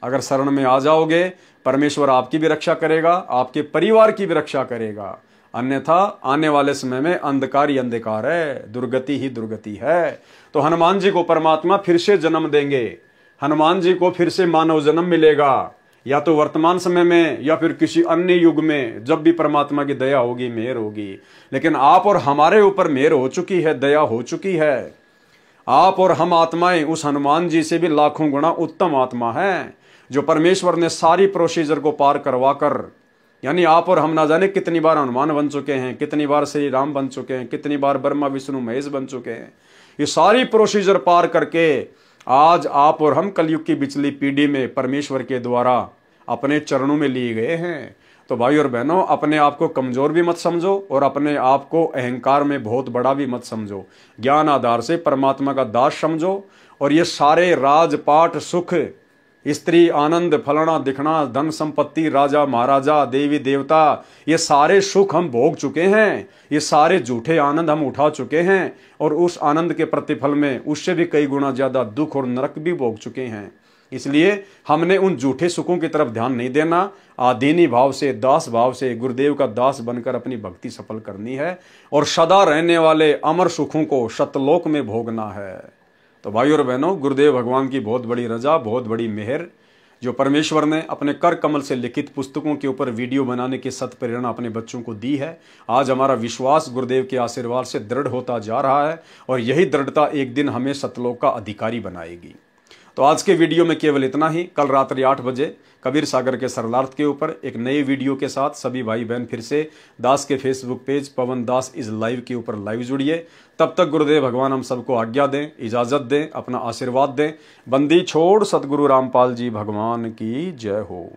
अगर शरण में आ जाओगे, परमेश्वर आपकी भी रक्षा करेगा, आपके परिवार की भी रक्षा करेगा। अन्यथा आने वाले समय में अंधकार ही अंधकार है, दुर्गति ही दुर्गति है। तो हनुमान जी को परमात्मा फिर से जन्म देंगे, हनुमान जी को फिर से मानव जन्म मिलेगा, या तो वर्तमान समय में या फिर किसी अन्य युग में, जब भी परमात्मा की दया होगी, मेहर होगी। लेकिन आप और हमारे ऊपर मेहर हो चुकी है, दया हो चुकी है। आप और हम आत्माएं उस हनुमान जी से भी लाखों गुना उत्तम आत्मा है, जो परमेश्वर ने सारी प्रोसीजर को पार करवा कर, यानी आप और हम ना जाने कितनी बार हनुमान बन चुके हैं, कितनी बार श्री राम बन चुके हैं, कितनी बार ब्रह्मा विष्णु महेश बन चुके हैं। ये सारी प्रोसीजर पार करके आज आप और हम कलयुग की पिछली पीढ़ी में परमेश्वर के द्वारा अपने चरणों में लिए गए हैं। तो भाई और बहनों, अपने आप को कमजोर भी मत समझो और अपने आप को अहंकार में बहुत बड़ा भी मत समझो। ज्ञान आधार से परमात्मा का दास समझो। और ये सारे राजपाट, सुख, स्त्री, आनंद, फलाना दिखना, धन संपत्ति, राजा महाराजा, देवी देवता, ये सारे सुख हम भोग चुके हैं। ये सारे झूठे आनंद हम उठा चुके हैं और उस आनंद के प्रतिफल में उससे भी कई गुना ज्यादा दुख और नरक भी भोग चुके हैं। इसलिए हमने उन झूठे सुखों की तरफ ध्यान नहीं देना, आदीनी भाव से, दास भाव से गुरुदेव का दास बनकर अपनी भक्ति सफल करनी है और सदा रहने वाले अमर सुखों को सतलोक में भोगना है। तो भाई और बहनों, गुरुदेव भगवान की बहुत बड़ी रजा, बहुत बड़ी मेहर, जो परमेश्वर ने अपने कर कमल से लिखित पुस्तकों के ऊपर वीडियो बनाने की सत प्रेरणा अपने बच्चों को दी है। आज हमारा विश्वास गुरुदेव के आशीर्वाद से दृढ़ होता जा रहा है और यही दृढ़ता एक दिन हमें सतलोक का अधिकारी बनाएगी। तो आज के वीडियो में केवल इतना ही। कल रात्रि 8 बजे कबीर सागर के सरलार्थ के ऊपर एक नए वीडियो के साथ सभी भाई बहन फिर से दास के Facebook page Pawan Das is live के ऊपर लाइव जुड़िए। तब तक गुरुदेव भगवान हम सबको आज्ञा दें, इजाजत दें, अपना आशीर्वाद दें। बंदी छोड़ सतगुरु रामपाल जी भगवान की जय हो।